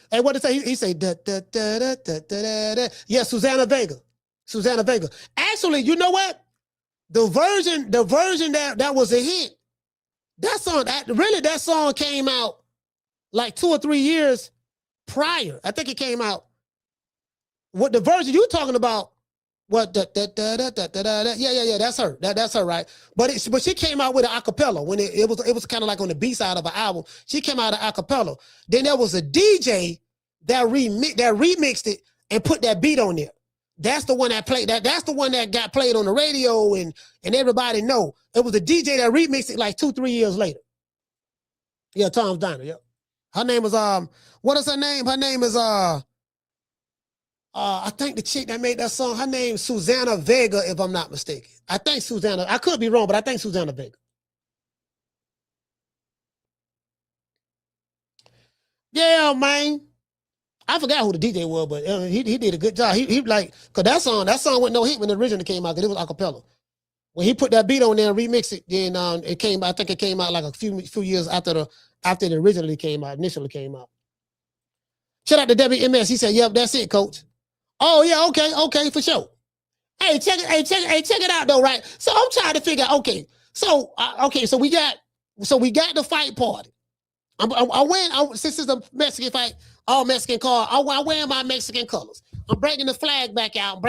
Hey, what did he say? He say da da da da da da da. Yeah, Susanna Vega. Actually, you know what? The version that was a hit. That song came out like 2 or 3 years prior. I think it came out. What the version you talking about? What da da da da da da da? Yeah. That's her. That's her, right? But she came out with an acapella when it was kind of like on the B side of an album. She came out of acapella. Then there was a DJ that remixed it and put that beat on there. That's the one that played. That's the one that got played on the radio and everybody know. It was a DJ that remixed it like 2-3 years later. Yeah, Tom's Diner. Yep. Her name was what is her name? Her name is I think the chick that made that song, her name is Susanna Vega, if I'm not mistaken. I think Susanna. I could be wrong, but I think Susanna Vega. Yeah, man. I forgot who the DJ was, but he did a good job. He like, cause that song went no hit when it originally came out, cause it was acapella. When he put that beat on there and remixed it, then it came. I think it came out like a few years after it initially came out. Shout out to WMS. He said, "Yep, that's it, coach." Oh yeah, okay, for sure. Hey, check it out though, right? So I'm trying to figure out. So we got the fight party. Since it's a Mexican fight, all Mexican car. I'm wearing my Mexican colors. I'm bringing the flag back out. You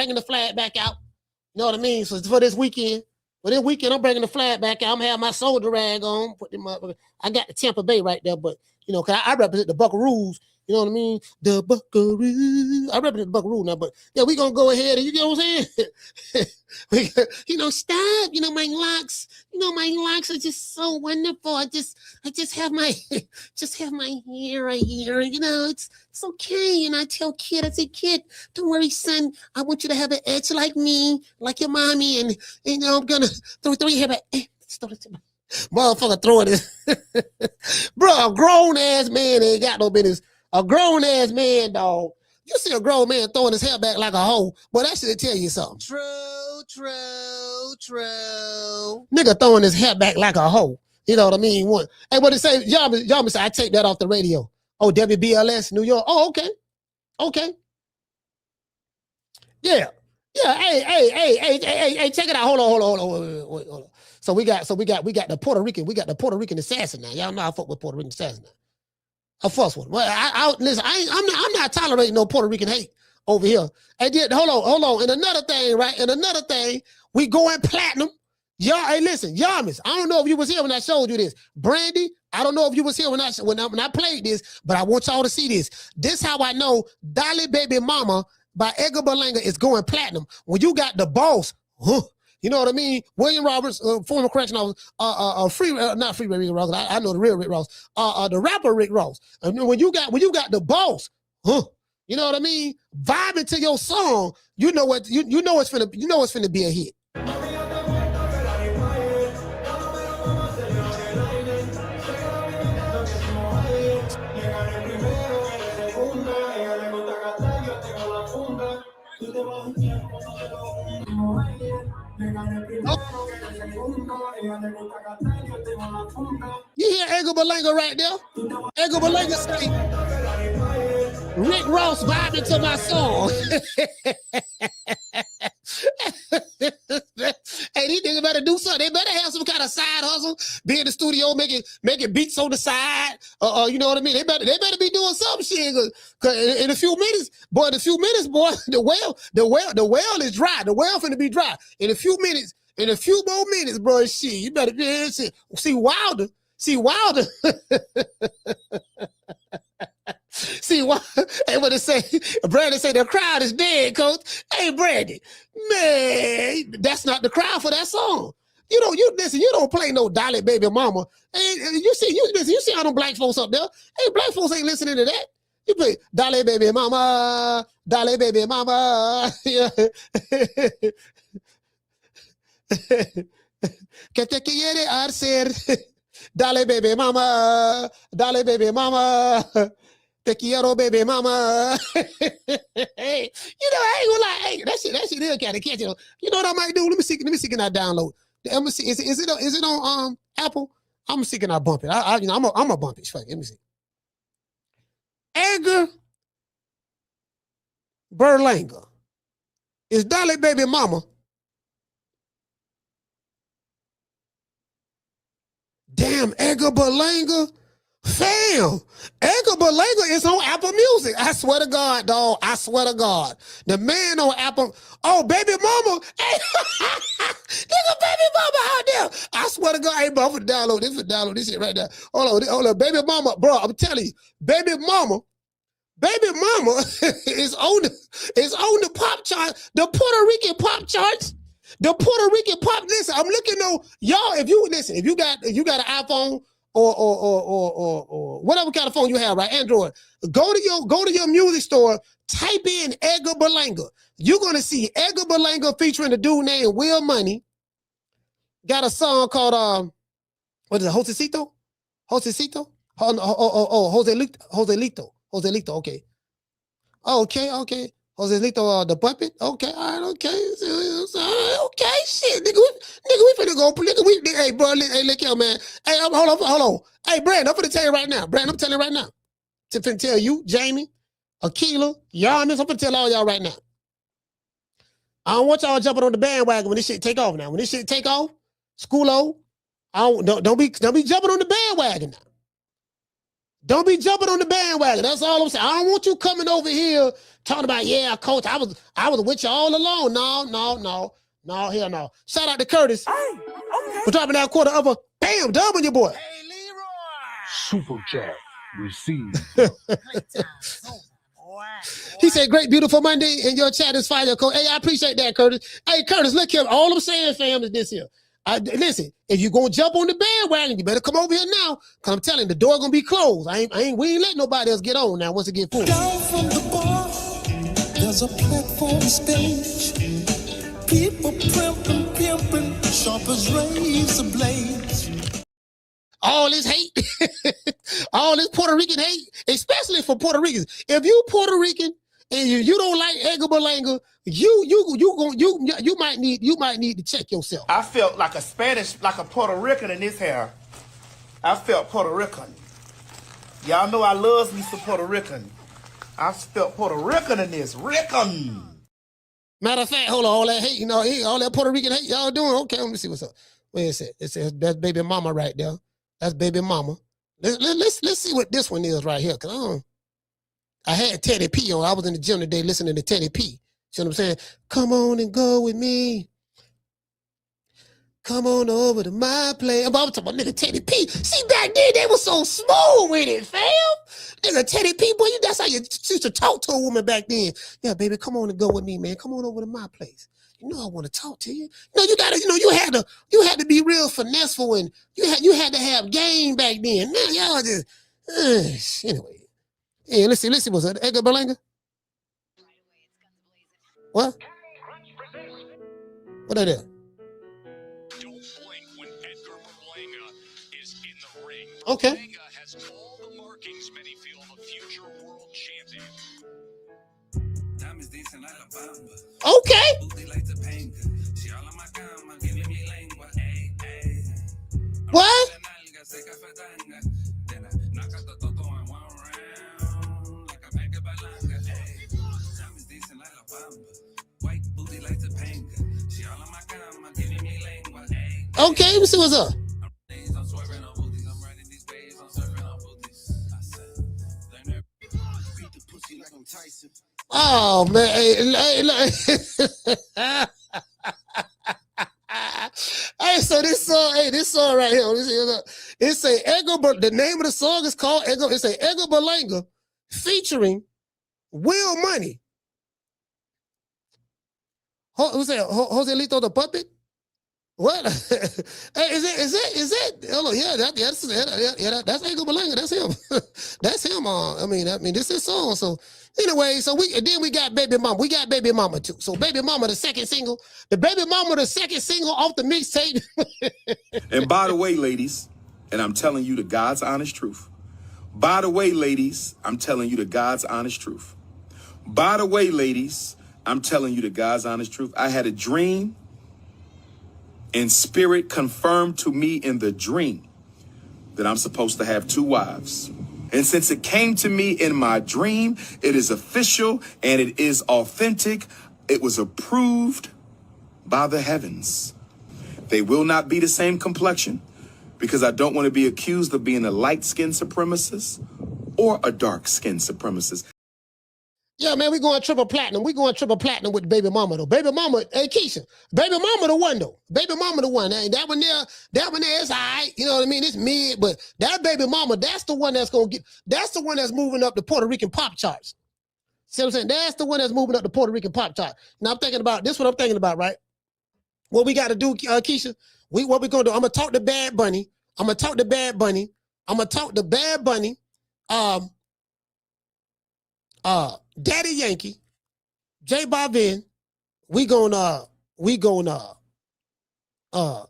know what I mean? So for this weekend, I'm bringing the flag back out. I'm having my soldier rag on. I got the Tampa Bay right there, but cause I represent the Buckaroos. You know what I mean? The Buckaroos. I represent the Buckaroos now, but yeah, we gonna go ahead and you get what I'm saying? Stop. My locks. My locks are just so wonderful. I just have my hair right here. It's okay. And I tell Kid, I say, Kid, don't worry, son. I want you to have an edge like me, like your mommy, and I'm gonna throw hair back. Motherfucker throwing it. Bro, a grown ass man ain't got no business. A grown ass man, dog. You see a grown man throwing his hair back like a hoe, but that should tell you something. True. Nigga throwing his hair back like a hoe. You know what I mean? Hey, what it say? Y'all say I take that off the radio. Oh, WBLS, New York. Oh, okay. Yeah. Hey, check it out. Hold on. So we got the Puerto Rican assassin now. Y'all know I fuck with Puerto Rican assassin now. A first one. Well, listen, I'm not tolerating no Puerto Rican hate over here. And then, hold on. And another thing, right? We going platinum. Y'all, hey, listen, Yamas, I don't know if you was here when I showed you this. Brandy, I don't know if you was here when I played this, but I want y'all to see this. This how I know Dolly Baby Mama by Edgar Berlanga is going platinum. When you got the boss, you know what I mean? William Roberts, former correctional officer, not Free Rick Ross. I know the real Rick Ross. The rapper Rick Ross. And when you got the boss, you know what I mean? Vibing to your song, you know it's finna be a hit. You hear Edgar Berlanga right there? Edgar Berlanga say, Rick Ross vibing to my song. Hey, these niggas better do something. They better have some kind of side hustle. Be in the studio making beats on the side. You know what I mean? They better be doing some shit. Cause in a few minutes, boy, the well is dry. The well finna be dry. In a few more minutes, bro, shit, you better see Wilder. See what? Hey, what they say? Brandon say the crowd is dead, coach. Hey, Brandon, man, that's not the crowd for that song. You don't play no Dolly Baby Mama. Hey, you see how them black folks up there? Hey, black folks ain't listening to that. You play Dolly Baby Mama, Dolly Baby Mama. Yeah. Que te quiere hacer, Dale Baby Mama, Dale Baby Mama. Te quiero, baby mama. Hey, I ain't gonna lie. Hey, that shit is kind of catchy. You know what I might do? Let me see can I download. Let me see. Is it on Apple? I'm see can I bump it. I'm a bump it. Fuck, let me see. Edgar Berlanga is Dolly Baby Mama. Damn, Edgar Berlanga. Fam, Edgar Berlanga is on Apple Music. I swear to God, dog. I swear to God. The man on Apple. Oh, Baby Mama. Hey, nigga, Baby Mama out there. I swear to God, hey, bro, I'm gonna download this shit right now. Hold on. Baby Mama, bro, I'm telling you, Baby Mama is on the pop chart, the Puerto Rican pop charts. The Puerto Rican pop. Listen, I'm looking on y'all. If you got an iPhone or whatever kind of phone you have, right? Android. Go to your music store. Type in Edgar Berlanga. You're gonna see Edgar Berlanga featuring a dude named Will Money. Got a song called what is it? Josecito. Joselito. Okay. Joselito, the puppet. Okay, all right, okay. Okay, shit, nigga, we finna go. Hey, bro, hey, look here, man. Hey, hold on. Hey, Brandon, I'm finna tell you right now. I'm telling you right now. To finna tell you, Jamie, Akila, Yamis, I'm finna tell all y'all right now. I don't want y'all jumping on the bandwagon when this shit take off now. When this shit take off, Schoolo, don't be jumping on the bandwagon now. Don't be jumping on the bandwagon. That's all I'm saying. I don't want you coming over here talking about, yeah, coach, I was with you all along. No, hell no. Shout out to Curtis. Hey, okay. For dropping that quarter of a bam dub on your boy. Hey, Leroy. Super chat received. He said, great, beautiful Monday, and your chat is fire, coach. Hey, I appreciate that, Curtis. Hey, Curtis, look here. All I'm saying, fam, is this here. Listen, if you're going to jump on the bandwagon, you better come over here now, because I'm telling you, the door going to be closed. We ain't letting nobody else get on now once it get full. Down from the bar, there's a platform stage. People pimping, sharp as razor blades. All this hate, all this Puerto Rican hate, especially for Puerto Ricans. If you Puerto Rican and you don't like Edgar Berlanga, you might need to check yourself. I felt like a Puerto Rican in this hair. I felt Puerto Rican. Y'all know I love me some Puerto Rican. I felt Puerto Rican in this. Rican. Matter of fact, hold on, all that hate, all that Puerto Rican hate y'all doing. Okay, let me see what's up. Wait a second. It says that's Baby Mama right there. That's Baby Mama. Let's see what this one is right here. Cause I had Teddy P on. I was in the gym today listening to Teddy P. See what I'm saying? Come on and go with me. Come on over to my place. I'm talking about nigga Teddy P. See, back then, they was so smooth with it, fam. Nigga Teddy P, boy, that's how you used to talk to a woman back then. Yeah, baby, come on and go with me, man. Come on over to my place. You know I want to talk to you. No, you gotta, you had to be real finesseful, and you had to have game back then. Now y'all just anyway. Hey, let's see what's that. Edgar Berlanga? What? What that is? Don't blink when Edgar Berlanga is in the ring. Okay. Berlanga has all the markings many feel the future world champion. Okay. What? Okay, let me see what's up. Oh man, hey, so this song right here, it's a Edgar. The name of the song is called Edgar. It's a Edgar Berlanga featuring Will Money. Who's that? Jose Lito the Puppet? What? Hey, is it? Oh, yeah, that's Edgar Berlanga. That's him. That's him. I mean, this is song. So anyway, then we got Baby Mama. We got Baby Mama too. So Baby Mama, the second single off the mixtape. And by the way, ladies, and I'm telling you the God's honest truth. By the way, ladies, I'm telling you the God's honest truth. By the way, ladies, I'm telling you the God's honest truth. I had a dream, and spirit confirmed to me in the dream that I'm supposed to have 2 wives. And since it came to me in my dream, it is official and it is authentic. It was approved by the heavens. They will not be the same complexion, because I don't want to be accused of being a light-skinned supremacist or a dark-skinned supremacist. Yeah, man, we going triple platinum. We going triple platinum with Baby Mama, though. Baby Mama, hey, Keisha, Baby Mama the one, though. Baby Mama the one. Hey, that one there is all right. You know what I mean? It's mid, but that Baby Mama, that's the one that's moving up the Puerto Rican pop charts. See what I'm saying? That's the one that's moving up the Puerto Rican pop chart. Now, I'm thinking about, this what I'm thinking about, right? What we got to do, Keisha, what we going to do, I'm going to talk to Bad Bunny. Daddy Yankee, J Balvin, we gonna, you know what I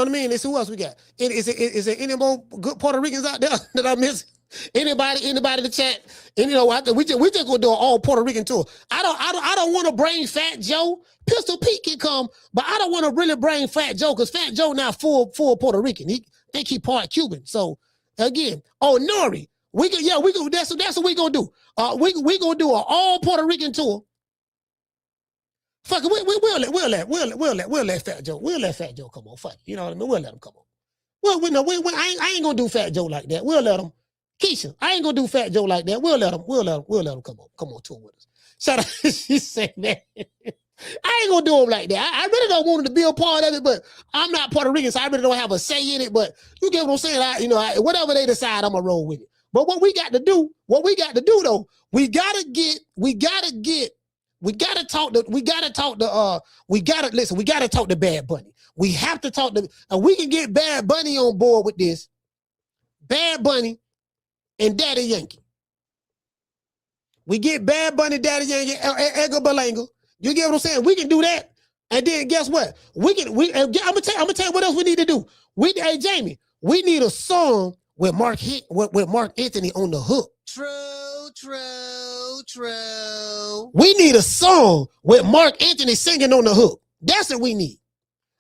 mean? Let's see who else we got. Is there any more good Puerto Ricans out there that I miss? Anybody in the chat? And you know what? We just gonna do an all Puerto Rican tour. I don't want to bring Fat Joe. Pistol Pete can come, but I don't want to really bring Fat Joe, because Fat Joe not full Puerto Rican. He think he part Cuban. So again, Nori. That's what we gonna do. We gonna do an all Puerto Rican tour. Fuck it, we'll let Fat Joe. We'll let Fat Joe come on. Fuck it, you know what I mean? We'll let him come on. I ain't gonna do Fat Joe like that. We'll let him. Keisha, I ain't gonna do Fat Joe like that. We'll let him come on tour with us. Shout out, she said that. I ain't gonna do him like that. I really don't want him to be a part of it, but I'm not Puerto Rican, so I really don't have a say in it. But you get what I'm saying? Whatever they decide, I'm gonna roll with it. But what we got to do though, we gotta talk to Bad Bunny. We have to talk to, and we can get Bad Bunny on board with this. Bad Bunny and Daddy Yankee. We get Bad Bunny, Daddy Yankee, Edgar Berlanga. You get what I'm saying? We can do that. And then guess what? I'm gonna tell you what else we need to do. Hey Jamie, we need a song with Mark Anthony on the hook. True. We need a song with Mark Anthony singing on the hook. That's what we need.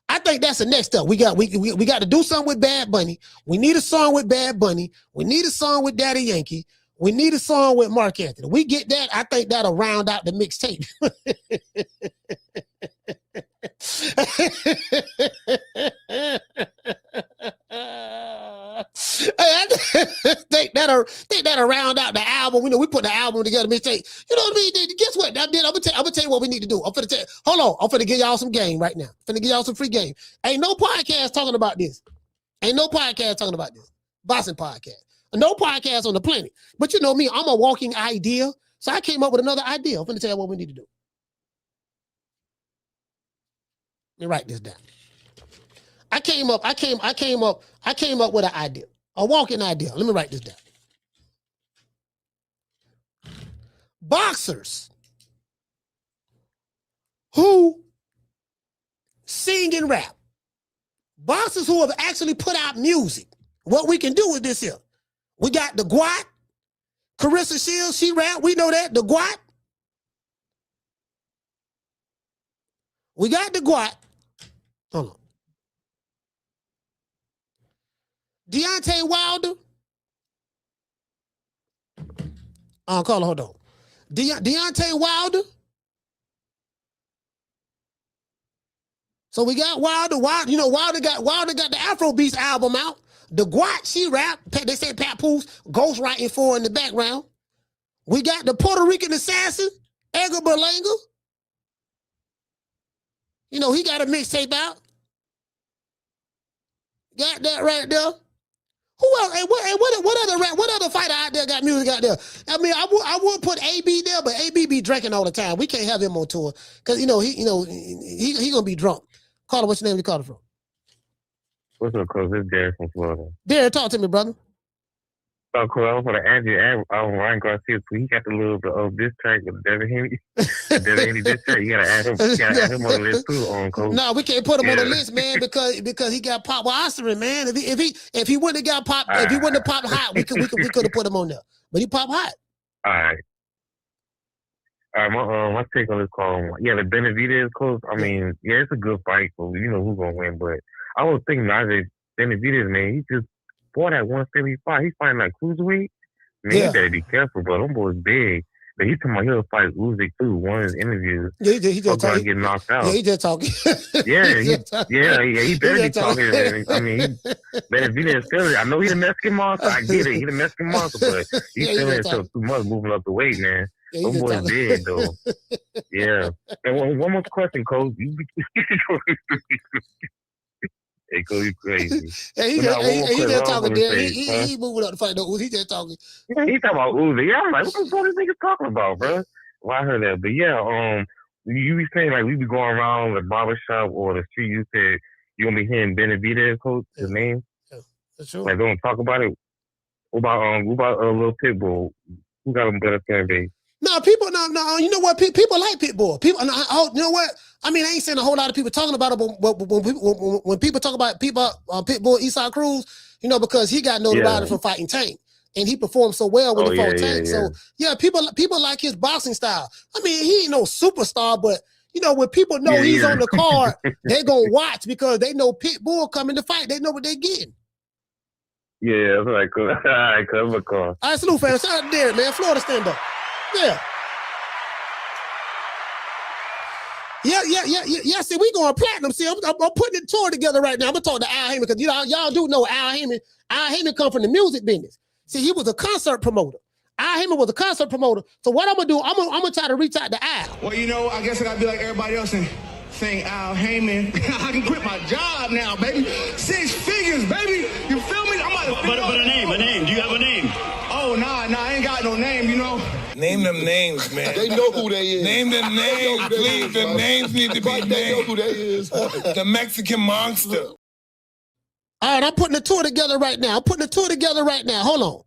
I think that's the next step. We got to do something with Bad Bunny. We need a song with Bad Bunny. We need a song with Daddy Yankee. We need a song with Mark Anthony. We get that, I think that'll round out the mixtape. Hey, think that'll round out the album. We put the album together. Mixtape. You know what I mean? Guess what? I'm gonna tell you what we need to do. I'm finna give y'all some game right now. I'm finna give y'all some free game. Ain't no podcast talking about this. Boxing podcast. No podcast on the planet. But you know me, I'm a walking idea. So I came up with another idea. I'm finna tell you what we need to do. Let me write this down. I came up with an idea. A walking idea. Let me write this down. Boxers who sing and rap. Boxers who have actually put out music. What we can do with this here. We got the Guat. Carissa Shields, she rap. We know that. The Guat. We got the Guat. Hold on. Deontay Wilder. Call her, hold on. Deontay Wilder. So we got Wilder. Wilder got the Afrobeats album out. The Guat, she rap. They said Pat Poose ghostwriting for in the background. We got the Puerto Rican assassin, Edgar Berlanga. He got a mixtape out. Got that right there. Who else? And what other fighter out there got music out there? I mean, I would put AB there, but AB be drinking all the time. We can't have him on tour because he gonna be drunk. Caller, what's your name? You calling from? What's up, Coach? It's Derek from Florida. Derek, talk to me, brother. Oh, cool. I was going to ask you, Ryan Garcia, so he got the little bit of this track with David Henry. David Henry, this track, you got to add him. You got to add him on the list too, Coach. No, we can't put him on the list, man, because he got popped with Oscar, man. If he wouldn't have got popped, if he wouldn't have popped hot, we could have put him on there. But he popped hot. All right. My take on this call. Yeah, the Benavidez close. I mean, yeah, it's a good fight, so you know who's gonna win. But I was thinking, Benavidez, man, he just fought at 175. He's fighting like cruiserweight. Man, you better be careful, bro. Them boys big. But he's talking about he'll fight Usyk too. One of his interviews. Yeah, he just talking. Get knocked out. Yeah, he just talking. He better be talking. I mean, Benavidez feeling it. I know he's a Mexican monster. I get it. He's a Mexican monster, but he's feeling it too much, moving up the weight, man. Yeah, them boys big though. Yeah. And one more question, Coach. Hey, Coach, you crazy. He just talking there. He moving up to fight no Uzi. He just talking. Yeah, he talking about Uzi. Yeah, I'm like, what the fuck is this nigga talking about, bro? Well, I heard that. But yeah, you be saying like we be going around the barbershop or the street, you said you gonna be hearing Benavidez, Coach, his name? Yeah, that's true. Like, don't talk about it. What about Lil Pitbull? Who got a better fan base? No, people, no. You know what? People like Pitbull. People, you know what? I mean, I ain't seen a whole lot of people talking about it, but when people talk about Pitbull, Eastside Cruz, you know, because he got notoriety from fighting Tank, and he performed so well when he fought Tank. So yeah, people like his boxing style. I mean, he ain't no superstar, but you know, when people know he's on the card, they gonna watch because they know Pitbull coming to fight. They know what they're getting. Yeah, that's right. Cool. All right, come on, call. All right, salute, fam. Shout out to Derek, man. Florida stand up. Yeah. See, we going platinum. See, I'm putting the tour together right now. I'm gonna talk to Al Heyman because y'all do know Al Heyman. Al Heyman come from the music business. See, he was a concert promoter. Al Heyman was a concert promoter. So what I'm gonna do? I'm gonna try to reach out to Al. Well, you know, I guess I gotta be like everybody else and sing Al Heyman. I can quit my job now, baby. 6 figures, baby. You feel me? But a name. Do you have a name? Oh, nah, I ain't got no name, you know. Name them names, man. They know who they is. Name them names, please. The names need to be named. They know who they is. The Mexican monster. All right, I'm putting the tour together right now. Hold on.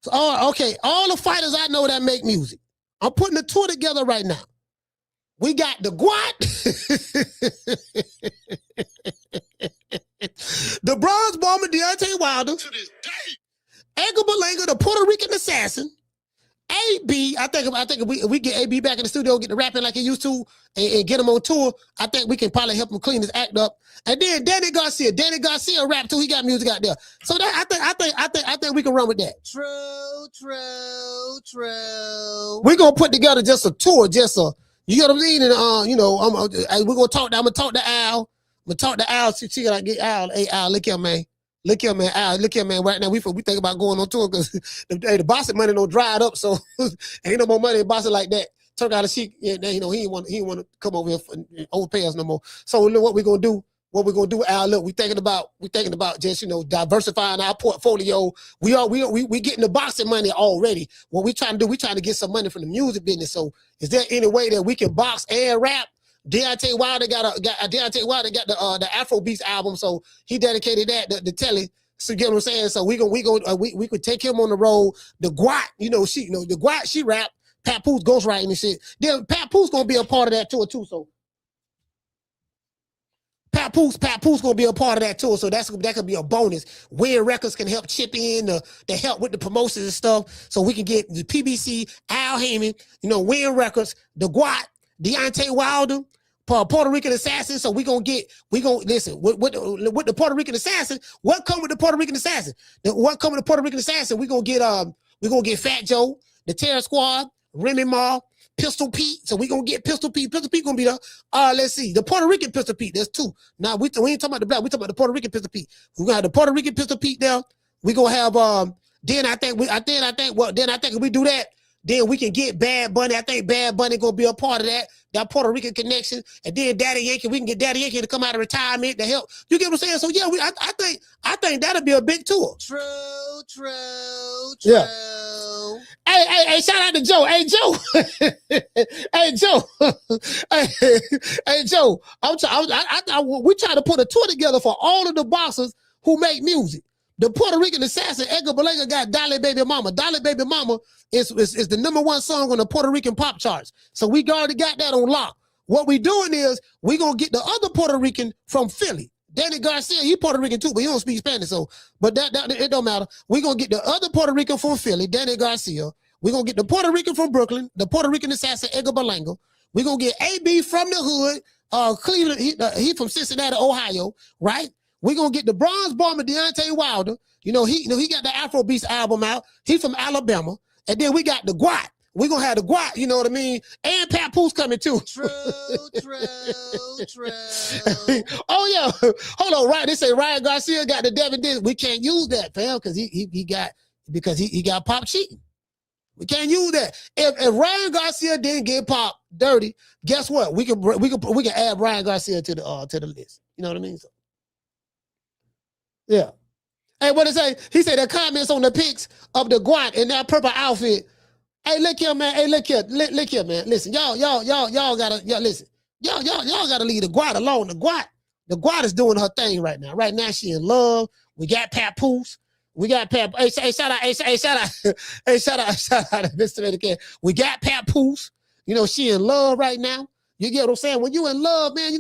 So, okay, all the fighters I know that make music. I'm putting the tour together right now. We got the Guat, the Bronze Bomber Deontay Wilder, Edgar Berlanga, the Puerto Rican assassin, AB. I think if we get AB back in the studio, get the rapping like he used to, and get him on tour, I think we can probably help him clean his act up. And then Danny Garcia rap too. He got music out there. So that I think we can run with that. True. We're gonna put together just a tour, you know what I mean? And you know, we're gonna talk. I'm gonna talk to Al. See, I get Al. Hey, Al, look here, man. Look here, man. Look here, man. Right now, we think about going on tour because the boxing money don't dried up, so ain't no more money in boxing like that. Turn out he ain't want to come over here and overpay us no more. So look, what we're gonna do? What we're gonna do, Al? Look, we thinking about just diversifying our portfolio. We getting the boxing money already. What we trying to do? We trying to get some money from the music business. So is there any way that we can box and rap? Deontay Wilder got the Afro Beats album, so he dedicated that to Telly. So you get what I'm saying? So we could take him on the road. The Guat, the Guat, she rap. Papoose ghostwriting and shit. Then Papoose gonna be a part of that tour too. So Papoose gonna be a part of that tour. So that could be a bonus. Win Records can help chip in to help with the promotions and stuff. So we can get the PBC, Al Heyman, Win Records, the Guat, Deontay Wilder, Puerto Rican Assassin. So we gonna listen with the Puerto Rican Assassin. What come with the Puerto Rican Assassin? What come with the Puerto Rican Assassin? We gonna get Fat Joe, the Terror Squad, Remy Ma, Pistol Pete. So we gonna get Pistol Pete. Pistol Pete gonna be there. Let's see, the Puerto Rican Pistol Pete. There's two. Now we ain't talking about the black. We talking about the Puerto Rican Pistol Pete. We gonna have the Puerto Rican Pistol Pete there. We gonna have Then I think if we do that, then we can get Bad Bunny. I think Bad Bunny gonna be a part of that Puerto Rican connection. And then Daddy Yankee, we can get Daddy Yankee to come out of retirement to help. You get what I'm saying? So yeah, I think that'll be a big tour. True. Yeah. Hey, shout out to Joe. Hey, Joe. Hey, Joe. Hey, Joe. We try to put a tour together for all of the boxers who make music. The Puerto Rican Assassin, Edgar Berlanga, got Dolly Baby Mama. Dolly Baby Mama is the #1 song on the Puerto Rican pop charts. So we already got that on lock. What we doing is we going to get the other Puerto Rican from Philly. Danny Garcia, he Puerto Rican too, but he don't speak Spanish, so but that it don't matter. We're gonna get the other Puerto Rican from Philly, Danny Garcia. We're gonna get the Puerto Rican from Brooklyn, the Puerto Rican Assassin, Edgar Berlanga. We're gonna get AB from the hood, Cleveland, he from Cincinnati, Ohio, right? We're gonna get the Bronze Bomber, Deontay Wilder. He got the Afro Beats album out. He from Alabama. And then we got the Guat. We're going to have the Guat, you know what I mean? And Papoose coming too. True. Oh, yeah. Hold on, right? They say Ryan Garcia got the David Benavidez. We can't use that, fam, because he got Pop cheating. We can't use that. If Ryan Garcia didn't get Pop dirty, guess what? We can add Ryan Garcia to the list. You know what I mean? So, yeah. Hey, what it say? He said the comments on the pics of the Guat in that purple outfit. Hey, look here, man. Hey, look here, man. Listen, y'all gotta listen. Y'all gotta leave the Guat alone. The Guat is doing her thing right now. Right now, she in love. We got Papoose. We got Pap. Hey, shout out to Mr. Medicare. We got Papoose. She in love right now. You get what I'm saying? When you in love, man,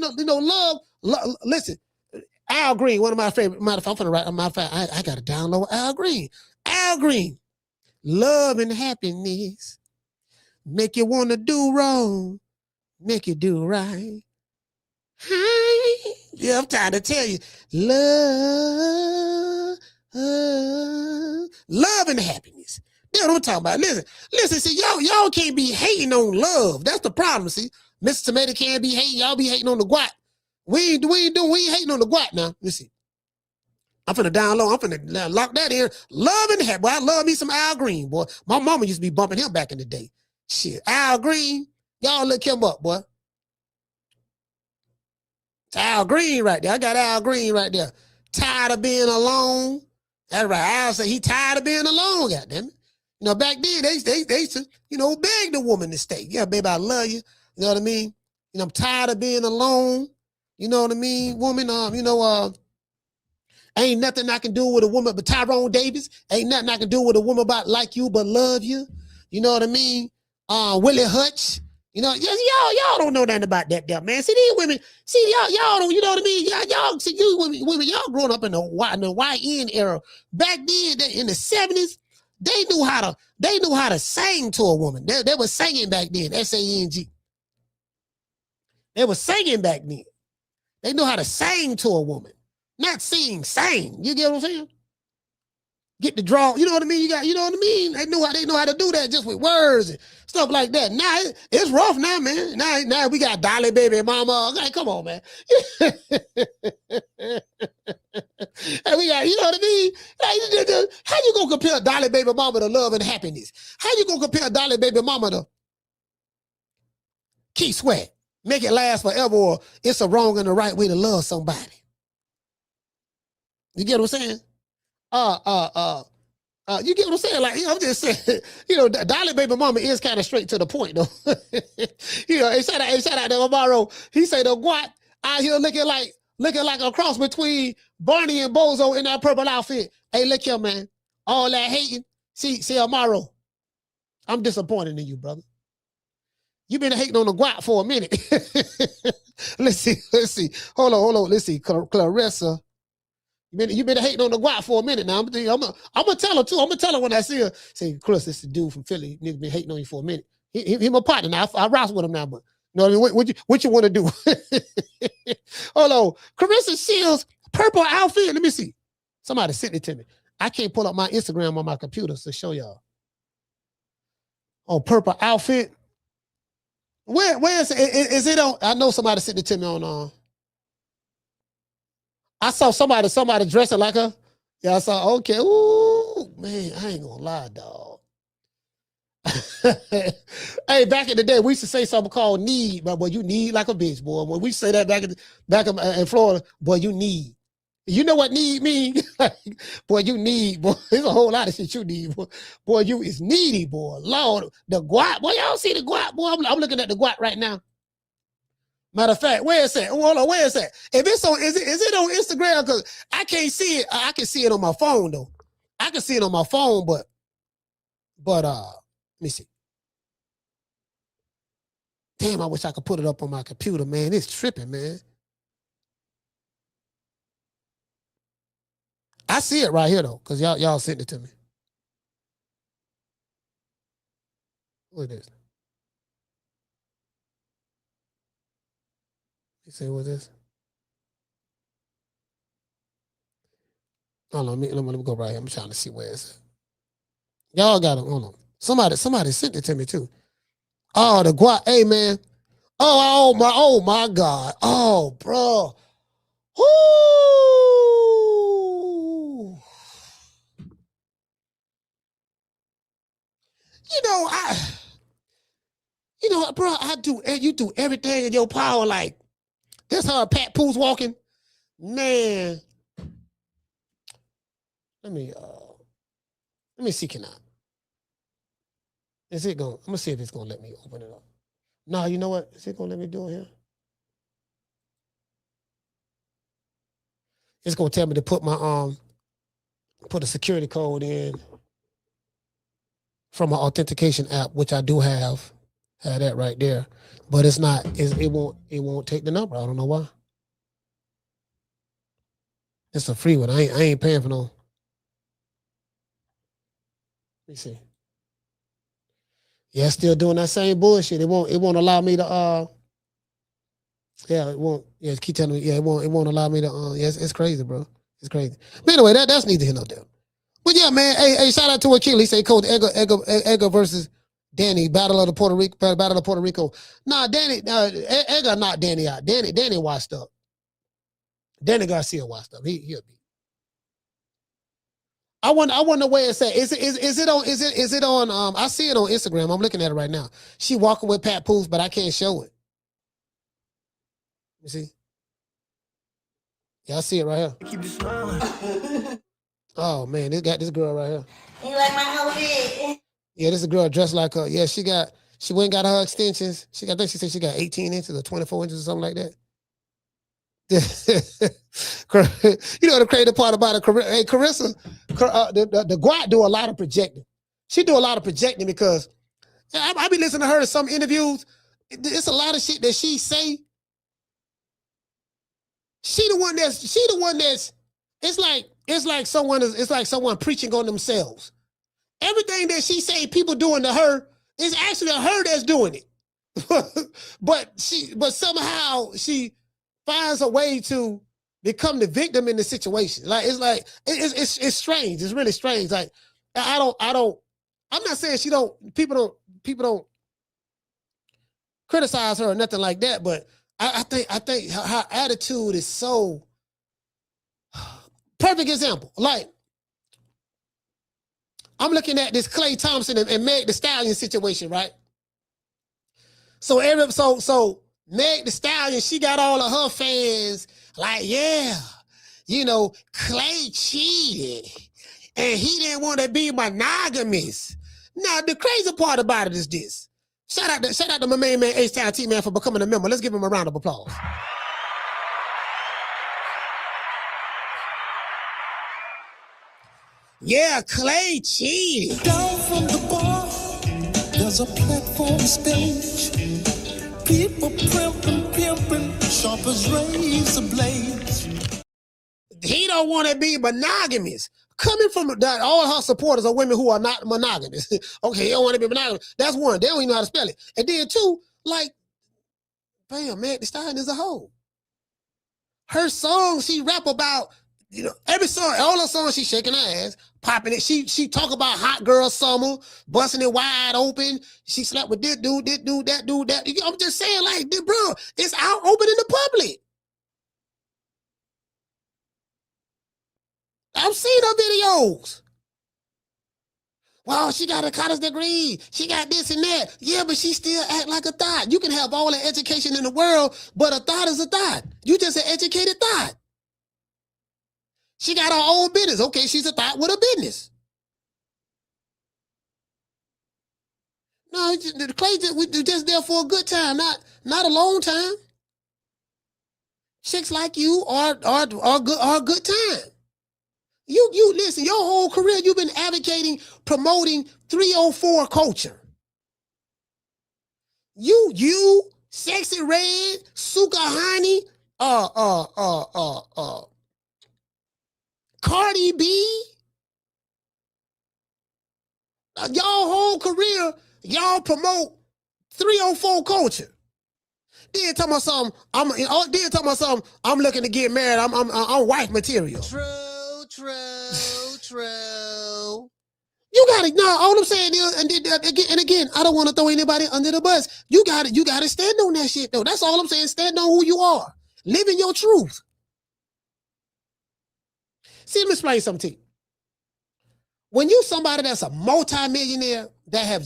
love. Listen, Al Green, one of my favorite. I'm finna write. I gotta download Al Green. Al Green. Love and happiness make you want to do wrong, make you do right. Hi. Yeah, I'm trying to tell you. Love and happiness. That's what I'm talking about. Listen, see, y'all can't be hating on love. That's the problem, see. Mr. Tomato can't be hating. Y'all be hating on the Guat. We ain't hating on the Guat now. Listen. I'm finna download. I'm finna lock that in. Love and happy. Boy, I love me some Al Green, boy. My mama used to be bumping him back in the day. Shit, Al Green. Y'all look him up, boy. It's Al Green right there. I got Al Green right there. Tired of being alone. That's right. Al said he tired of being alone, goddamn it. Back then, they used to, beg the woman to stay. Yeah, baby, I love you. You know what I mean? I'm tired of being alone. You know what I mean? Woman, ain't nothing I can do with a woman but Tyrone Davis. Ain't nothing I can do with a woman about like you but love you. You know what I mean? Willie Hutch. Y'all don't know nothing about that, man. See, these women, y'all don't, you know what I mean? Y'all see, you women, y'all growing up in the YN era. Back then, in the 70s, they knew how to sing to a woman. They were singing back then, S-A-N-G. They were singing back then. They knew how to sing to a woman. Not sing, sang. You get what I'm saying? get the draw. You know what I mean? You know what I mean? They know how to do that just with words and stuff like that. Now it's rough now, man. Now we got Dolly Baby Mama. Like, come on, man. And we got, you know what I mean? How you gonna compare Dolly Baby Mama to love and happiness? How you gonna compare Dolly Baby Mama to Keith Sweat? Make it last forever, or it's a wrong and the right way to love somebody. You get what I'm saying? You get what I'm saying? Like, I'm just saying, Dolly Baby Mama is kind of straight to the point, though. Hey, shout out to Romero. He say the Guat out here looking like a cross between Barney and Bozo in that purple outfit. Hey, look here, man. All that hating. See, Amaro, I'm disappointed in you, brother. You've been hating on the Guat for a minute. Let's see. Hold on. Let's see. Clarissa. You've been hating on the Guat for a minute now. I'm gonna tell her too. I'm gonna tell her when I see her. Say, Chris, this is the dude from Philly. Nigga been hating on you for a minute. He my partner now. I rouse with him now, but you know what I mean? What you want to do? Hold on. Carissa Shields, purple outfit. Let me see. Somebody sent it to me. I can't pull up my Instagram on my computer to show y'all. Oh, purple outfit. Where is it? Is it on? I know somebody sent it to me on. I saw somebody dressing like her. Yeah, I saw. Okay, ooh, man, I ain't gonna lie, dog. Hey, back in the day, we used to say something called need, but boy, you need like a bitch, boy. When we say that back in Florida, boy, you need. You know what need mean? Boy, you need, boy. There's a whole lot of shit you need, boy. Boy, you is needy, boy. Lord, the Guat, boy, y'all see the Guat, boy. I'm looking at the Guat right now. Matter of fact, where is that? Hold on, where is that? If it's on, is it on Instagram? Because I can't see it. I can see it on my phone though. I can see it on my phone, but let me see. Damn, I wish I could put it up on my computer, man. It's tripping, man. I see it right here though, because y'all sent it to me. What is this? You say what this? Hold on, let me go right here. I'm trying to see where it's at. Y'all got it. Hold on. Somebody sent it to me too. Oh, the Guat. Hey, man. Oh my God. Oh, bro. Woo. Bro, you do everything in your power. Like, this how Pat Pooh's walking. Man. Let me see, can I? Is it going? I'm gonna see if it's gonna let me open it up. No, you know what? Is it gonna let me do it here? It's gonna tell me to put my put a security code in from my authentication app, which I do have. Have that right there. But it's not, it won't take the number. I don't know why. It's a free one. I ain't paying for no. Let me see. Yeah, still doing that same bullshit. It won't allow me to yeah, it won't. Yeah, keep telling me, yeah, it won't allow me to yeah, it's crazy, bro. It's crazy. But anyway, that's neither here nor there. But yeah, man, hey, shout out to Akil. He say Coach Edgar versus Danny, Battle of Puerto Rico. Nah, Edgar not Danny out. Danny washed up. Danny Garcia washed up. He'll be. I wonder where it's at. Is it on I see it on Instagram. I'm looking at it right now. She walking with Pat Pools, but I can't show it. You see? Yeah, I see it right here. Keep it smiling. Oh man, this got this girl right here. You like my outfit? Yeah, this is a girl dressed like her. Yeah, she went and got her extensions. I think she said she got 18 inches or 24 inches or something like that. You know the crazy part about it, hey, Carissa, the Guat do a lot of projecting. She do a lot of projecting because I be listening to her in some interviews. It's a lot of shit that she say. She the one that's it's like someone preaching on themselves. Everything that she say people doing to her is actually her that's doing it. but somehow she finds a way to become the victim in the situation. Like it's strange. It's really strange. Like I'm not saying people don't criticize her or nothing like that, but I think her attitude is so perfect example. Like I'm looking at this Klay Thompson and Meg Thee Stallion situation, right? So Meg Thee Stallion, she got all of her fans like, yeah, Klay cheated and he didn't want to be monogamous. Now, the crazy part about it is this. Shout out to my main man, H-Town T-Man, for becoming a member. Let's give him a round of applause. Yeah, Klay cheated. Down from the bar, there's a platform stage. People pimping, sharp as razor blades. He don't want to be monogamous. Coming from that, all her supporters are women who are not monogamous. Okay, he don't want to be monogamous. That's one. They don't even know how to spell it. And then two, like, bam, Meg Thee Stallion is a hoe. Her songs, she rap about, every song, all her songs, she shaking her ass, popping it. She talk about hot girl summer, busting it wide open. She slept with this dude, that dude. I'm just saying, like, bro, it's out open in the public. I've seen her videos. Well, she got a college degree. She got this and that. Yeah, but she still act like a thought. You can have all the education in the world, but a thought is a thought. You just an educated thought. She got her own business. Okay, she's a thought with a business. No, the Klay we just there for a good time, not a long time. Chicks like you are a good time. You listen, your whole career you've been advocating, promoting 304 culture. You, Sexy Red, Suka Honey, Cardi B. Y'all whole career, y'all promote 304 culture. Then talking about something, I'm looking to get married. I'm wife material. True. You got it. No, all I'm saying is, and again, I don't want to throw anybody under the bus. You got to stand on that shit though. That's all I'm saying. Stand on who you are. Live in your truth. See, let me explain something to you. When you somebody that's a multi-millionaire that have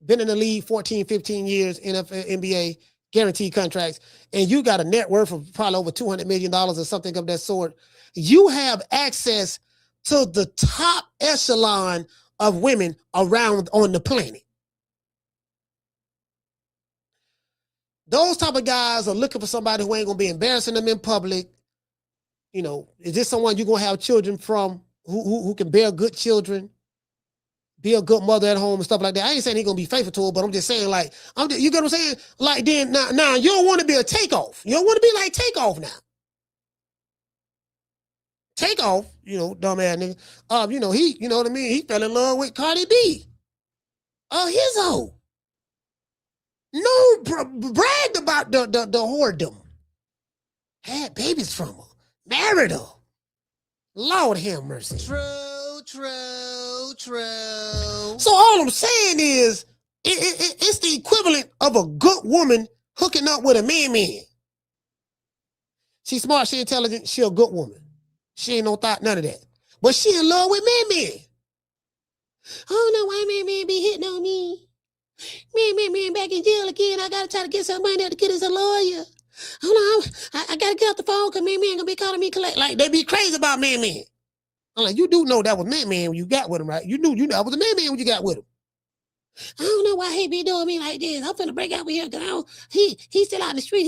been in the league 14, 15 years, NFL, NBA, guaranteed contracts, and you got a net worth of probably over $200 million or something of that sort, you have access to the top echelon of women around on the planet. Those type of guys are looking for somebody who ain't going to be embarrassing them in public. Is this someone you're going to have children from who can bear good children, be a good mother at home and stuff like that? I ain't saying he's going to be faithful to her, but I'm just saying, like, you get what I'm saying? Like, then, now you don't want to be a takeoff. You don't want to be like Takeoff now. Takeoff, dumbass nigga. He, you know what I mean? He fell in love with Cardi B. His hoe. No, bragged about the whoredom. Had babies from her. Married her. Lord have mercy. True. So all I'm saying is, it's the equivalent of a good woman hooking up with a man. She's smart, she intelligent, she a good woman. She ain't no thought, none of that. But she in love with man. I don't know why man be hitting on me. Man back in jail again. I gotta try to get some money out to get as a lawyer. Hold on, I gotta get off the phone because man gonna be calling me collect. Like, they be crazy about man. I'm like, you do know that was man when you got with him, right? You knew that was a man when you got with him. I don't know why he be doing me like this. I'm finna break out with him because he's still out in the street.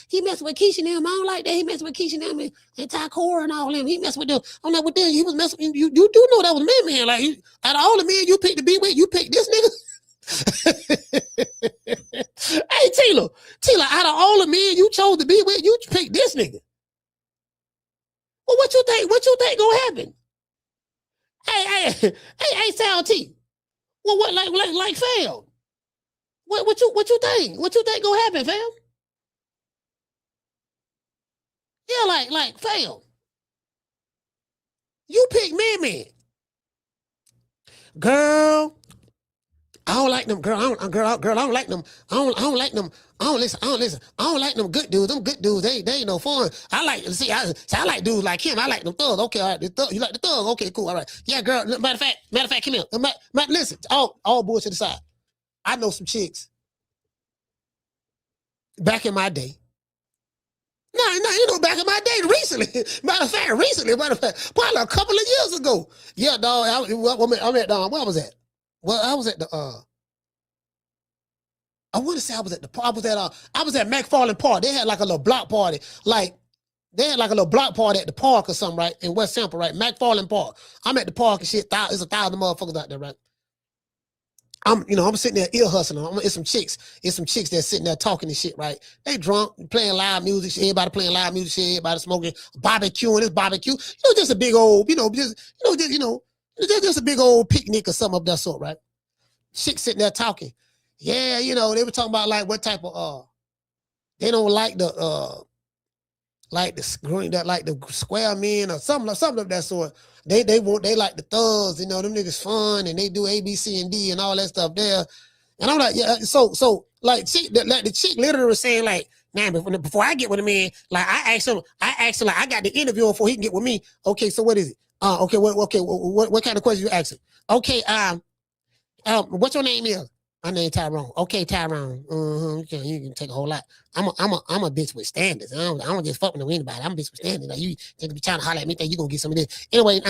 He messing with Keisha and them. I don't like that. He messing with Keisha and them and Ty Cora and all them. He messing with them. I'm like, what the hell? He was messing with you. You do know that was man. Like, out of all the men you picked to be with, you picked this nigga. Hey, Tila, out of all the men you chose to be with, you picked this nigga. Well, what you think gonna happen? Hey, Sal T. Well, what like fam? What you think? What you think gonna happen, fam? Yeah, like, fail. You pick man. Girl, I don't like them. Girl, I don't like them. I don't like them. I don't listen. I don't like them good dudes. Them good dudes, they ain't no fun. I like dudes like him. I like them thugs. Okay, all right. You like the thugs? Okay, cool. All right. Yeah, girl. Matter of fact, come here. Listen, all bullshit aside. I know some chicks back in my day. No, you know, back in my day, recently. Matter of fact, probably a couple of years ago. Yeah, dog. I'm at where was that? Well, I was at the I want to say I was at McFarland Park. They had like a little block party. Like they had like a little block party at the park or something, right? In West Sample, right? McFarland Park. I'm at the park and shit. There's 1,000 motherfuckers out there, right? I'm sitting there ear hustling. It's some chicks that's sitting there talking and shit, right? They drunk, playing loud music, everybody playing loud music, everybody smoking, barbecuing. It's barbecue. Just a big old, just a big old picnic or something of that sort, right? Chicks sitting there talking. Yeah, they were talking about like what type of they don't like the square men or something of that sort. They like the thugs, them niggas fun and they do A, B, C, and D and all that stuff there. And I'm like, yeah, so like the chick literally was saying like, man, before I get with a man, like I asked him like I got the interview before he can get with me. Okay, so what is it? Okay, what kind of question you asking? Okay, what's your name is? My name Tyrone. Okay, Tyrone. Okay, you can take a whole lot. I'm a bitch with standards. I don't just fuck with anybody. I'm a bitch with standards. Like you think be trying to holler at me, think you gonna get some of this. Anyway, do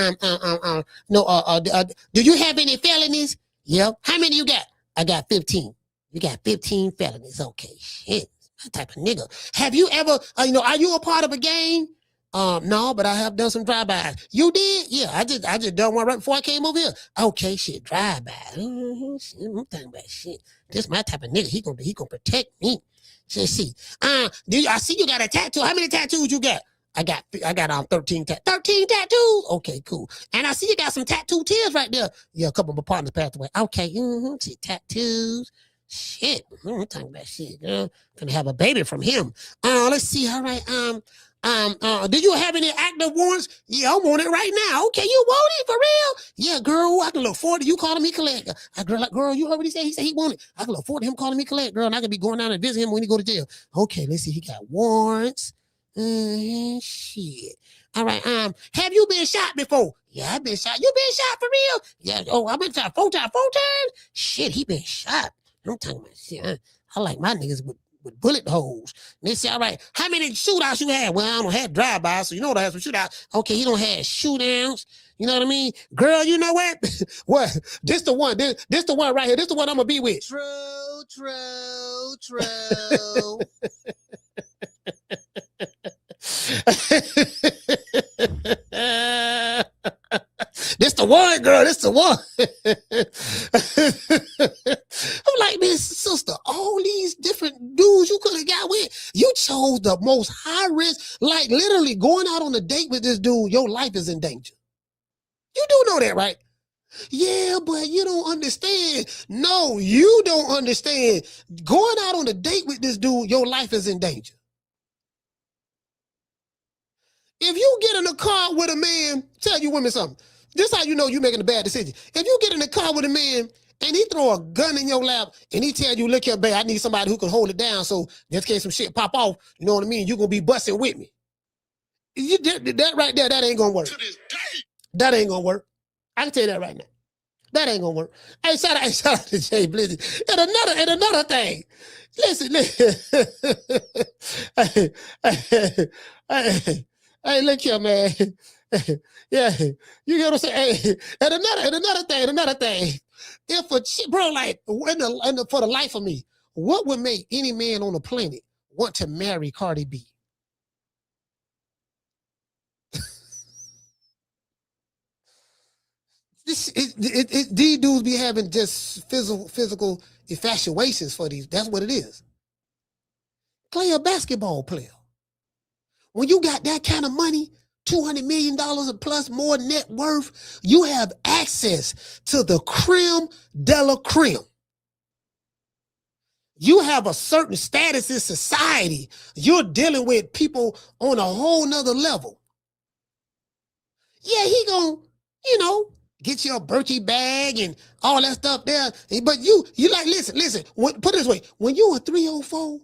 you have any felonies? Yeah. How many you got? I got 15. You got 15 felonies. Okay, shit. That type of nigga. Have you ever, are you a part of a gang? No, but I have done some drive-bys. You did? Yeah, I just done one right before I came over here. Okay, shit, drive-by. I'm talking about shit. This my type of nigga. He gonna protect me. Let's see. I see you got a tattoo. How many tattoos you got? I got 13 tattoos. Okay, cool. And I see you got some tattoo tears right there. Yeah, a couple of my partners passed away. Okay, see tattoos. Shit, I'm talking about shit, girl. Gonna have a baby from him. Let's see. All right. Do you have any active warrants? Yeah, I want it right now. Okay, you want it for real? Yeah, girl, I can look forward to you calling me collect. Girl, you heard what he said? He said he wanted. I can look forward to him calling me collect, girl, and I can be going down and visit him when he go to jail. Okay, let's see. He got warrants. Shit. All right. Have you been shot before? Yeah, I've been shot. You been shot for real? Yeah. Oh, I've been shot 4 times. Shit, he been shot. I'm talking about shit. I like my niggas with bullet holes. And they say, all right, how many shootouts you had? Well, I don't have drive-bys, so you know I have some shootouts. Okay, you don't have shootouts. You know what I mean? Girl, you know what? What? This the one. This the one right here. This the one I'm gonna be with. True. This the one, girl. This the one. I'm like, man, sister, all these different dudes you could have got with, you chose the most high risk, like literally going out on a date with this dude, your life is in danger. You do know that, right? Yeah, but you don't understand. No, you don't understand. Going out on a date with this dude, your life is in danger. If you get in a car with a man, tell you women something. This is how you know you're making a bad decision. If you get in a car with a man and he throw a gun in your lap and he tell you, look here, babe, I need somebody who can hold it down so just in case some shit pop off, you know what I mean? You're going to be busting with me. That right there, that ain't going to work. That ain't going to work. I can tell you that right now. That ain't going to work. Hey, shout out to Jay Blizzy. And another thing. Listen. Hey, look here, man. Yeah, you get what I'm saying? Hey, and another thing. If a chick, bro, like, for the life of me, what would make any man on the planet want to marry Cardi B? These dudes be having just physical infatuations for these. That's what it is. Play a basketball player. When you got that kind of money, $200 million or plus more net worth, you have access to the creme de la creme. You have a certain status in society. You're dealing with people on a whole nother level. Yeah, he gonna, get you a Berkey bag and all that stuff there. But you like, listen, put it this way. When you a 304,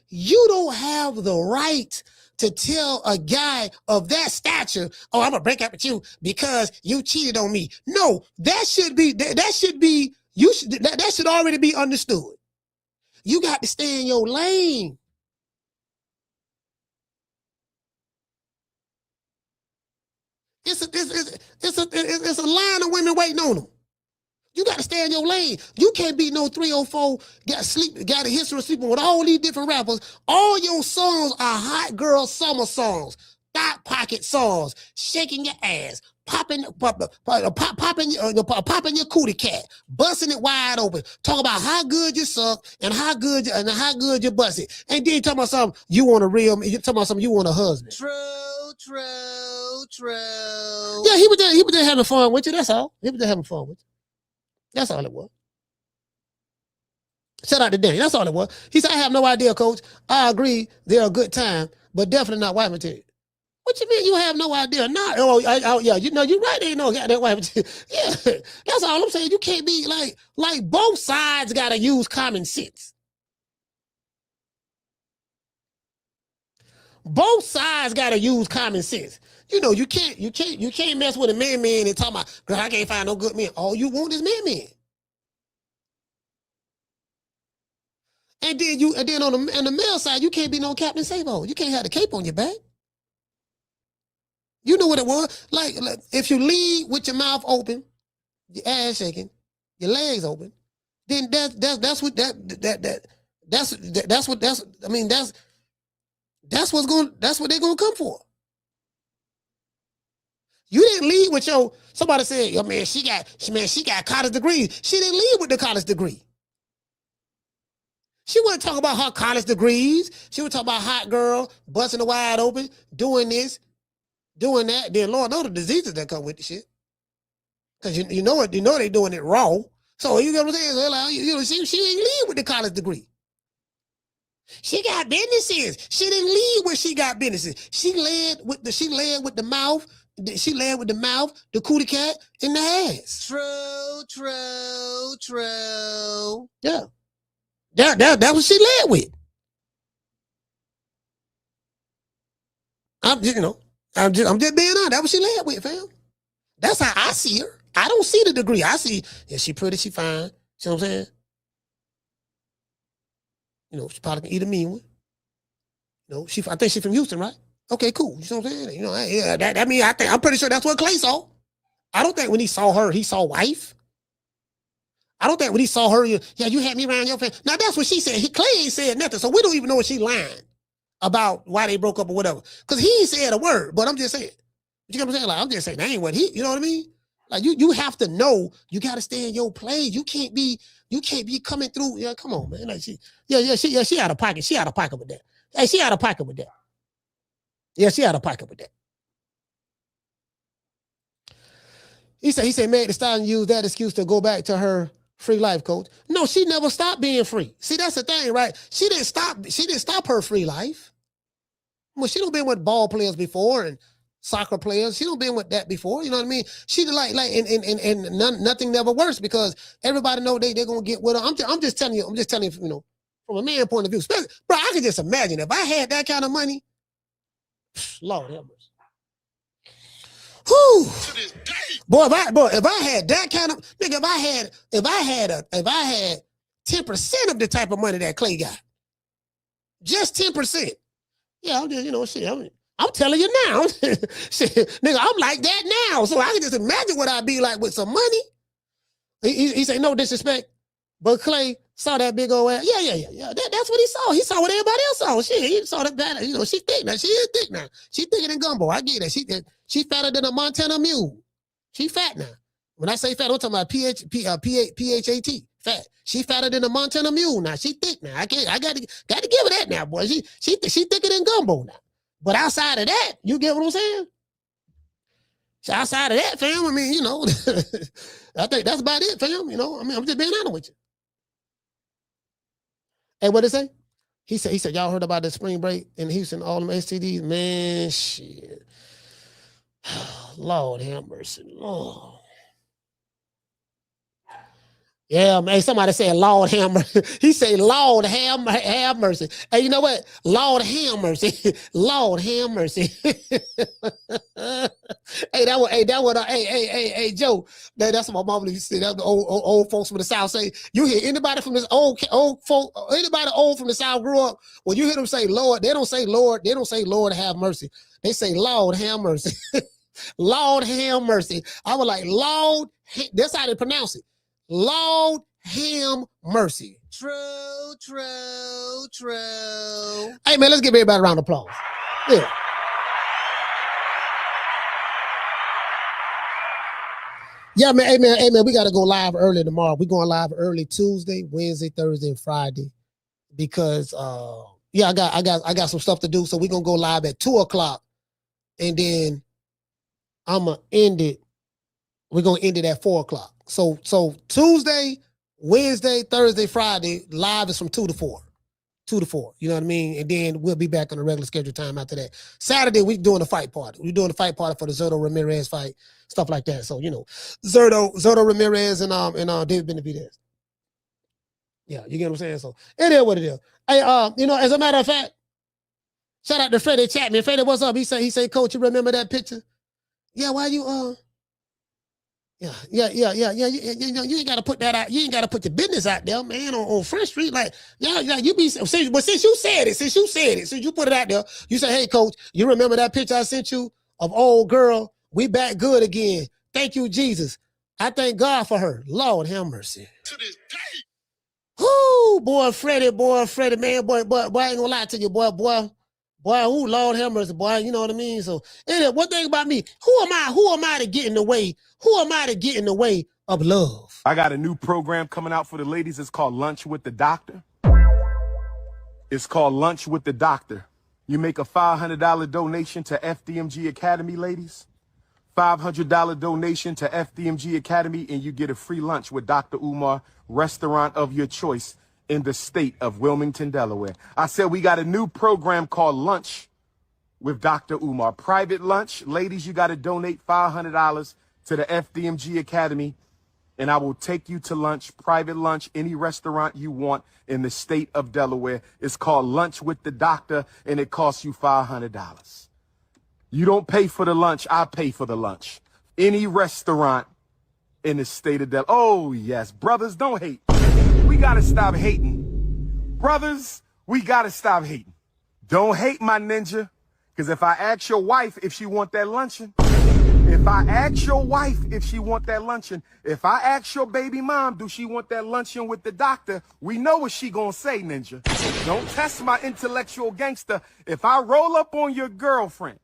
you don't have the right to tell a guy of that stature, oh, I'm gonna break up with you because you cheated on me. No, that should already be understood. You got to stay in your lane. It's a line of women waiting on them. You got to stay in your lane. You can't be no 304, got a history of sleeping with all these different rappers. All your songs are hot girl summer songs, thought pocket songs, shaking your ass, popping your cootie cat, busting it wide open, talking about how good you suck and how good you bust it. And then talking about something you want a real, you talking about something you want a husband. True. Yeah, he was there having fun with you. That's all. He was there having fun with you. That's all it was. Shout out to Danny. That's all it was. He said, I have no idea, coach. I agree they're a good time, but definitely not white material. What you mean you have no idea? Yeah, you're right. They ain't no goddamn white material. Yeah, that's all I'm saying. You can't be like both sides got to use common sense. Both sides got to use common sense. You can't mess with a man and talk about, girl, I can't find no good men. All you want is man. And then on the male side, you can't be no Captain Sabo. You can't have the cape on your back. You know what it was? Like if you lead with your mouth open, your ass shaking, your legs open, then that's what they're gonna come for. You didn't lead with somebody said, yo, man, she got college degrees. She didn't lead with the college degree. She wasn't talking about her college degrees. She was talking about hot girl, busting the wide open, doing this, doing that. Then Lord knows the diseases that come with the shit. Because you know they doing it wrong. So you know what I'm saying? So like, she didn't lead with the college degree. She got businesses. She didn't lead where she got businesses. She led with the mouth. She led with the mouth, the cootie cat, and the ass. True. Yeah. That's what she led with. I'm just being honest. That's what she led with, fam. That's how I see her. I don't see the degree. I see, yeah, she pretty, she fine. You know what I'm saying? She probably can eat a mean one. I think she's from Houston, right? Okay, cool. You know what I'm saying? That means I'm pretty sure that's what Clay saw. I don't think when he saw her, he saw wife. I don't think when he saw her, you had me around your family. Now that's what she said. Clay ain't said nothing, so we don't even know if she lying about why they broke up or whatever. Because he ain't said a word, but I'm just saying. You know what I'm saying? Like, I'm just saying, that ain't what you know what I mean? Like, you have to know, you got to stay in your place. You can't be coming through. Yeah, come on, man. Like she out of pocket. She out of pocket with that. Hey, she out of pocket with that. Yeah, she out of pocket with that. He said, Meg Thee Stallion used that excuse to go back to her free life, coach. No, she never stopped being free. See, that's the thing, right? She didn't stop her free life. Well, she done been with ball players before and soccer players. She done been with that before. You know what I mean? She and nothing never works because everybody know they're gonna get with her. I'm just telling you, from a man point of view. Bro, I can just imagine if I had that kind of money. Lord have mercy. Whew. Boy, if I had that kind of nigga, if I had 10% of the type of money that Clay got, just 10%. Yeah, I'm just, I'm telling you now. Shit, nigga, I'm like that now. So I can just imagine what I'd be like with some money. He said, no disrespect, but Clay saw that big old ass. Yeah. That's what he saw. He saw what everybody else saw. Shit, he saw that. She thick now. She is thick now. She thicker than gumbo. I get that. She fatter than a Montana mule. She fat now. When I say fat, I'm talking about PHAT. Fat. She fatter than a Montana mule now. She thick now. I got to give her that now, boy. She thicker than gumbo now. But outside of that, you get what I'm saying? So outside of that, fam, I mean, I think that's about it, fam. I'm just being honest with you. Hey, what did he say? He said, y'all heard about the spring break in Houston, all them STDs? Man, shit. Lord have mercy. Lord. Yeah, man. Somebody said, Lord have mercy. He said, Lord have mercy. Hey, you know what? Lord have mercy. Lord have mercy. Hey, Joe. That's what my mom used to say. That's the old folks from the South say. You hear anybody from this old folk, anybody old from the South grew up, when you hear them say Lord, they don't say Lord have mercy. They say Lord have mercy. Lord have mercy. I was like, Lord, that's how they pronounce it. Lord have mercy. True, true, true. Hey, man, let's give everybody a round of applause. Yeah. Yeah, man. Hey, man, we got to go live early tomorrow. We're going live early Tuesday, Wednesday, Thursday, and Friday because, I got some stuff to do. So we're going to go live at 2:00 and then I'm going to end it. We're going to end it at 4:00. So Tuesday, Wednesday, Thursday, Friday, live is from 2 to 4. 2 to 4. You know what I mean? And then we'll be back on the regular schedule time after that. Saturday, we're doing a fight party. We're doing a fight party for the Zurdo Ramirez fight, stuff like that. So, Zurdo Ramirez and David Benavidez. Yeah, you get what I'm saying? So it is what it is. Hey, as a matter of fact, shout out to Freddie Chapman. Freddie, what's up? He said, Coach, you remember that picture? Yeah, why you Yeah. You ain't gotta put that out. You ain't gotta put your business out there, man, on Front Street. Like, you be. But since you said it, since you put it out there, you say, hey, Coach, you remember that picture I sent you of old girl? We back good again. Thank you, Jesus. I thank God for her. Lord have mercy. To this day. Whoo, boy, Freddie, man, boy, I ain't gonna lie to you, boy, ooh, Lord have mercy, boy. You know what I mean? So, anyway, one thing about me, who am I to get in the way? Who am I to get in the way of love? I got a new program coming out for the ladies. It's called Lunch with the Doctor. It's called Lunch with the Doctor. You make a $500 donation to FDMG Academy, ladies. $500 donation to FDMG Academy, and you get a free lunch with Dr. Umar, restaurant of your choice in the state of Wilmington, Delaware. I said we got a new program called Lunch with Dr. Umar. Private lunch. Ladies, you got to donate $500 to the FDMG Academy, and I will take you to lunch, private lunch, any restaurant you want in the state of Delaware. It's called Lunch with the Doctor, and it costs you $500. You don't pay for the lunch. I pay for the lunch. Any restaurant in the state of Delaware. Oh, yes. Brothers, don't hate. We got to stop hating. Brothers, we got to stop hating. Don't hate my ninja, because if I ask your wife if she want that luncheon, if I ask your wife if she want that luncheon, if I ask your baby mom, do she want that luncheon with the doctor, we know what she gonna say, ninja. Don't test my intellectual gangster. If I roll up on your girlfriend,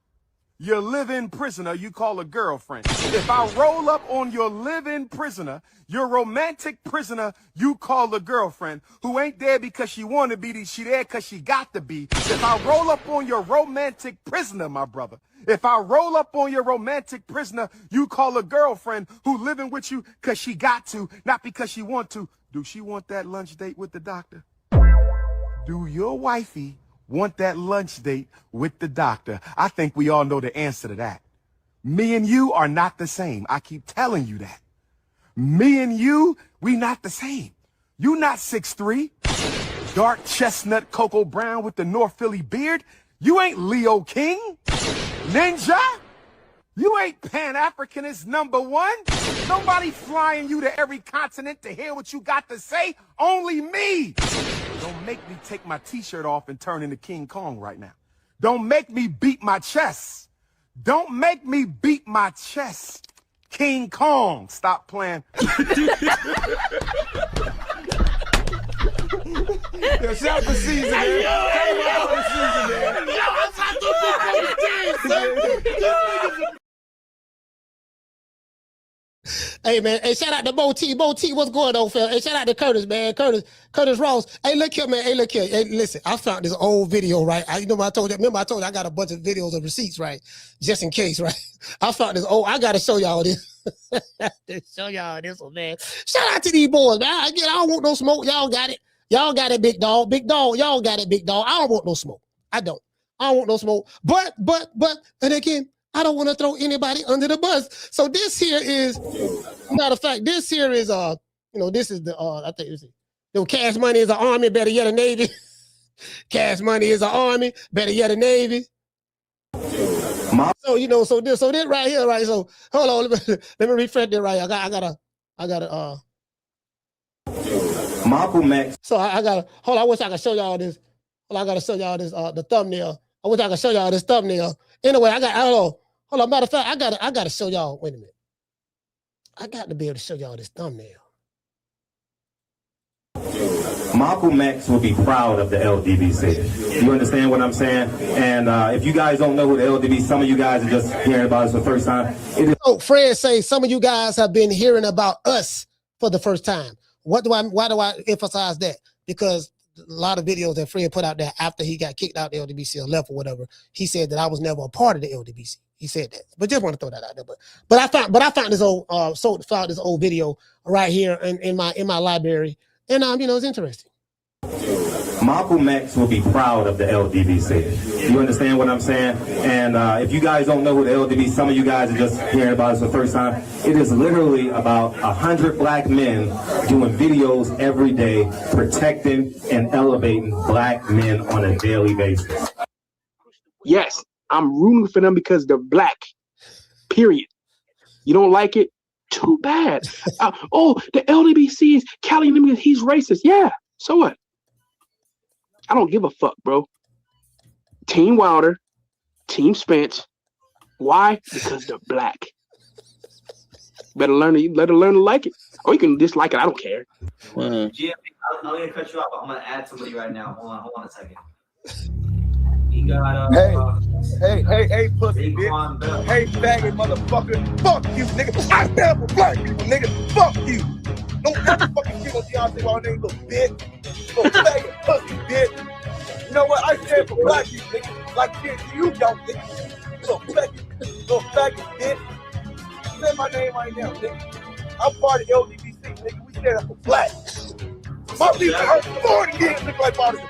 your live-in prisoner, you call a girlfriend. If I roll up on your live-in prisoner, your romantic prisoner, you call a girlfriend, who ain't there because she want to be, she there because she got to be. If I roll up on your romantic prisoner, my brother, if I roll up on your romantic prisoner, you call a girlfriend who living with you because she got to, not because she want to. Do she want that lunch date with the doctor? Do your wifey want that lunch date with the doctor? I think we all know the answer to that. Me and you are not the same. I keep telling you that. Me and you, we not the same. You not 6'3", dark chestnut cocoa brown with the North Philly beard. You ain't Leo King, ninja. You ain't Pan-Africanist #1. Nobody flying you to every continent to hear what you got to say. Only me. Don't make me take my t-shirt off and turn into King Kong right now. Don't make me beat my chest. Don't make me beat my chest. King Kong. Stop playing. Yo, shout for season, man. Shout for season, man. Yo, I'm not the big son. Hey, man. Hey, shout out to Bo T. Bo T, what's going on, fella? Hey, shout out to Curtis, man. Curtis Ross. Hey, look here, man. Hey, look here. Hey, listen, I found this old video, right? Remember I told you I got a bunch of videos of receipts, right? Just in case, right? I found this old, I got to show y'all this. Show y'all this one, man. Shout out to these boys, man. I don't want no smoke. Y'all got it. Y'all got it, big dog. Big dog, y'all got it, big dog. I don't want no smoke. I don't want no smoke. But, and again, I don't want to throw anybody under the bus. So this here is, matter of fact, this here is, this is the, I think it's, Cash Money is an army, better yet a Navy. Cash Money is an army, better yet a Navy. So, so this right here, right? So, hold on, let me refresh it right. I gotta, Marble Max. So I gotta, hold on, I wish I could show y'all this. Hold on, I gotta show y'all this, the thumbnail. I wish I could show y'all this thumbnail. Anyway, hold on, matter of fact, I gotta show y'all, wait a minute. I got to be able to show y'all this thumbnail. Marble Max will be proud of the LDBC. You understand what I'm saying? And if you guys don't know who the LDBC, some of you guys are just hearing about us for the first time. So Fred say some of you guys have been hearing about us for the first time. Why do I emphasize that? Because a lot of videos that Fred put out there after he got kicked out the LDBC or left or whatever, he said that I was never a part of the LDBC. He said that, but just want to throw that out there. But I found this old video right here in my library, and it's interesting. Marble Max will be proud of the LDBC. You understand what I'm saying? And if you guys don't know who the LDBC, some of you guys are just hearing about us for the first time. It is literally about 100 black men doing videos every day, protecting and elevating black men on a daily basis. Yes, I'm rooting for them because they're black. Period. You don't like it? Too bad. The LDBC is calling him, he's racist. Yeah, so what? I don't give a fuck, bro. Team Wilder, Team Spence. Why? Because they're black. Better learn to like it. Or you can dislike it. I don't care. GM, I'm gonna cut you off, but I'm gonna add somebody right now. Hold on a second. He got Hey, pussy bitch. Hey, faggot motherfucker. Fuck you, nigga. I stand for black people, nigga. Fuck you. Don't ever fucking kill Deontay while name little bitch. Little faggot pussy bitch. You know what? I stand for black people, nigga. Like shit, you don't, nigga. Little faggot bitch. Say my name right now, nigga. I'm part of LDBC, nigga. We stand up for black. My people are 40 years, nigga, like partisan.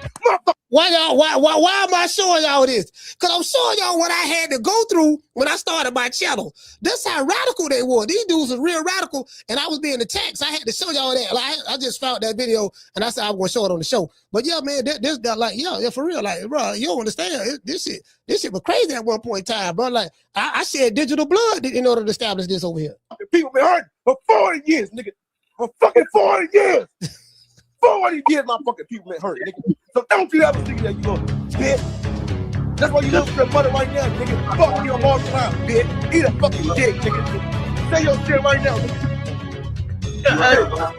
Why am I showing y'all this? Because I'm showing y'all what I had to go through when I started my channel. That's how radical they were. These dudes are real radical, and I was being attacked. So I had to show y'all that. Like, I just found that video, and I said I'm going to show it on the show. But yeah, man, this guy, like, yeah, for real. Like, bro, you don't understand. This shit was crazy at one point in time, bro. Like, I shed digital blood in order to establish this over here. People been hurting for 40 years, nigga. For fucking 40 years. 40 years my fucking people been hurt, nigga. So don't you ever think that you little bitch. That's why you listen to mother right now, nigga. Fuck you all the time, bitch. Eat a fucking dick, nigga. Say your shit right now, nigga.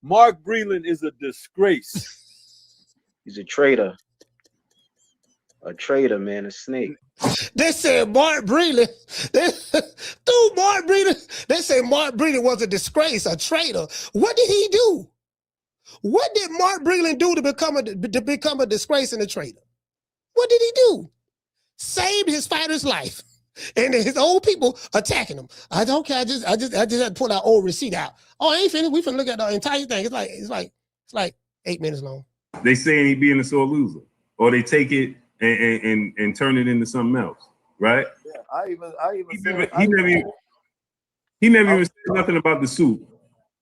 Mark Breland is a disgrace. He's a traitor. A traitor, man, a snake. They said Mark Breland. Mark Breland. They say Mark Breland was a disgrace, a traitor. What did he do? What did Mark Breland do to become a disgrace and a traitor? What did he do? Saved his fighter's life, and his old people attacking him. I just had to pull our old receipt out. Oh, I ain't finished. We finna look at the entire thing. It's like 8 minutes long. They saying he being a sore loser, or they take it and turn it into something else, right? Yeah, he never even said nothing about the suit,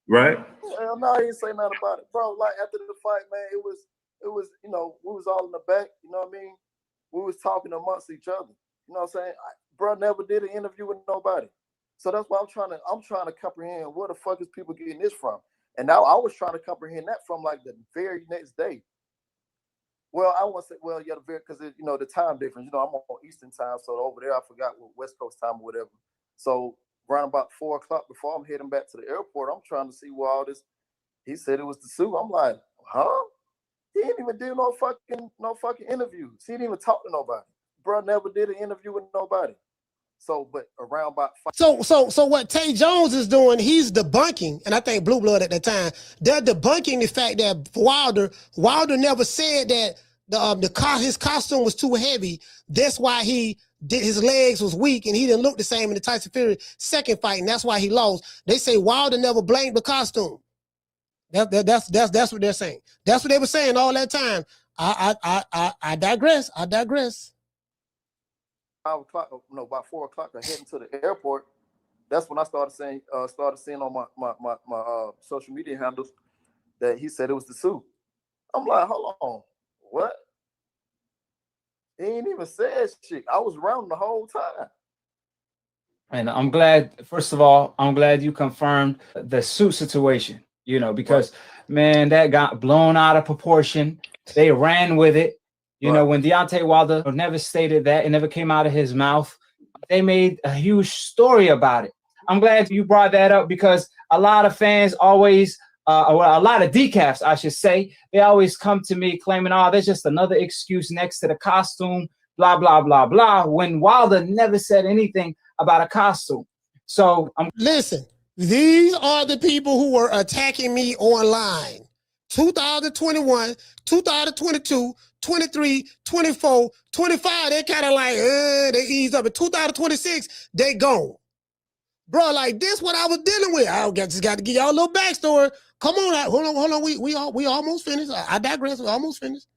right? Hell no, he didn't say nothing about it, bro. Like after the fight, man, it was, we was all in the back. You know what I mean? We was talking amongst each other. You know what I'm saying? Bro never did an interview with nobody, so that's why I'm trying to comprehend where the fuck is people getting this from. And now I was trying to comprehend that from like the very next day. Well, I want to say, because the time difference. I'm on Eastern time, so over there I forgot what West Coast time or whatever. So around about 4 o'clock before I'm heading back to the airport, I'm trying to see where all this. He said it was the suit. I'm like, huh? He didn't even do no fucking interviews. He didn't even talk to nobody. Bro never did an interview with nobody. So, but around about 5. So what Tay Jones is doing, he's debunking, and I think Blue Blood at the time, they're debunking the fact that Wilder never said that his costume was too heavy. That's why his legs was weak and he didn't look the same in the Tyson Fury second fight, and that's why he lost. They say Wilder never blamed the costume. That's what they're saying. That's what they were saying all that time. I digress. I digress. 5 o'clock, no, about 4 o'clock, I'm heading to the airport. That's when I started seeing on my social media handles that he said it was the suit. I'm like, hold on, what? He ain't even said shit. I was around the whole time. And I'm glad, first of all, I'm glad you confirmed the suit situation, you know, because, man, that got blown out of proportion. They ran with it. You know, when Deontay Wilder never stated that, it never came out of his mouth. They made a huge story about it. I'm glad you brought that up because a lot of fans always, a lot of decafs, I should say, they always come to me claiming, oh, there's just another excuse next to the costume, blah, blah, blah, blah, when Wilder never said anything about a costume. So listen, these are the people who were attacking me online. 2021, 2022, 23, 24, 25, they kind of like, they ease up. In 2026, they gone. Bro, like this what I was dealing with. I just got to give y'all a little backstory. Come on, hold on. We almost finished. I digress. We almost finished.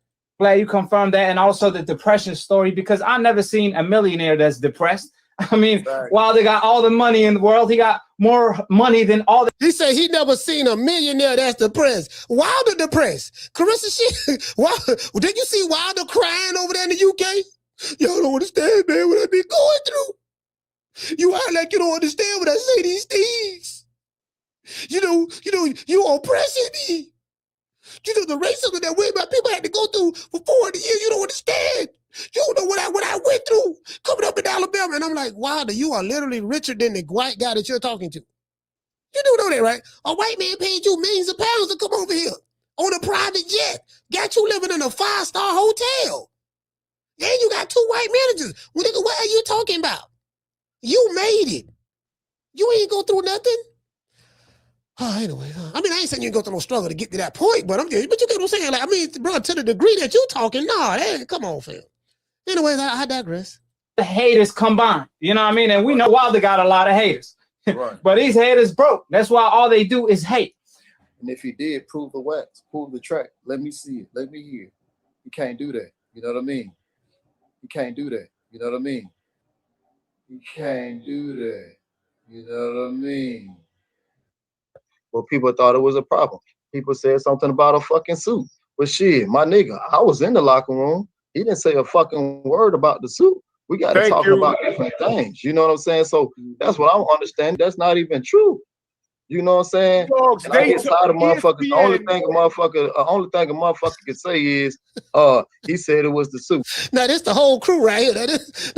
Glad you confirmed that, and also the depression story, because I never seen a millionaire that's depressed. I mean, Wilder got all the money in the world. He got more money than all the. He said he never seen a millionaire that's depressed. Wilder depressed. Carissa, did you see Wilder crying over there in the UK? Y'all don't understand, man, what I've been going through. You act like you don't understand when I say these things. You know, you oppressing me. You know, the racism that we, my people had to go through for 40 years, you don't understand. You don't know what I went through coming up in Alabama. And I'm like, Wilder, you are literally richer than the white guy that you're talking to. You do know that, right? A white man paid you millions of pounds to come over here on a private jet. Got you living in a 5-star hotel. And you got 2 white managers. Well, nigga, what are you talking about? You made it. You ain't go through nothing. Oh, anyway, I mean, I ain't saying you go through no struggle to get to that point, but you get what I'm saying. Like, I mean, bro, to the degree that you talking, come on, fam. Anyways, I digress. The haters combined, you know what I mean? And we know Wilder got a lot of haters, but these haters broke. That's why all they do is hate. And if he did, prove the wax, prove the track. Let me see it. Let me hear. You can't do that. You know what I mean? You can't do that. You know what I mean? You can't do that. You know what I mean? Well, people thought it was a problem. People said something about a fucking suit. But shit, my nigga, I was in the locker room. He didn't say a fucking word about the suit. We got to talk about different things. You know what I'm saying? So that's what I don't understand. That's not even true. You know what I'm saying? Dogs, and I get tired of motherfuckers. The only thing a motherfucker can say is, he said it was the suit. Now this the whole crew right here. This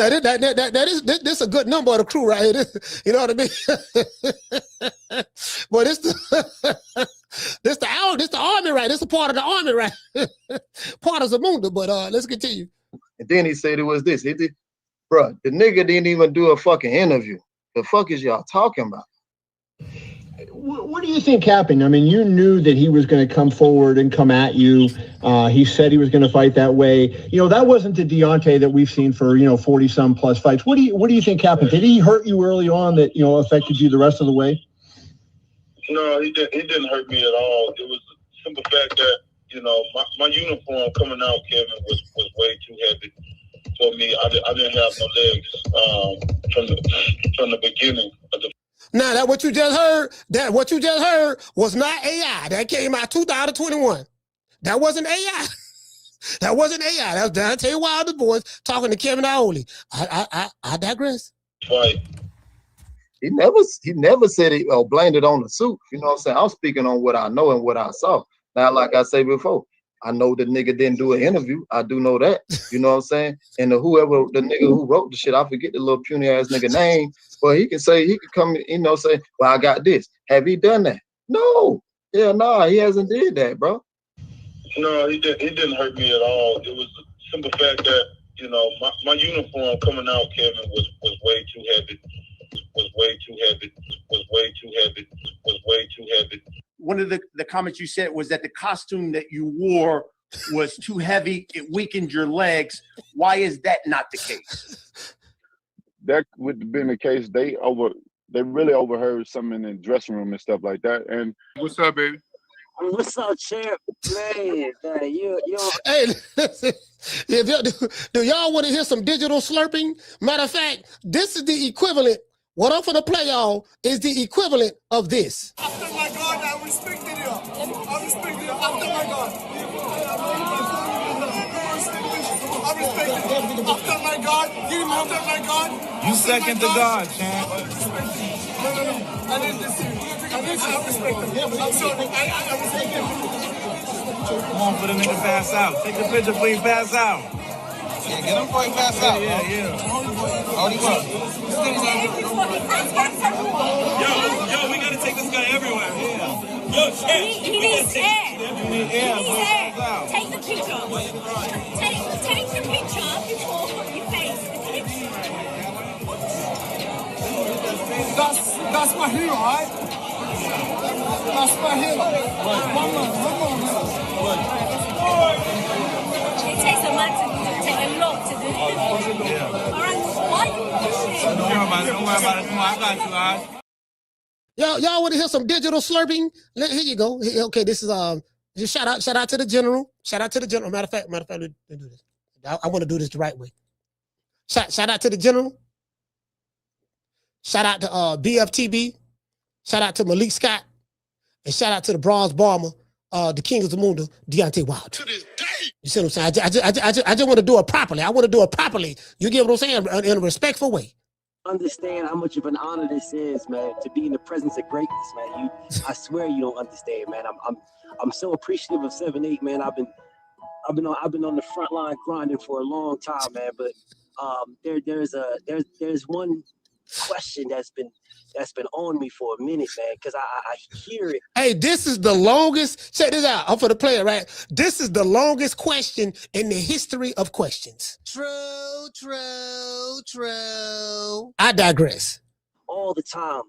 a good number of the crew right here. You know what I mean? But this the army right. This a part of the army right. Part of Zamunda. But let's continue. And then he said it was this. Bruh, the nigga didn't even do a fucking interview. The fuck is y'all talking about? What do you think happened? I mean, you knew that he was going to come forward and come at you. He said he was going to fight that way. You know, that wasn't the Deontay that we've seen for, 40-some plus fights. What do you think happened? Did he hurt you early on that, affected you the rest of the way? No, he didn't hurt me at all. It was the simple fact that, my uniform coming out, Kevin, was way too heavy for me. I didn't have no legs from the beginning of the. Now that what you just heard was not AI. That came out 2021. That wasn't AI. That wasn't AI. That was Deontay Wilder's voice talking to Kevin Iole. I digress. Right. He never said it or blamed it on the suit. You know what I'm saying? I'm speaking on what I know and what I saw. Now, like I said before, I know the nigga didn't do an interview. I do know that. You know what I'm saying? And the nigga who wrote the shit, I forget the little puny ass nigga name. Well, he could come, say, well, I got this. Have he done that? No. Yeah, nah, he hasn't did that, bro. No, he didn't hurt me at all. It was the simple fact that, my uniform coming out, Kevin, was way too heavy. Was way too heavy. One of the comments you said was that the costume that you wore was too heavy. It weakened your legs. Why is that not the case? That would have been the case. They really overheard something in the dressing room and stuff like that. And what's up, baby? What's up, champ? Man, you Hey, listen, do y'all want to hear some digital slurping? Matter of fact, this is the equivalent. What I'm going to play y'all is the equivalent of this. After my God, I respected you. I respected you. After my God. I respected you. After my God. After my God. You second to God, champ. No. I didn't listen. I respect him. I'm sorry. I respect him. Come on for the nigga pass out. Take the picture, please pass out. Yeah, get him before he pass out. Yeah. Hold him up. Yo, we gotta take this guy everywhere. Yeah. Yo, shit. He needs air. You need air. Take the picture. Take the picture before you face the picture. That's my hero, right? That's my hero. One more. It takes a lot to take a lot to do. All right, what? Don't worry about it. Come on, I got you, guys. Y'all want to hear some digital slurping? Here you go. Okay, this is just shout out to the general. Shout out to the general. Matter of fact, let's do this. I want to do this the right way. Shout out to the general. Shout out to BFTB. Shout out to Malik Scott. And shout out to the bronze bomber, the king of the mundo, Deontay Wilder. You see what I'm saying? I just want to do it properly. I want to do it properly. You get what I'm saying? In a respectful way. understand how much of an honor this is, man, to be in the presence of greatness, man. I swear you don't understand, man. I'm so appreciative of 7-8, man. I've been on the front line grinding for a long time, man. But there's one question that's been on me for a minute, man, because I hear it. Hey, this is the longest. Check this out. I'm for the player, right? This is the longest question in the history of questions. True. I digress. All the time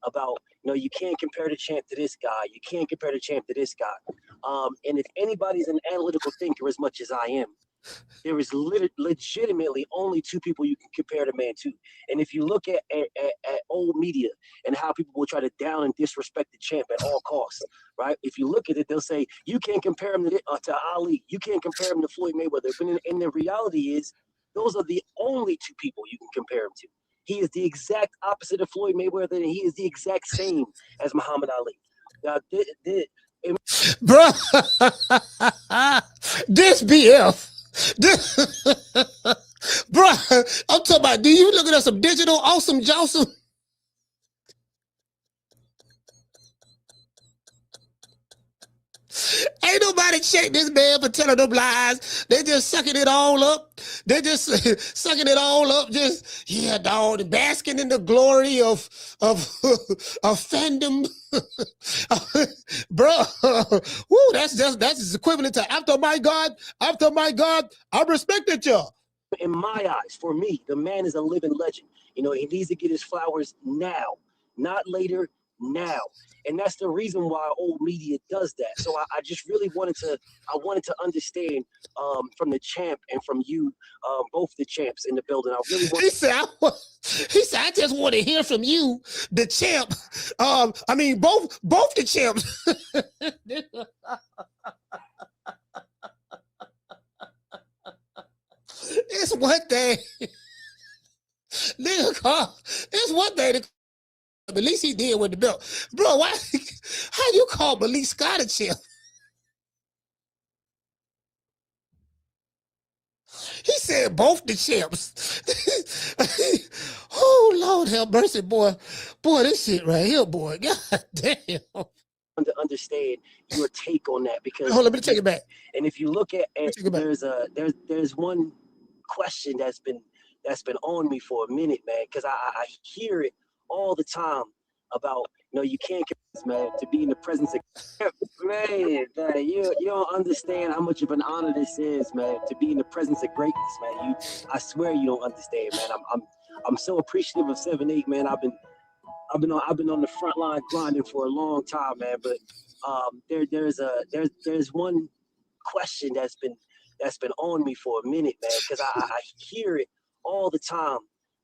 about, you can't compare the champ to this guy. You can't compare the champ to this guy. And if anybody's an analytical thinker as much as I am, there is legitimately only two people you can compare the man to. And if you look at old media and how people will try to down and disrespect the champ at all costs, right? If you look at it, they'll say, you can't compare him to Ali. You can't compare him to Floyd Mayweather. But in the reality is, those are the only two people you can compare him to. He is the exact opposite of Floyd Mayweather, and he is the exact same as Muhammad Ali. Now, Bro, this BF. Bro, I'm talking about, do you looking at some digital awesome Joseph? Ain't nobody check this man for telling them lies. They just sucking it all up. They just sucking it all up. Just, yeah, dog, basking in the glory of fandom. Bro, woo, that's equivalent to after my God, I respected you. In my eyes, for me, the man is a living legend. He needs to get his flowers now, not later, now. And that's the reason why old media does that. So I just really wanted to understand from the champ and from you, both the champs in the building. I really want. He said, I just want to hear from you, the champ. Both the champs. It's one thing. It's one thing. At least he did with the belt. Bro, why? How you call Malik Scott a champ? He said both the champs. Oh, Lord have mercy, boy. Boy, this shit right here, boy. God damn. To understand your take on that, because hold on, let me take it back. And if you look at there's one question that's been on me for a minute, man, because I hear it all the time about you can't, man, to be in the presence of man, you don't understand how much of an honor this is, man, to be in the presence of greatness, man. I swear you don't understand, man. I'm so appreciative of 7-8, man. I've been on the front line grinding for a long time, man. But there's one question that's been on me for a minute, man, because I hear it all the time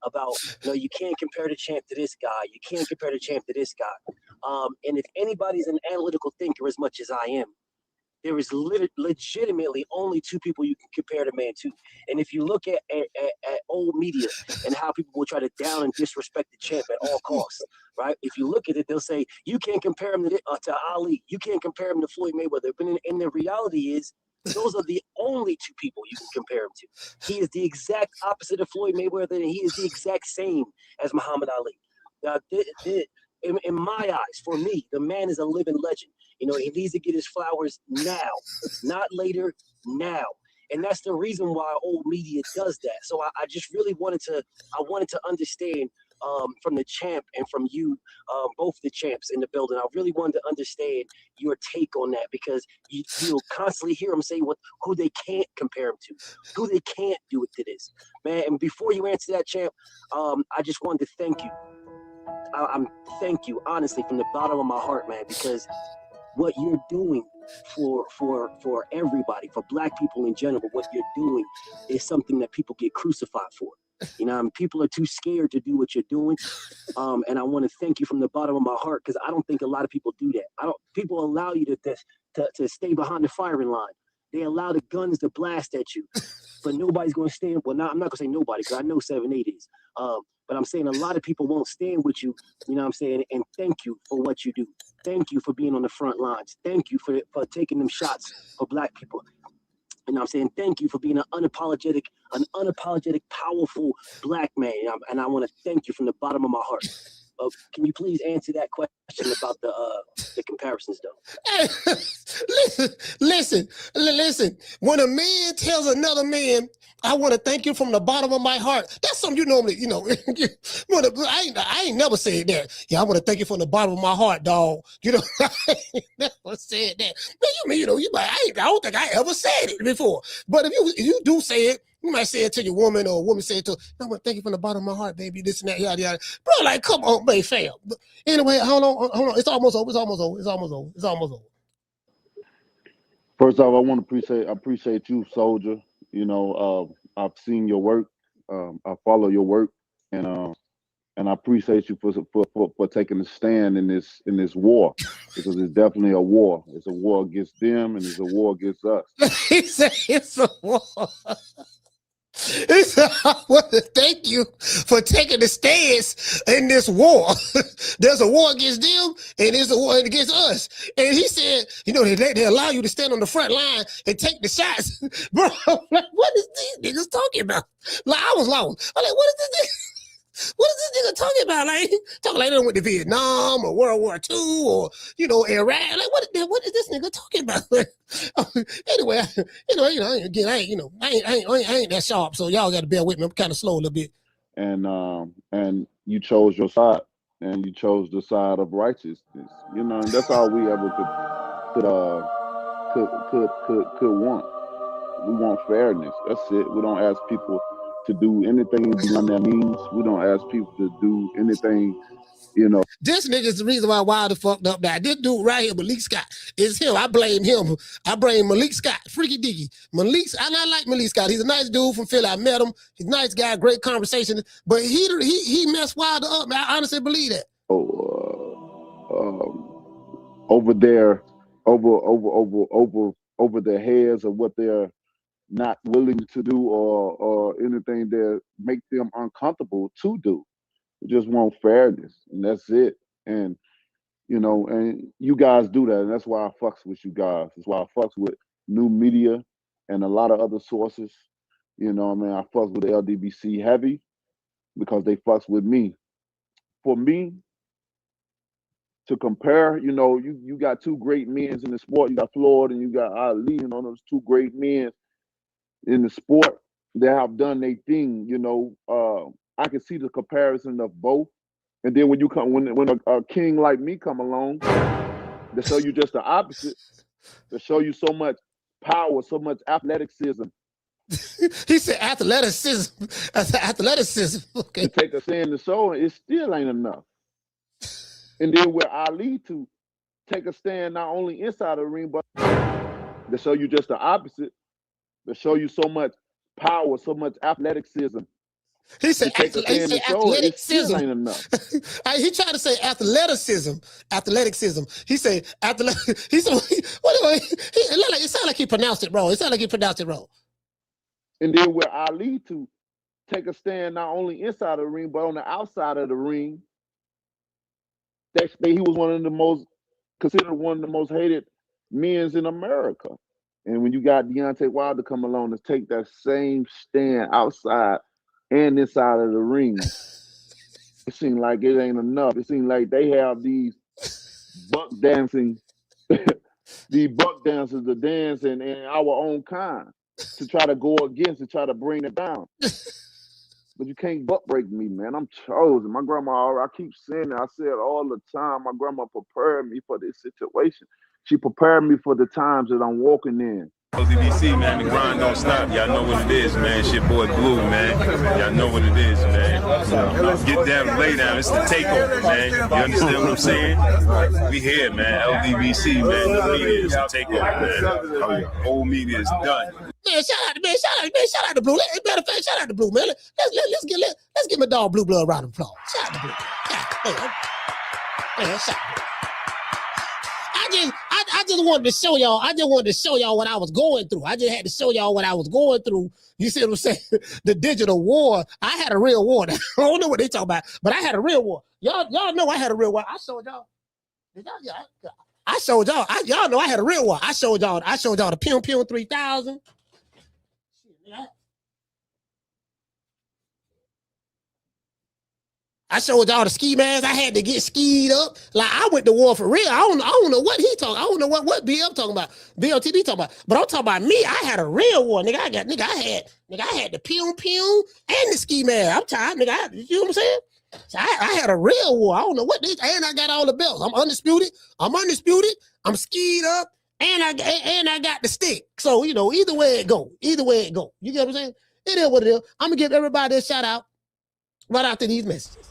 about you can't compare the champ to this guy. You can't compare the champ to this guy. And if anybody's an analytical thinker as much as I am, there is legitimately only two people you can compare the man to. And if you look at old media and how people will try to down and disrespect the champ at all costs, right? If you look at it, they'll say, you can't compare him to Ali. You can't compare him to Floyd Mayweather. But in the reality is, those are the only two people you can compare him to. He is the exact opposite of Floyd Mayweather, and he is the exact same as Muhammad Ali. In my eyes, for me, the man is a living legend. You know, he needs to get his flowers now, not later, now. And that's the reason why old media does that. So I just really wanted to understand from the champ and from you, both the champs in the building. I really wanted to understand your take on that, because you'll constantly hear them say who they can't compare him to, who they can't do it to this. Man, and before you answer that, champ, I just wanted to thank you. I'm thank you, honestly, from the bottom of my heart, man, because what you're doing for everybody, for black people in general, what you're doing is something that people get crucified for. You know, people are too scared to do what you're doing. And I want to thank you from the bottom of my heart, because I don't think a lot of people do that. People allow you to stay behind the firing line. They allow the guns to blast at you, but nobody's going to stand. Well, I'm not going to say nobody, because I know 7-8 is. But I'm saying a lot of people won't stand with you, you know what I'm saying? And thank you for what you do. Thank you for being on the front lines. Thank you for taking them shots for black people. You know what I'm saying? Thank you for being an unapologetic, powerful black man. And I want to thank you from the bottom of my heart. Can you please answer that question about the comparisons, though? Hey, listen. When a man tells another man, I want to thank you from the bottom of my heart, that's something you normally, I ain't never said that. Yeah, I want to thank you from the bottom of my heart, dog. I ain't never said that. Man, you like, I don't think I ever said it before. But if you do say it, you might say it to your woman, or a woman say it to, I want to thank you from the bottom of my heart, baby, this and that, yada, yada. Bro, like, come on, baby, fam. Anyway, hold on. It's almost over. First off, I want to appreciate you, Soldier. You know, I've seen your work. I follow your work, and I appreciate you for taking a stand in this war, because it's definitely a war. It's a war against them, and it's a war against us. He said it's a war. He said, I want to thank you for taking the stance in this war. There's a war against them, and there's a war against us. And he said, they allow you to stand on the front line and take the shots. Bro, like, what is these niggas talking about? Like, I was lost. I'm like, what is this nigga? What is this nigga talking about? Like, talking like they went to Vietnam or World War II or, Iraq. Like, what is this nigga talking about? Anyway, again, I ain't that sharp, so y'all got to bear with me. I'm kind of slow a little bit. And you chose your side, and you chose the side of righteousness. And that's all we ever could want. We want fairness. That's it. We don't ask people to do anything beyond their means. We don't ask people to do anything, This nigga is the reason why Wilder fucked up now. This dude right here, Malik Scott, is him. I blame him. I blame Malik Scott. Freaky Diggy. I like Malik Scott. He's a nice dude from Philly. I met him. He's a nice guy, great conversation. But he messed Wilder up, man. I honestly believe that. Over their heads of what they're not willing to do, or anything that make them uncomfortable to do. We just want fairness, and that's it. And and you guys do that, and that's why I fucks with you guys. That's why I fucks with new media and a lot of other sources. I fucks with the LDBC heavy because they fucks with me. For me to compare, you got two great men in the sport. You got Floyd and you got Ali, those two great men in the sport that have done their thing. I can see the comparison of both. And then when a king like me come along, to show you just the opposite, to show you so much power, so much athleticism. He said athleticism. I said athleticism. Okay. To take a stand in the show, it still ain't enough. And then with Ali to take a stand not only inside the ring, but to show you just the opposite, to show you so much power, so much athleticism. He said, to take a stand and show it, it still ain't enough. He tried to say athleticism. He said he said it sounded like he pronounced it wrong. It sounded like he pronounced it wrong. And then with Ali to take a stand not only inside of the ring, but on the outside of the ring, he was considered one of the most hated men in America. And when you got Deontay Wilder come along to take that same stand outside and inside of the ring, it seemed like it ain't enough. It seemed like they have these buck dancing, these buck dancers to dance in our own kind to try to go against, to try to bring it down. But you can't buck break me, man. I'm chosen. My grandma, I keep saying it. I say it all the time. My grandma prepared me for this situation. She prepared me for the times that I'm walking in. LDBC, man, the grind don't stop. Y'all know what it is, man. It's your boy Blue, man. Y'all know what it is, man. Get down, lay down. It's the takeover, man. You understand what I'm saying? We here, man. LDBC, man. The media is the takeover, man. Whole media is done. Man, shout out to Blue. Matter of fact, shout out to Blue, man. Let's give my dog Blue Blood a round of applause. Shout out to Blue. Man, shout out. I just wanted to show y'all. I just wanted to show y'all what I was going through. I just had to show y'all what I was going through. You see what I'm saying? The digital war. I had a real war. I don't know what they talking about, but I had a real war. Y'all know I had a real war. I showed y'all. I showed y'all. Y'all know I had a real war. I showed y'all the Pum Pum 3000. I showed y'all the ski mask. I had to get skied up. Like I went to war for real. I don't know what he talking. I don't know what BL talking about. BLTD talking about. But I'm talking about me. I had a real war, nigga. I had the Pum Pum and the ski mask. I'm tired, nigga. You know what I'm saying? So I had a real war. I don't know what this. And I got all the belts. I'm undisputed. I'm skied up, and I got the stick. So you know, either way it go. You get what I'm saying? It is what it is. I'm gonna give everybody a shout out right after these messages.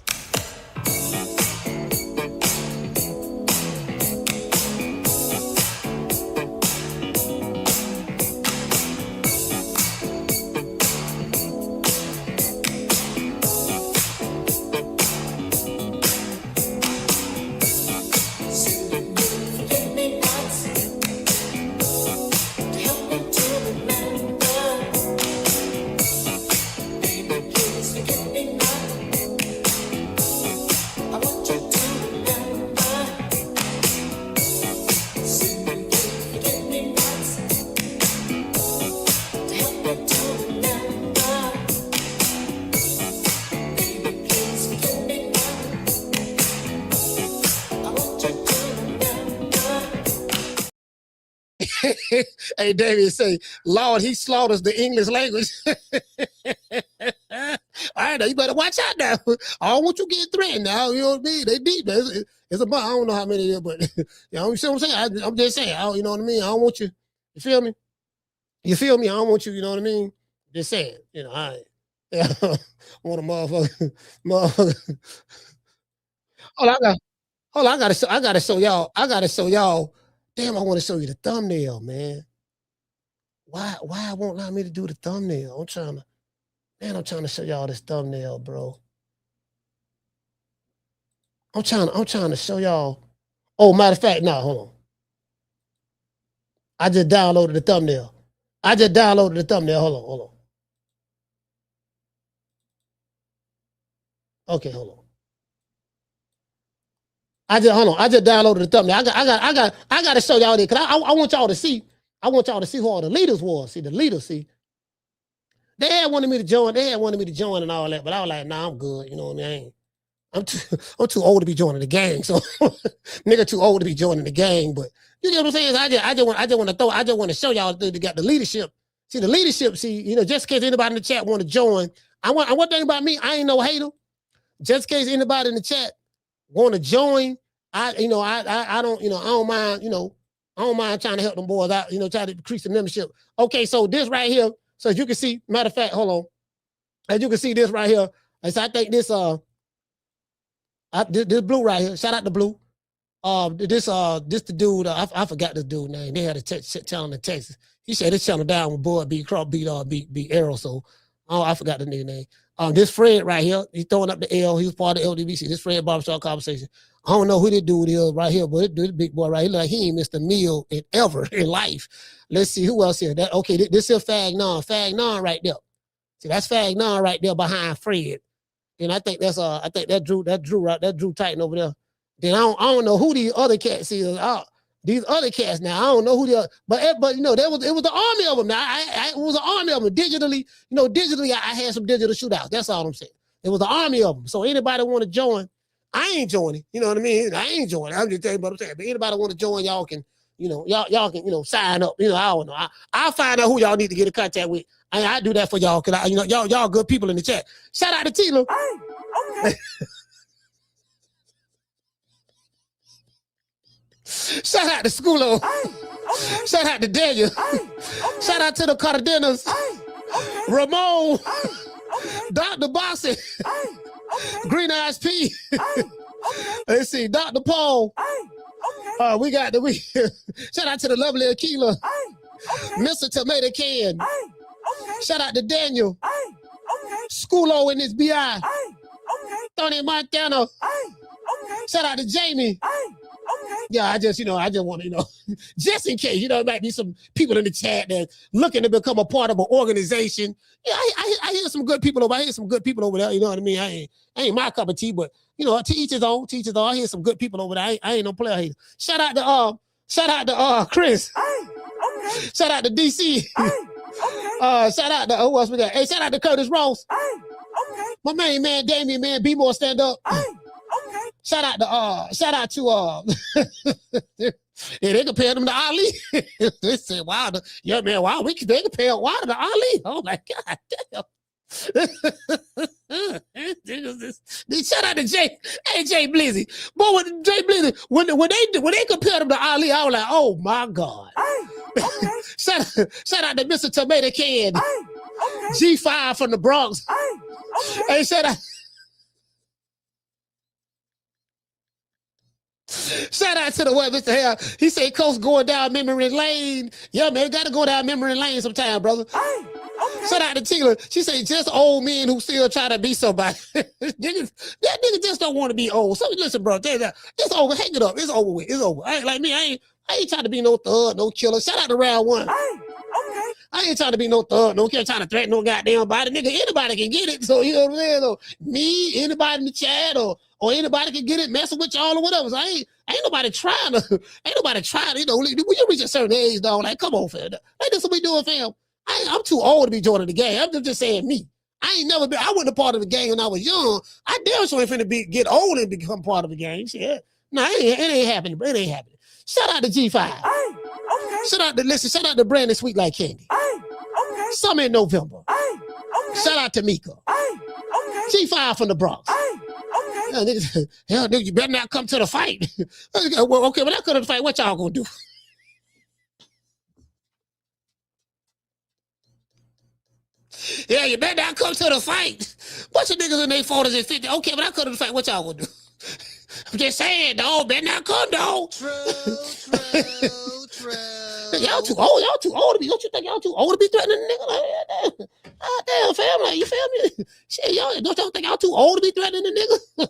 Hey, David say, Lord, he slaughters the English language. All right, now you better watch out now. I don't want you to get threatened now. You know what I mean? They deep. It's a bunch. I don't know how many there, but you know what I'm saying? I'm just saying, you know what I mean? I don't want you. You feel me? You feel me? I don't want you, you know what I mean? Just saying, you know, all right. Yeah, I want a motherfucker. I gotta show y'all. Damn, I want to show you the thumbnail, man. Why it won't allow me to do the thumbnail? I'm trying to show y'all this thumbnail, bro. I'm trying to show y'all. Oh, matter of fact, no, hold on. I just downloaded the thumbnail. Hold on. Okay, hold on. I just downloaded the thumbnail. I got to show y'all this because I want y'all to see. I want y'all to see who all the leaders was. See the leaders. See, they had wanted me to join. And all that, but I was like, nah, I'm good. You know what I mean? I'm too old to be joining the gang. So nigga too old to be joining the gang. But you know what I'm saying? I just want to show y'all they got the leadership. See the leadership. See, you know, just in case anybody in the chat want to join. One thing about me, I ain't no hater. Just in case anybody in the chat want to join. I don't mind trying to help them boys out, try to increase the membership. Okay, so this right here, so as you can see, matter of fact, hold on. As you can see this right here, so I think this Blue right here, shout out to Blue. This the dude, I forgot the dude name. They had a channel in Texas. He said this channel down with Boy beat Arrow, so I forgot the nigga name. This Fred right here, he's throwing up the L. He was part of the LDBC. This Fred Barbershop Conversation. I don't know who this dude is right here, but this big boy right here, like he ain't missed a meal ever in life. Let's see who else here. Okay, this is Fagnon. Fagnon right there. See, that's Fagnon right there behind Fred. And I think that's Drew Titan over there. Then I don't know who these other cats is. These other cats now, I don't know who they are, but you know, it was the army of them. Now, it was an army of them. Digitally, I had some digital shootouts. That's all I'm saying. It was the army of them. So anybody want to join, I ain't joining. You know what I mean? I ain't joining. I'm just telling you what I'm saying. But anybody want to join, y'all can, y'all can, sign up. I don't know. I'll find out who y'all need to get in contact with. I do that for y'all because y'all good people in the chat. Shout out to Tila. Okay. Shout out to Schoolo. Okay. Shout out to Daniel. Okay. Shout out to the Cardenas. Okay. Ramon. Okay. Dr. Bossy. Okay. Green Eyes P. Okay. Let's see, Dr. Paul. Okay. We got shout out to the lovely Aquila. Okay. Mr. Tomato Can. Okay. Shout out to Daniel. Okay. Schoolo in his BI. Okay. Tony Montana. Okay. Shout out to Jamie. Okay. Yeah, I just want to, just in case, there might be some people in the chat that looking to become a part of an organization. Yeah, I hear some good people over. I hear some good people over there. You know what I mean? I ain't my cup of tea, but to each his own. I hear some good people over there. I ain't no player hater. Shout out to Chris. Okay. Shout out to DC. Okay. Shout out to who else we got? Hey, shout out to Curtis Ross. Okay. My main man, Damien, man, be more stand up. Okay. Shout out to yeah, they compared him to Ali. They said, wow, wow, they compared Wilder to Ali. Oh my God, damn. Shout out to Jay Blizzy. Boy, with Jay Blizzy, when they compared him to Ali, I was like, oh my God. Okay. shout out to Mr. Tomato Can. Okay. G5 from the Bronx. Okay. Hey, shout out to the what, Mr. Hale. He said, Coach going down memory lane. Yeah, man, got to go down memory lane sometime, brother. Okay. Shout out to Tila. She said, just old men who still try to be somebody. That nigga just don't want to be old. So listen, bro, it's over. Hang it up. It's over with. It's over. I ain't trying to be no thug, no killer. Shout out to Round One. Okay. I ain't trying to be no thug, no killer, trying to threaten no goddamn body. Nigga, anybody can get it. So, you know what I'm saying? So, me, anybody in the chat, or anybody can get it, messing with y'all or whatever. So ain't nobody trying to, when you reach a certain age, dog, like, come on, fam. Like, this what we doing, fam. I'm too old to be joining the gang. I'm just saying me. I wasn't a part of the gang when I was young. I damn sure ain't finna get old and become part of the gang. Shit. No, it ain't happening, bro. It ain't happening. Shout out to G5. Okay. Shout out to Brandon Sweet Like Candy. Okay. Summer in November. Okay. Shout out to Mika. Okay. G5 from the Bronx. Okay. Hell, nigga, you better not come to the fight. Well, okay, when I come to the fight, what y'all gonna do? Yeah, you better not come to the fight. Bunch of niggas in their 40s and 50s. Okay, when I come to the fight, what y'all gonna do? I'm just saying, dog, better not come, dog. True. Y'all too old to be. Don't you think y'all too old to be threatening a nigga? Like, damn, family, you feel me? Shit, don't y'all think y'all too old to be threatening a nigga?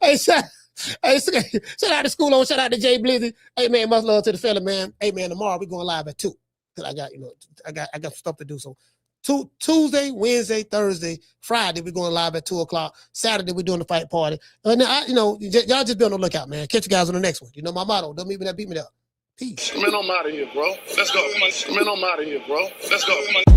Hey, shout out to Schoolo, shout out to Jay Blizzy. Hey, man, much love to the fella, man. Hey, man, tomorrow we going live at 2. Cause I got stuff to do. So Tuesday, Wednesday, Thursday, Friday, we're going live at 2:00. Saturday, we're doing the fight party. And y'all just be on the lookout, man. Catch you guys on the next one. You know my motto. Don't beat me up. Peace. Man, I'm out of here, bro. Let's go. Man, I'm out of here, bro. Let's go.